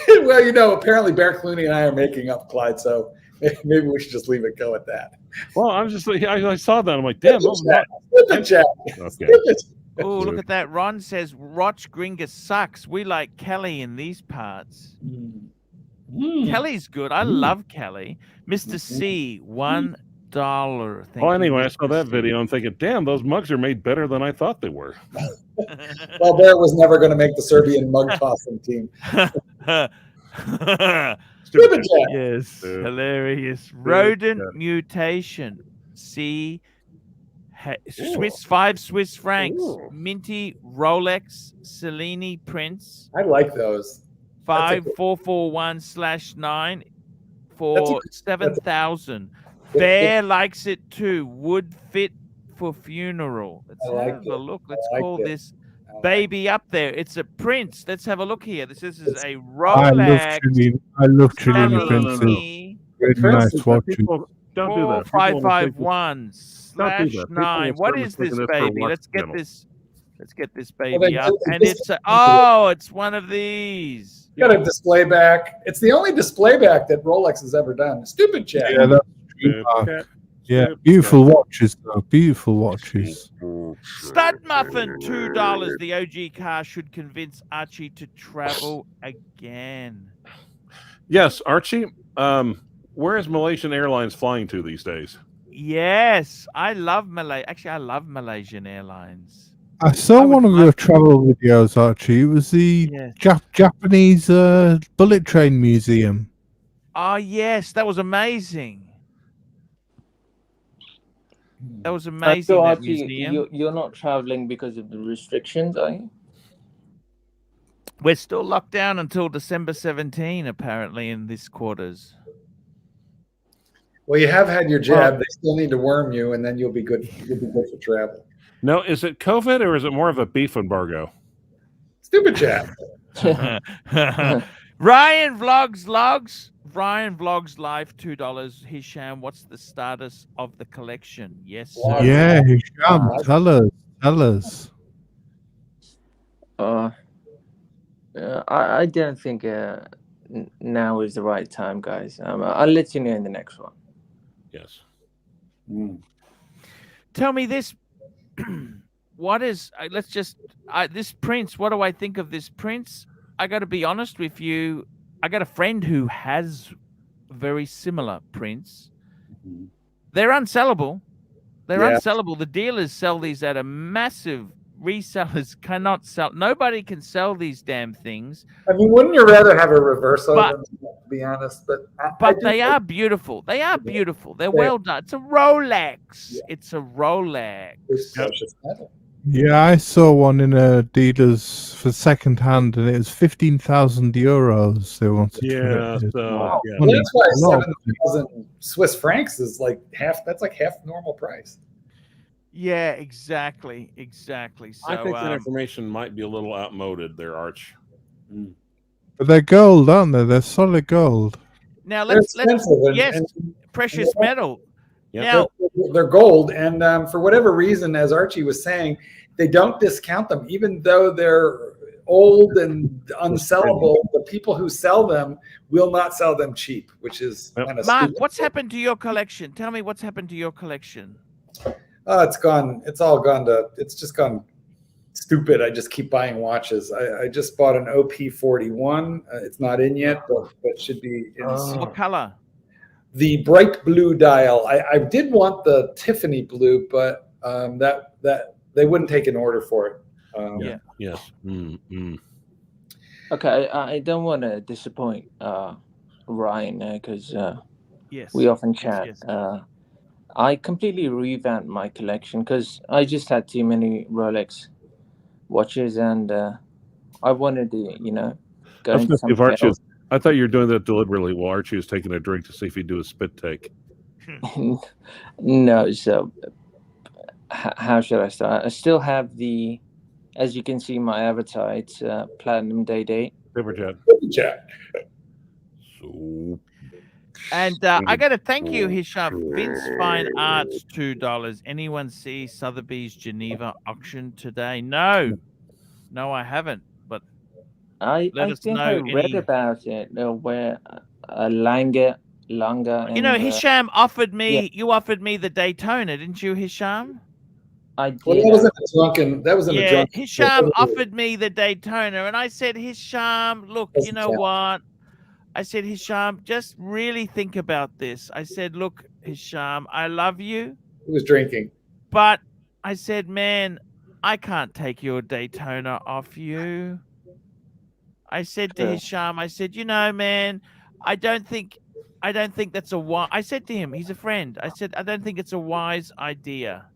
Well, you know, apparently Bear Clooney and I are making up, Clyde, so maybe we should just leave it go at that. Well, I saw that. I'm like, damn. Flip it, Jack. Okay. Oh, look at that. Ron says, Watch Gringa sucks. We like Kelly in these parts. Kelly's good. I love Kelly. Mr. C, $1. Well, anyway, I saw that video. I'm thinking, damn, those mugs are made better than I thought they were. Well, Bear was never going to make the Serbian mug tossing team. Yes, hilarious. Rodent mutation. C. Five Swiss francs. Minty Rolex Cellini Prince. I like those. 5441/9 for 7,000. Bear likes it too. Would fit for funeral. Let's have a look. Let's call this baby up there. It's a Prince. Let's have a look here. This is a I love Rolex Trinity Princess. Samini Really nice watches. People, don't do that. People will mistake this- 4551 Don't do that. People will /9. What start is this mistaking this for a baby? watch Let's get channel. this. Let's get this Well, baby they up. did- And it's it's one of these. Got a display back. It's the only display back that Rolex has ever done. Stupid chat. Yeah, that's true. Cat. Yeah, beautiful watches though. Beautiful watches. Stud Muffin, $2. The OG car should convince Archie to travel again. Yes, Archie. Where is Malaysian Airlines flying to these days? Yes, I love Malay. Actually, I love Malaysian Airlines. I saw one of your travel videos, Archie. It was the Yes. Japanese bullet train museum. Oh yes, that was amazing. That was amazing. So That Archie, museum. you're not traveling because of the restrictions, are you? We're still locked down until December 17, apparently, in this quarters. Well, you have had your jab. They still need to worm you, and then you'll be good. You'll be good for travel. No, is it COVID or is it more of a beef embargo? Stupid jab. Ryan Vlogs Logs. Ryan Vlogs Live, $2. Hisham, what's the status of the collection? Yes, sir. Yeah, Hisham, tell us. I don't think now is the right time, guys. I'll let you know in the next one. Yes. Tell me this. What is, this Prince, what do I think of this Prince? I got to be honest with you. I got a friend who has very similar Prince. They're unsellable. They're unsellable. The dealers sell these at a massive, resellers cannot sell. Nobody can sell these damn things. I mean, wouldn't you rather have a reverse of them, to be honest? But they are beautiful. They are beautiful. They're well done. It's a Rolex. It's a Rolex. It's precious metal. Yeah, I saw one in a dealer's for second hand, and it was 15,000 euros. They wanted. Yeah, Well, that's why 7,000 Swiss francs is like half. That's like half normal price. Yeah, exactly. So, I think that information might be a little outmoded there, Arch. But they're gold, aren't they? They're solid gold. Now let's and precious metal. Yep. Now they're gold, and for whatever reason, as Archie was saying, they don't discount them, even though they're old and unsellable. The people who sell them will not sell them cheap, which is kind of Mark. stupid. What's happened to your collection? Tell me what's happened to your collection. It's gone. It's all gone to. It's just gone stupid. I just keep buying watches. I just bought an OP41. It's not in yet, but should be in What color? the bright blue dial. I did want the Tiffany blue, but that they wouldn't take an order for it. Yes. Okay, I don't want to disappoint Ryan because Yes. we often chat. Yes. I completely revamped my collection because I just had too many Rolex watches, and I wanted to, go into something else. I thought you were doing that deliberately while Archie was taking a drink to see if he'd do a spit take. No, so how should I start? I still have the, as you can see, my avatar. It's Platinum Day Date. Super chat. And I got to thank you, Hisham. Vince Fine Arts, $2. Anyone see Sotheby's Geneva auction today? No, I haven't. But I think I read about it where Langer. And, Hisham offered me. You offered me the Daytona, didn't you, Hisham? I did. Well, that was in a drunken. That was in a drunken. Hisham offered me the Daytona, and I said, Hisham, look, you know what? I said, Hisham, just really think about this. I said, look, Hisham, I love you. He was drinking. But I said, man, I can't take your Daytona off you. I said to Hisham, I said, man, I don't think that's a wise. I said to him, he's a friend. I said, I don't think it's a wise idea.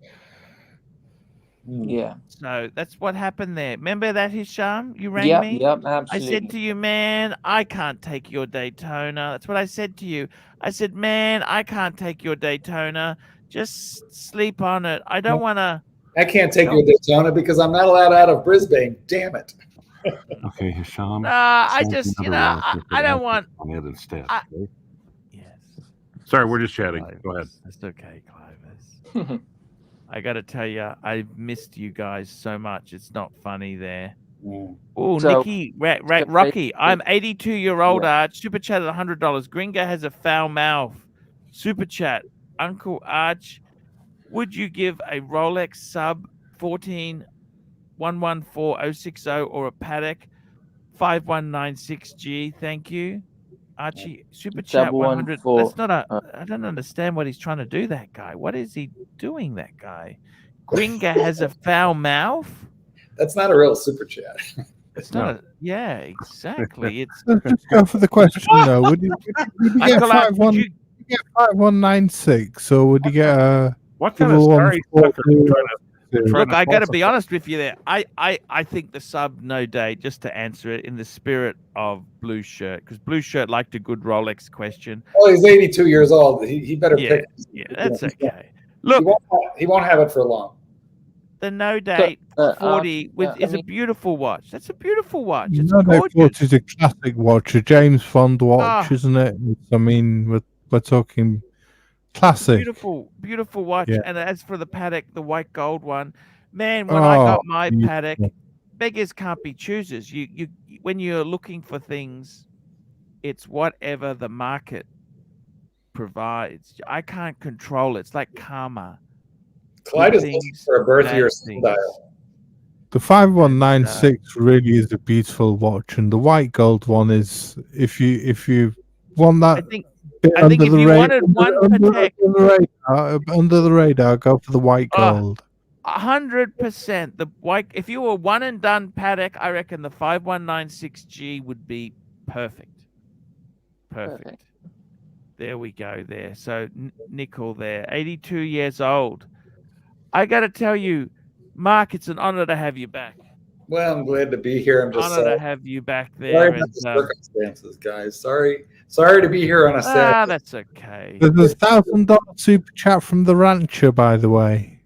Yeah. So that's what happened there. Remember that, Hisham? You rang me? Yep, absolutely. I said to you, man, I can't take your Daytona. That's what I said to you. I said, man, I can't take your Daytona. Just sleep on it. I don't want to. I can't take you to Daytona because I'm not allowed out of Brisbane. Damn it. Okay, Hisham. I just, I don't want. On it instead. Yes. Sorry, we're just chatting. Go ahead. That's okay, Clovis. I got to tell you, I've missed you guys so much. It's not funny there. Oh, So- Nikki, Rocky. I'm 82-year-old Arch. Super chat at $100. Gringa has a foul mouth. Super chat. Uncle Arch, would you give a Rolex sub 1411460 or a Patek 5196G? Thank you. Archie, super chat 100. That's not a. I don't understand what he's trying to do. That guy. What is he doing? That guy. Gringa has a foul mouth. That's not a real super chat. It's not. Yeah, exactly. It's. Let's just go for the question though. Would you get 5196, or would you get a? What kind of scary sucker are you trying to? Look, I got to be honest with you there. I think the sub, no day, just to answer it in the spirit of Blue Shirt, because Blue Shirt liked a good Rolex question. Well, he's 82 years old. He better pick. Yeah, that's okay. Look, he won't have it for long. The No Date 40 is a beautiful watch. That's a beautiful watch. It's No Date gorgeous. 40 is a classic watch, a James Bond watch, isn't it? I mean, we're talking classic. Beautiful watch. Yeah. And as for the Patek, the white gold one, man, when I got my Patek, beggars can't be choosers. You when you're looking for things, it's whatever the market provides. I can't control it. It's like karma. Clyde is looking for a birth year sundial. The 5196 really is a beautiful watch, and the white gold one is if you want that. I think if you wanted one Patek, under the radar, go for the white gold. 100%. The white. If you were one and done Patek, I reckon the 5196G would be perfect. Perfect. There we go. There. So nickel there. 82 years old. I got to tell you, Mark, it's an honor to have you back. Well, I'm glad to be here. I'm just honor to have you back there. Sorry about the circumstances, guys. Sorry to be here on a Saturday. That's okay. There's a $1,000 super chat from the rancher, by the way.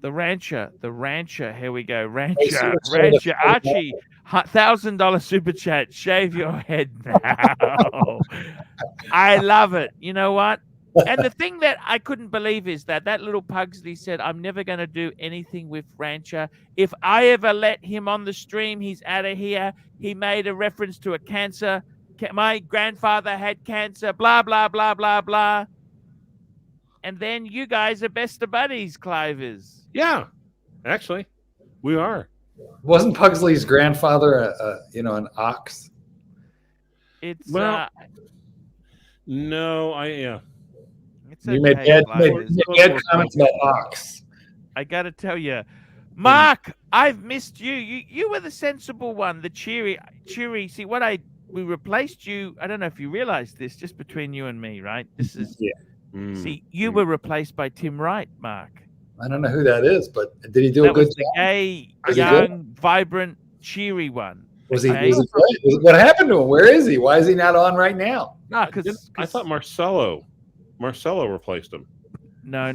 The rancher. Here we go. Rancher. Archie, $1,000 super chat. Shave your head now. I love it. You know what? And the thing that I couldn't believe is that little Pugsley said, I'm never going to do anything with Rancher. If I ever let him on the stream, he's out of here. He made a reference to a cancer. My grandfather had cancer, blah, blah, blah, blah, blah. And then you guys are best of buddies, Clovers. Yeah, actually, we are. Wasn't Pugsley's grandfather, an ox? It's no, It's you okay, made bad comments about ox. I got to tell you, Mark, I've missed you. You were the sensible one, the cheery. See, we replaced you. I don't know if you realized this, just between you and me, right? This is See, you were replaced by Tim Wright, Mark. I don't know who that is, but did he do a good job? The gay, young, vibrant, cheery one. Was he great? What happened to him? Where is he? Why is he not on right now? No, because I thought Marcelo replaced him. No.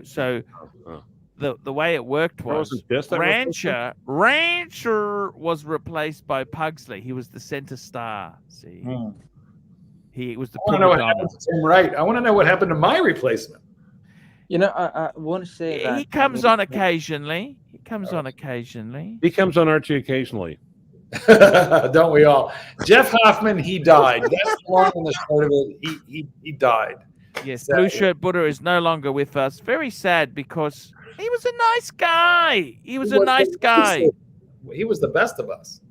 So the way it worked was Rancher was replaced by Pugsley. He was the center star. See, he was the. I want to know what happened to Tim Wright. I want to know what happened to my replacement. I want to say that he comes on occasionally. He comes on Archie occasionally. Don't we all? Jeff Hoffman, he died. That's the long and the short of it. He died. Yes, Blue Shirt Buddha is no longer with us. Very sad because he was a nice guy. He was a nice guy. He was the best of us.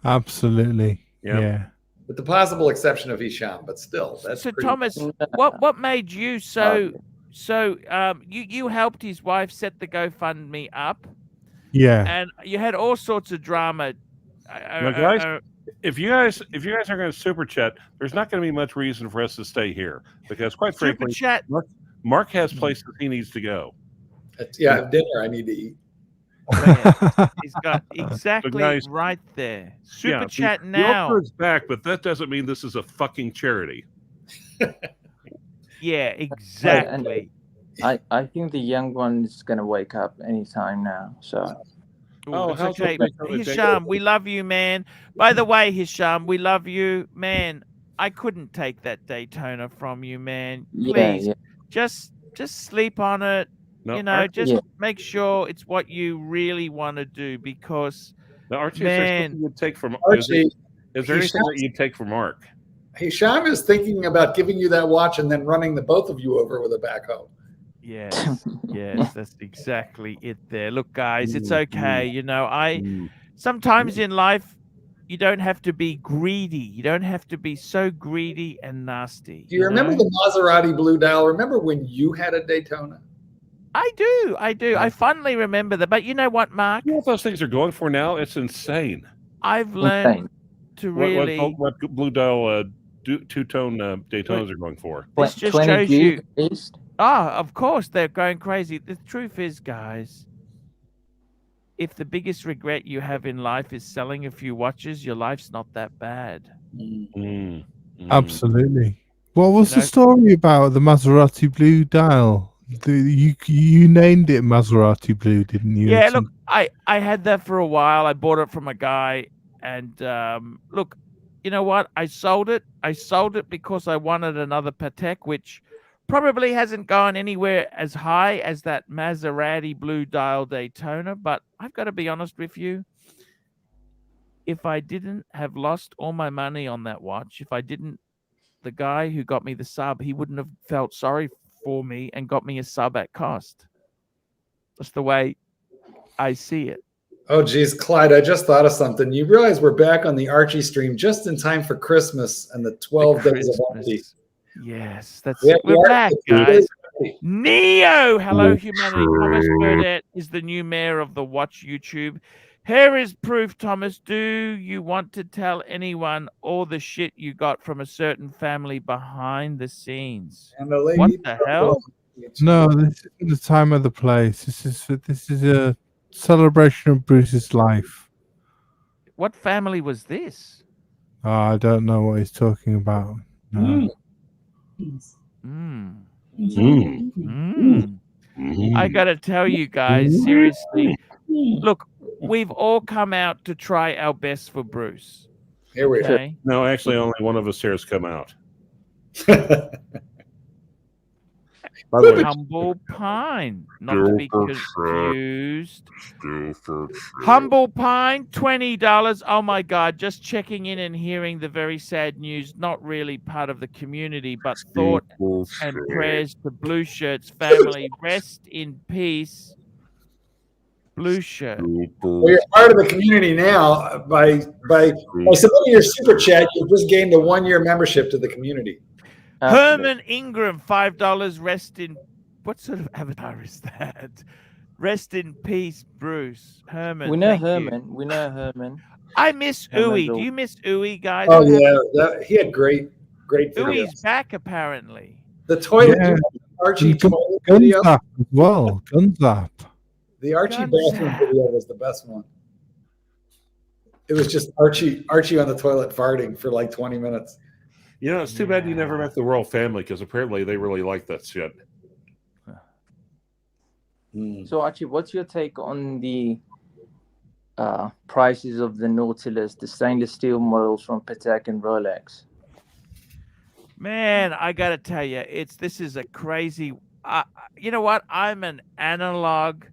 Absolutely. Yep. Yeah. With the possible exception of Hisham, but still, that's so. Pretty Thomas, what made you so? You helped his wife set the GoFundMe up. Yeah. And you had all sorts of drama. Guys, if you guys are going to super chat, there's not going to be much reason for us to stay here because, quite frankly, Mark has places he needs to go. Yeah, dinner I need to eat. He's got exactly right there. Super chat now. The offer is back, but that doesn't mean this is a fucking charity. Yeah, exactly. I think the young one is gonna wake up anytime now. So. Oh, It's how's okay. the Daytona Hisham, we love you, man. By the way, Hisham, we love you, man. I couldn't take that Daytona from you, man. Yeah, Please, yeah. just sleep on it. No, You know, Archie, just Yeah. make sure it's what you really want to do because, now, Archie, is there something man, you'd take from Archie, is there anything that you'd take from Mark? Hisham is thinking about giving you that watch and then running the both of you over with a backhoe. yes, yes, that's exactly it there. Look, guys, it's Mm, okay. You know, Mm. sometimes in life, you don't have to be greedy. You don't have to be so greedy and nasty. Do you remember know? the Maserati blue dial? Remember when you had a Daytona? I do. I fondly remember that. But you know what, Mark? You know what those things are going for now? It's insane. I've learned Insane. to really. What blue dial two-tone Daytonas are going for? This just 20 shows G you. East. Of course they're going crazy. The truth is, guys, if the biggest regret you have in life is selling a few watches, your life's not that bad. Mm. Absolutely. What was You know? the story about the Maserati blue dial? You named it Maserati blue, didn't you? Yeah, look, I had that for a while. I bought it from a guy, and look, you know what? I sold it. I sold it because I wanted another Patek, which probably hasn't gone anywhere as high as that Maserati blue dial Daytona. But I've got to be honest with you. If I didn't have lost all my money on that watch, if I didn't, the guy who got me the sub, he wouldn't have felt sorry for me and got me a sub at cost. That's the way I see it. Oh, geez, Clyde, I just thought of something. You realize we're back on the Archie stream just in time for Christmas and the 12 days of Archie. Yes, that's Yeah, it. We're we are. back, guys. Neo, hello, humanity. Thomas Burdett is the new mayor of the Watch YouTube. Here is proof, Thomas. Do you want to tell anyone all the shit you got from a certain family behind the scenes? And the lady What the hell? No, this isn't the time or the place. This is a celebration of Bruce's life. What family was this? Oh, I don't know what he's talking about. No. I gotta tell you guys, seriously. Look, we've all come out to try our best for Bruce. Here we are. Okay? No, actually, only one of us here has come out. By the way, Humble Pine, not to be confused. Humble Pine, $20. Oh my God! Just checking in and hearing the very sad news. Not really part of the community, but thought and prayers to Blue Shirt's family. Rest in peace, Blue Shirt. Well, you're part of the community now by submitting your super chat. You've just gained a 1-year membership to the community. Herman Ingram, $5. Rest in. What sort of avatar is that? Rest in peace, Bruce. Herman. We know thank Herman. you. We know Herman. I miss Herman's Uwe. Do you miss Uwe, guys? Oh yeah, he had great videos. Uwe's back apparently. The toilet, Yeah. Archie toilet Guns video. Up as well. Guns Up. The Archie Guns bathroom Up. video was the best one. It was just Archie on the toilet farting for like 20 minutes. you know, it's too bad you never met the royal family because apparently they really like that shit. So Archie, what's your take on the prices of the Nautilus, the stainless steel models from Patek and Rolex? Man, I gotta tell you, this is a crazy. You know what? I'm an analog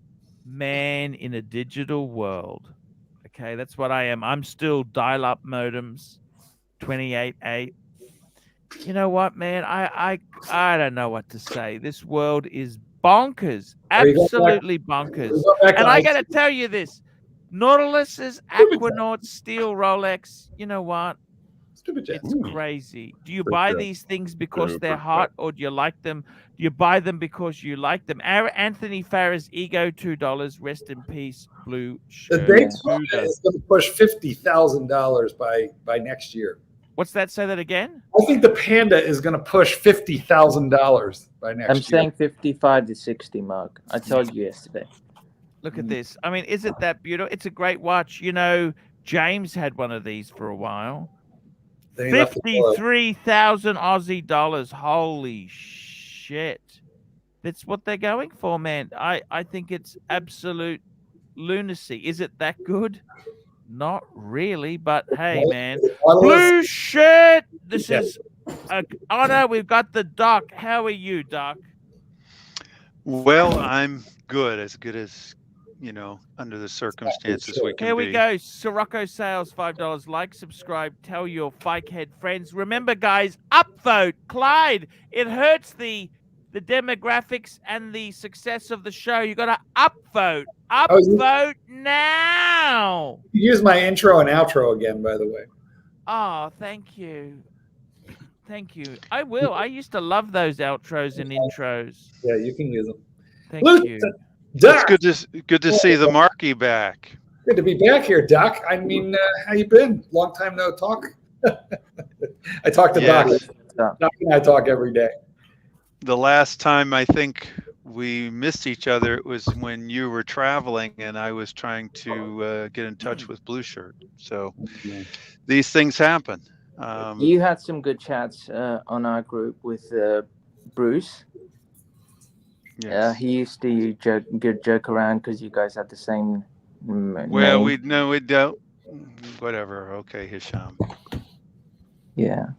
man in a digital world. Okay, that's what I am. I'm still dial-up modems, 28.8. You know what, man? I don't know what to say. This world is bonkers, absolutely bonkers. And I got to tell you this: Nautilus's, Aquanauts, Steel, Rolex. You know what? It's crazy. Do you buy these things because they're hot, or do you like them? Do you buy them because you like them? Anthony Farrah's Ego, $2. Rest in peace, Blue Shirt. The Daytona is going to push $50,000 by next year. What's that? Say that again. I think the Panda is going to push $50,000 by next year. I'm saying 55 to 60, Mark. I told you yesterday. Look at this. I mean, isn't that beautiful? It's a great watch. You know, James had one of these for a while. 53,000 Aussie dollars. Holy shit. That's what they're going for, man. I think it's absolute lunacy. Is it that good? Not really, but hey, man. Blue shirt. This is an honor. We've got the Doc. How are you, Doc? Well, I'm good as under the circumstances we can Here we be. go. Sirocco Sales, $5. Like, subscribe, tell your Fikehead friends. Remember, guys, upvote. Clyde, it hurts the demographics and the success of the show. You got to upvote. Upvote now. Use my intro and outro again, by the way. Oh, thank you. Thank you. I will. I used to love those outros and intros. Yeah, you can use them. Thank you. It's good to see the Marquis back. Good to be back here, Doc. I mean, how you been? Long time no talk. I talk to Doc. Doc and I talk every day. The last time I think we missed each other, it was when you were traveling and I was trying to get in touch with Blue Shirt. So these things happen. You had some good chats on our group with Bruce. Yes. He used to joke around because you guys had the same well, name. we don't. Whatever. Okay, Hisham. Yeah.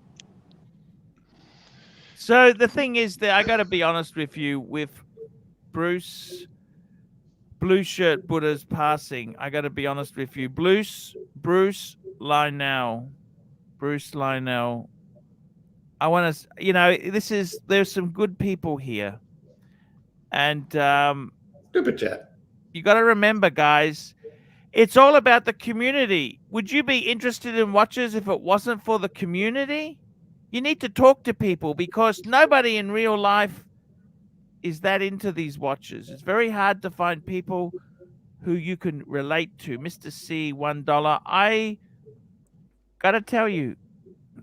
So the thing is that I got to be honest with you, with Bruce Blue Shirt Buddha's passing, I got to be honest with you. Bruce Lionel. I want to, there's some good people here. And Stupid chat. You got to remember, guys, it's all about the community. Would you be interested in watches if it wasn't for the community? You need to talk to people because nobody in real life is that into these watches. It's very hard to find people who you can relate to. Mr. C, $1. I got to tell you,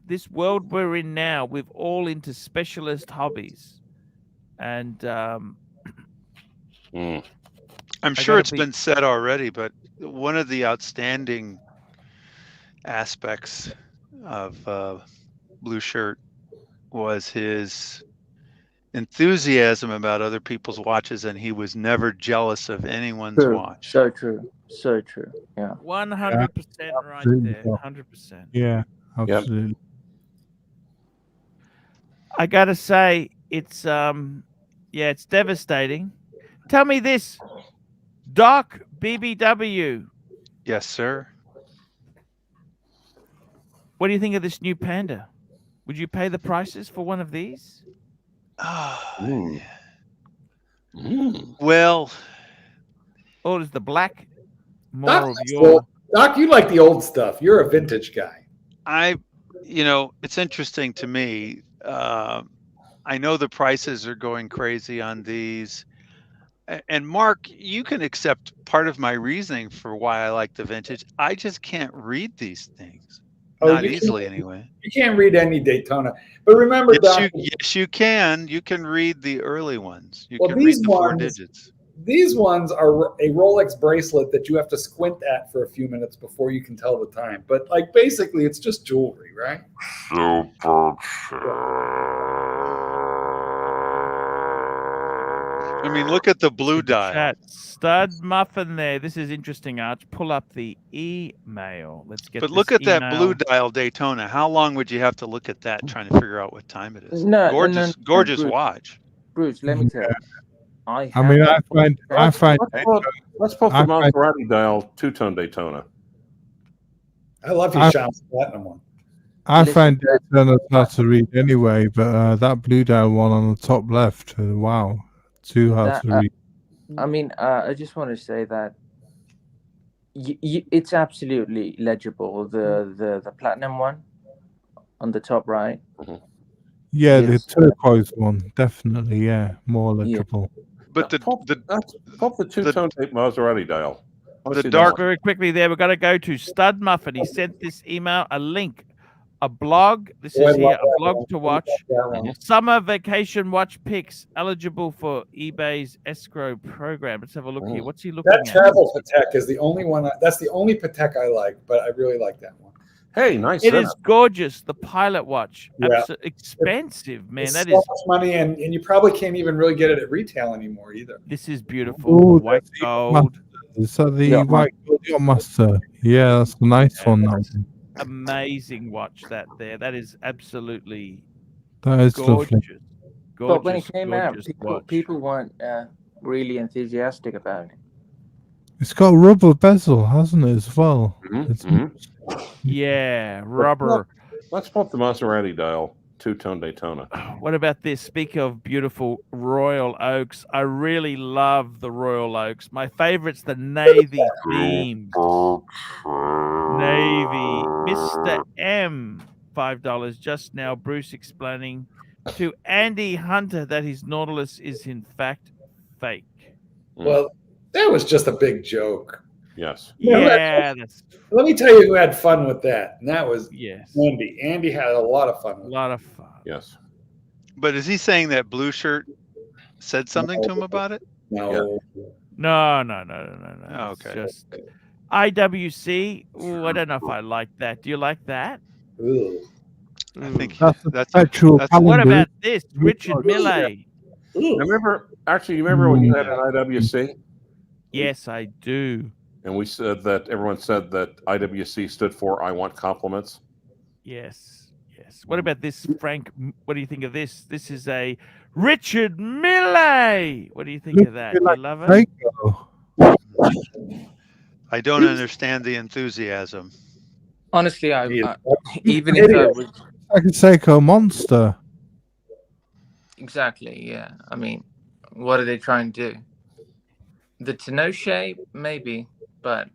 this world we're in now, we're all into specialist hobbies. And I'm sure it's been said already, but one of the outstanding aspects of Blue Shirt was his enthusiasm about other people's watches, and he was never jealous of anyone's watch. So true. Yeah. 100% right there. 100%. Yeah, absolutely. Yep. I gotta say, it's it's devastating. Tell me this, Doc BBW. Yes, sir. What do you think of this new Panda? Would you pay the prices for one of these? Well, is the black more Doc, of your? Doc, you like the old stuff. You're a vintage guy. It's interesting to me. I know the prices are going crazy on these. And Mark, you can accept part of my reasoning for why I like the vintage. I just can't read these things. Not easily, anyway. You can't read any Daytona. But remember, Doc, yes, you can. You can read the early ones. You can these read the 4 digits. These ones are a Rolex bracelet that you have to squint at for a few minutes before you can tell the time. But basically, it's just jewelry, right? I mean, look at the blue dial. Stud muffin there. This is interesting, Arch. Pull up the email. Let's get. But look at that blue dial Daytona. How long would you have to look at that trying to figure out what time it is? Gorgeous Bruce, watch. Bruce, let me tell you. I find. Let's put the Maserati dial 2-tone Daytona. I love your Shams Platinum one. I find Daytona hard to read anyway, but that blue dial one on the top left, wow, too hard to read. I mean, I just want to say that it's absolutely legible. The platinum one on the top right. Yeah, yes. The turquoise one, definitely. Yeah, more legible. Yeah. But pop the 2-tone Maserati dial. The dark very quickly there. We've got to go to Stud Muffin. He sent this email a link, a blog. This is here a blog to watch. Summer vacation watch picks eligible for eBay's escrow program. Let's have a look here. What's he looking at? That travel Patek is the only one. That's the only Patek I like, but I really like that one. Hey, nice. It setup. is gorgeous. The Pilot Watch. Yeah. Expensive, man. It's That so is. much money, and you probably can't even really get it at retail anymore either. This is beautiful. Ooh, White that's the gold. Is that the Yeah, white gold yacht master? Yeah, that's a nice one. That's amazing watch that there. That is absolutely That is gorgeous. lovely. But when it Gorgeous, came out, gorgeous watch. people weren't really enthusiastic about it. It's got a rubber bezel, hasn't it, as well? Yeah, rubber. Let's pump the Maserati dial. Two-tone Daytona. What about this? Speak of beautiful Royal Oaks. I really love the Royal Oaks. My favorite's the navy theme. Navy. Mr. M, $5 just now. Bruce explaining to Andy Hunter that his Nautilus is in fact fake. Well, that was just a big joke. Yes. Yeah. Let me tell you who had fun with that, and that was Andy. Andy had a lot of fun with it. A lot of fun. Yes. But is he saying that Blue Shirt said something to him about it? No. No. Oh, okay. It's just IWC. Ooh, I don't know if I like that. Do you like that? Ooh. I think That's actual. What about this? Richard Millet. Remember, actually, you remember when you had an IWC? Yes, I do. And we said that everyone said that IWC stood for I want compliments. Yes. What about this, Frank? What do you think of this? This is a Richard Millet. What do you think of that? You love it? I don't understand the enthusiasm. Honestly, even if I was I could say a monster. exactly, yeah. I mean, what are they trying to do? The Tenoche, maybe, but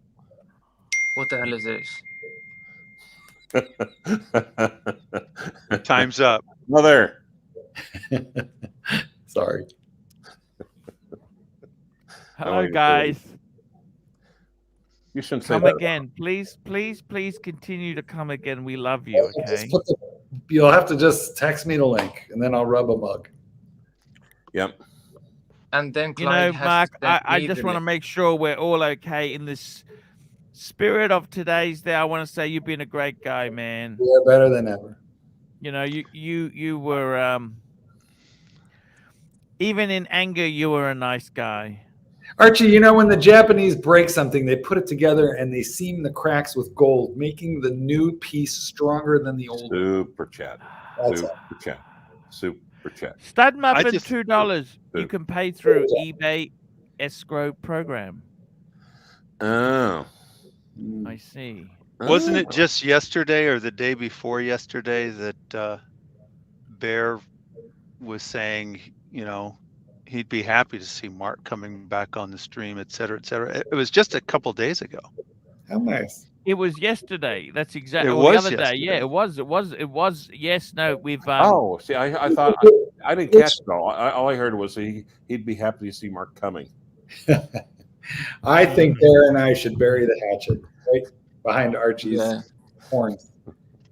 what the hell is this? Time's up. Mother. Sorry. Hello, guys. You shouldn't say Come that. again. Please continue to come again. We love you, okay? You'll have to just text me the link, and then I'll rub a mug. Yep. And then You know, Clyde has Mark, to send I me just the want to link. make sure we're all okay in this spirit of today's day. I want to say you've been a great guy, man. We're better than ever. You know, you were even in anger, you were a nice guy. Archie, you know, when the Japanese break something, they put it together and they seam the cracks with gold, making the new piece stronger than the old. Super chat. That's Super chat. Super chat. Stud Muffin, just- $2. You can pay through eBay escrow program. Oh. I see. Wasn't it just yesterday or the day before yesterday that Bear was saying, you know, he'd be happy to see Mark coming back on the stream, et cetera, et cetera. It was just a couple days ago. How nice. It was yesterday. That's exactly It the was other day. Yeah, yesterday. it was. Yes, no, we've Oh, see, I thought I didn't catch it all. All I heard was he'd be happy to see Mark coming. I think Bear and I should bury the hatchet right behind Archie's horns.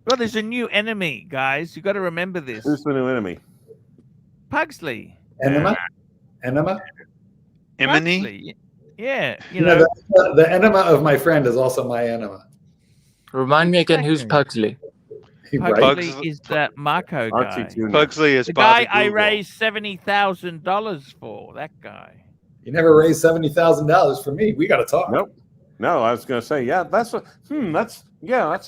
Well, there's a new enemy, guys. You got to remember this. Who's the new enemy? Pugsley. Enema? Enema? Emily? Pugsley. Yeah, you You know, know. the enema of my friend is also my enema. Remind me again, who's Pugsley? Right? Pugsley is that Marco guy. Pugsley is the Bobby guy I Google. raised $70,000 for. That guy. You never raised $70,000 for me. We got to talk. Nope. No, I was going to say, yeah, that's that's. Clyde,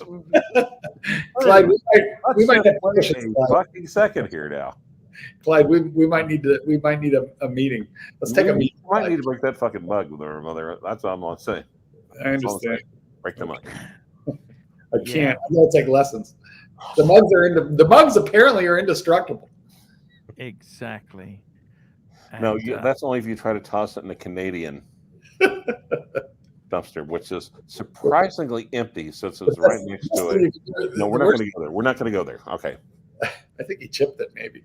we might have a fucking second here now. Clyde, we might need a meeting. Let's take a meeting. We might need to break that fucking mug with our mother. That's all I'm going to say. I understand. Break the mug. I can't. I'm going to take lessons. The mugs apparently are indestructible. Exactly. No, And, that's only if you try to toss it in a Canadian dumpster, which is surprisingly empty since it's right next to it. No, we're not going to go there. We're not going to go there. Okay. I think he chipped it, maybe.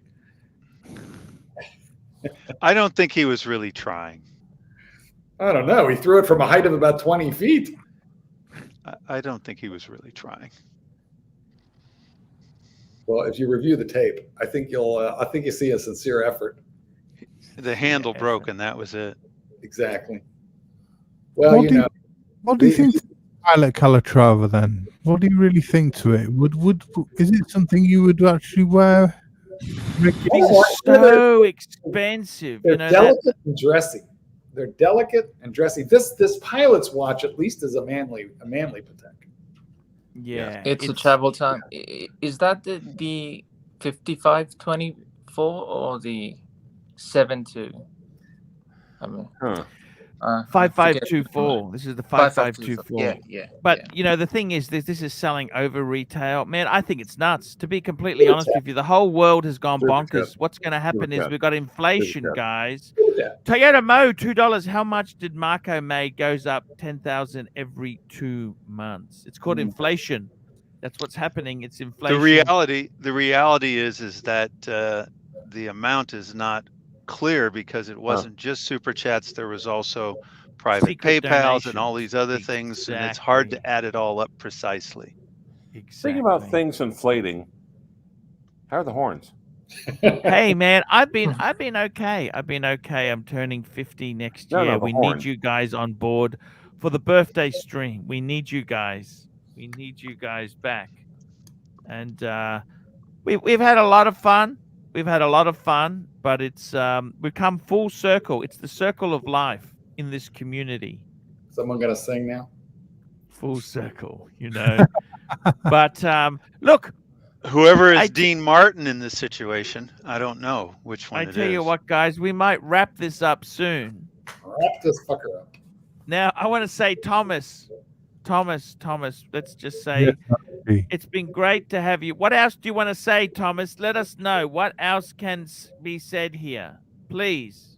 I don't think he was really trying. I don't know. He threw it from a height of about 20 feet. I don't think he was really trying. Well, if you review the tape, I think you see a sincere effort. The handle broke, and that was it. Exactly. Well, What do you think pilot Calatrava then? What do you really think to it? Is it something you would actually wear? It's so expensive. They're You know, delicate and dressy. They're delicate and dressy. This pilot's watch at least is a manly Patek. Yeah, it's a travel time. Is that the 5524 or the 72? I mean, 5524. This is the 5524. Yeah. But you know, the thing is, this is selling over retail. Man, I think it's nuts. To be completely honest with you, the whole world has gone bonkers. What's going to happen is we've got inflation, guys. Toyota Mo, $2. How much did Marco made? Goes up 10,000 every 2 months. It's called inflation. That's what's happening. It's inflation. The reality is that the amount is not clear because it wasn't just super chats. There was also private Secret PayPals donations. and all these other things, and it's hard to add it all up precisely. Speaking about things inflating, how are the horns? Hey man, I've been okay. I've been okay. I'm turning 50 next year. No, we horn. need you guys on board for the birthday stream. We need you guys. We need you guys back. And we've had a lot of fun. We've had a lot of fun, but it's we've come full circle. It's the circle of life in this community. Someone gonna sing now? Full circle, you know. But look, whoever is Dean Martin in this situation, I don't know which one I it tell you is. what, guys, we might wrap this up soon. Wrap this fucker up. Now, I want to say, Thomas, let's just say it's been great to have you. What else do you want to say, Thomas? Let us know. What else can be said here, please?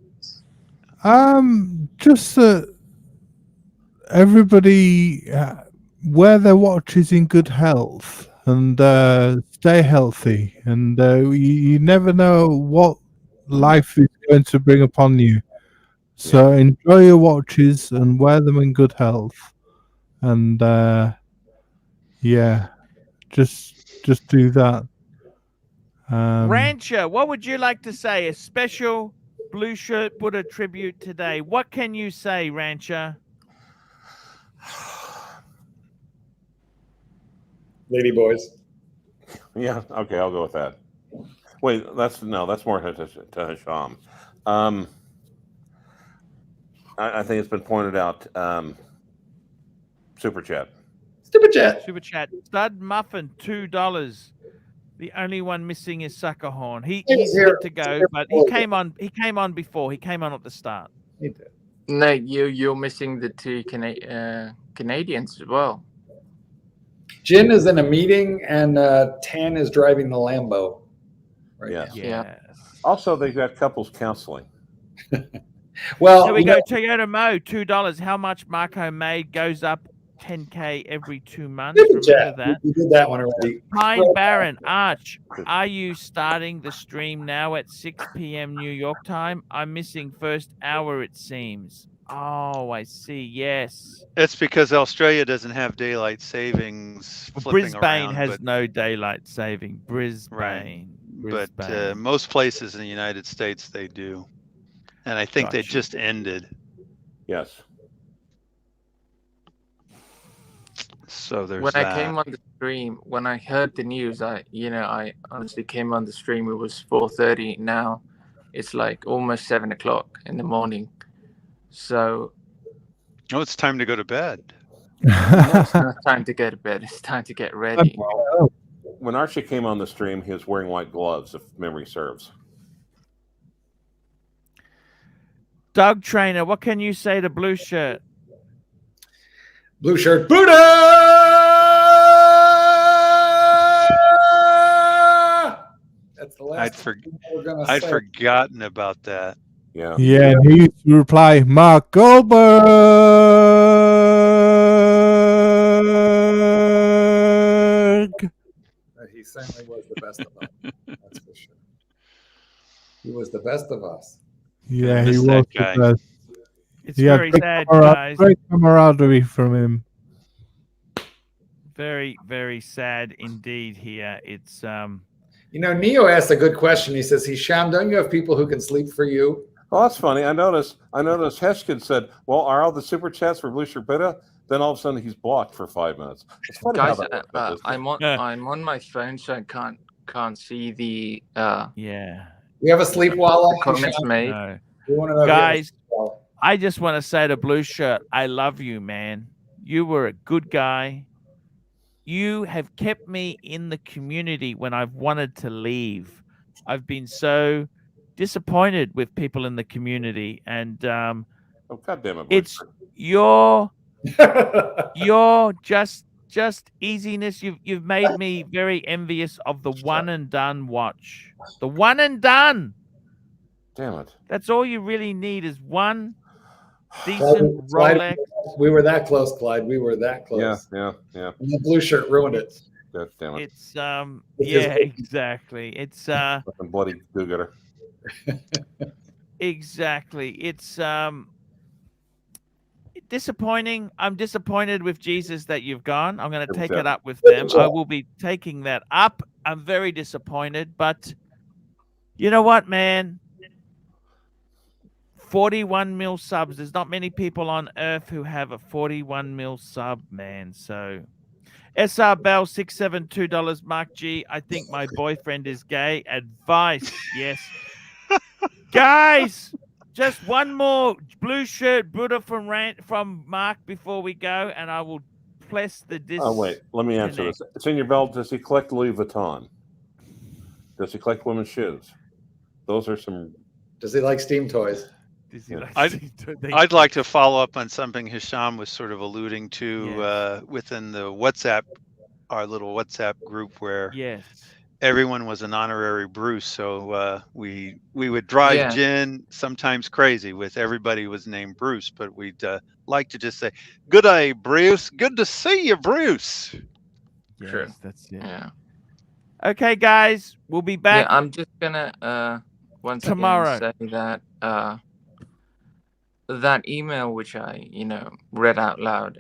Just that everybody wear their watches in good health and stay healthy. And you never know what life is going to bring upon you. So enjoy your watches and wear them in good health. And just do that. Rancher, what would you like to say? A special Blue Shirt Buddha tribute today. What can you say, Rancher? Lady boys. Yeah, okay, I'll go with that. Wait, that's more to Hisham. I think it's been pointed out. Super chat. Super chat. Stud Muffin, $2. The only one missing is Suckerhorn. He's good to go, but he came on before. He came on at the start. He did. No, you're missing the two Canadians as well. Jin is in a meeting, and Tan is driving the Lambo. Right now. Yeah. Also, they've got couples counseling. Well, here we go. Toyota Mo, $2. How much Marco made goes up 10K every 2 months. Remember that. We did that one already. Pine Baron, Arch, are you starting the stream now at 6 p.m. New York time? I'm missing first hour, it seems. Oh, I see. Yes. It's because Australia doesn't have daylight savings. Brisbane has no daylight saving. Brisbane. But most places in the United States, they do. And I think they just ended. Yes. So there's when I came on the stream, when I heard the news, I honestly came on the stream. It was 4:30. Now it's like almost 7 o'clock in the morning. So, it's time to go to bed. It's not time to go to bed. It's time to get ready. When Archie came on the stream, he was wearing white gloves, if memory serves. Doug Trainer, what can you say to Blue Shirt? Blue Shirt Buddha! That's the last we're gonna I'd say. forgotten about that. Yeah. Yeah, and he used to reply, Mark Goldberg. He certainly was the best of us. That's for sure. He was the best of us. Yeah, he was the best. It's very sad, guys. Great camaraderie from him. Very, very sad indeed here. It's Neo asked a good question. He says, Hisham, don't you have people who can sleep for you? Oh, that's funny. I noticed Heshkin said, well, are all the super chats for Blue Shirt Buddha? Then all of a sudden he's blocked for 5 minutes. It's funny Guys, how that works. I'm on my phone, so I can't see the Yeah. You have a sleep wall? comments made. No. We want to know if you have a Guys, sleep wall. I just want to say to Blue Shirt, I love you, man. You were a good guy. You have kept me in the community when I've wanted to leave. I've been so disappointed with people in the community, and Oh, God damn it, Blue it's Shirt. your just easiness. You've made me very envious of the one and done watch. The one and done. Damn it. That's all you really need is one decent Clyde, Rolex. we were that close, Clyde. We were that close. Yeah. And the Blue Shirt ruined it. God damn it. It's yeah, exactly. It's Fucking bloody go-getter. exactly. It's disappointing. I'm disappointed with Jesus that you've gone. I'm going to take it up with them. I will be taking that up. I'm very disappointed, but you know what, man? 41 mil subs. There's not many people on earth who have a 41 mil sub, man. So SR Bell $672. Mark G. I think my boyfriend is gay. Advice. Yes. Guys, just one more Blue Shirt Buddha from Mark before we go, and I will press the disc. Oh, wait. Let me answer this. It's in your belt. Does he collect Louis Vuitton? Does he collect women's shoes? Those are some. Does he like steam toys? I'd like to follow up on something Hisham was sort of alluding to within the WhatsApp, our little WhatsApp group, where everyone was an honorary Bruce. So we would drive Jen sometimes crazy with everybody was named Bruce, but we'd like to just say, "Good day, Bruce. Good to see you, Bruce." Yes, True. That's it. Yeah. Okay, guys, we'll be back. Yeah, I'm just gonna once tomorrow again say that that email which I read out loud,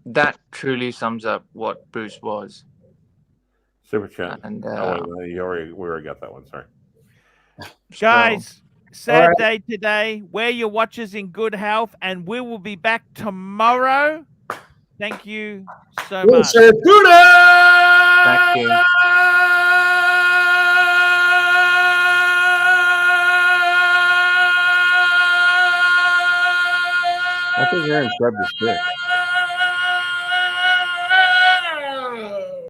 that truly sums up what Bruce was. Super chat. And we already got that one. Sorry, guys. Sad day today. Wear your watches in good health, and we will be back tomorrow. Thank you so much. Thank you. I think Aaron grabbed his dick.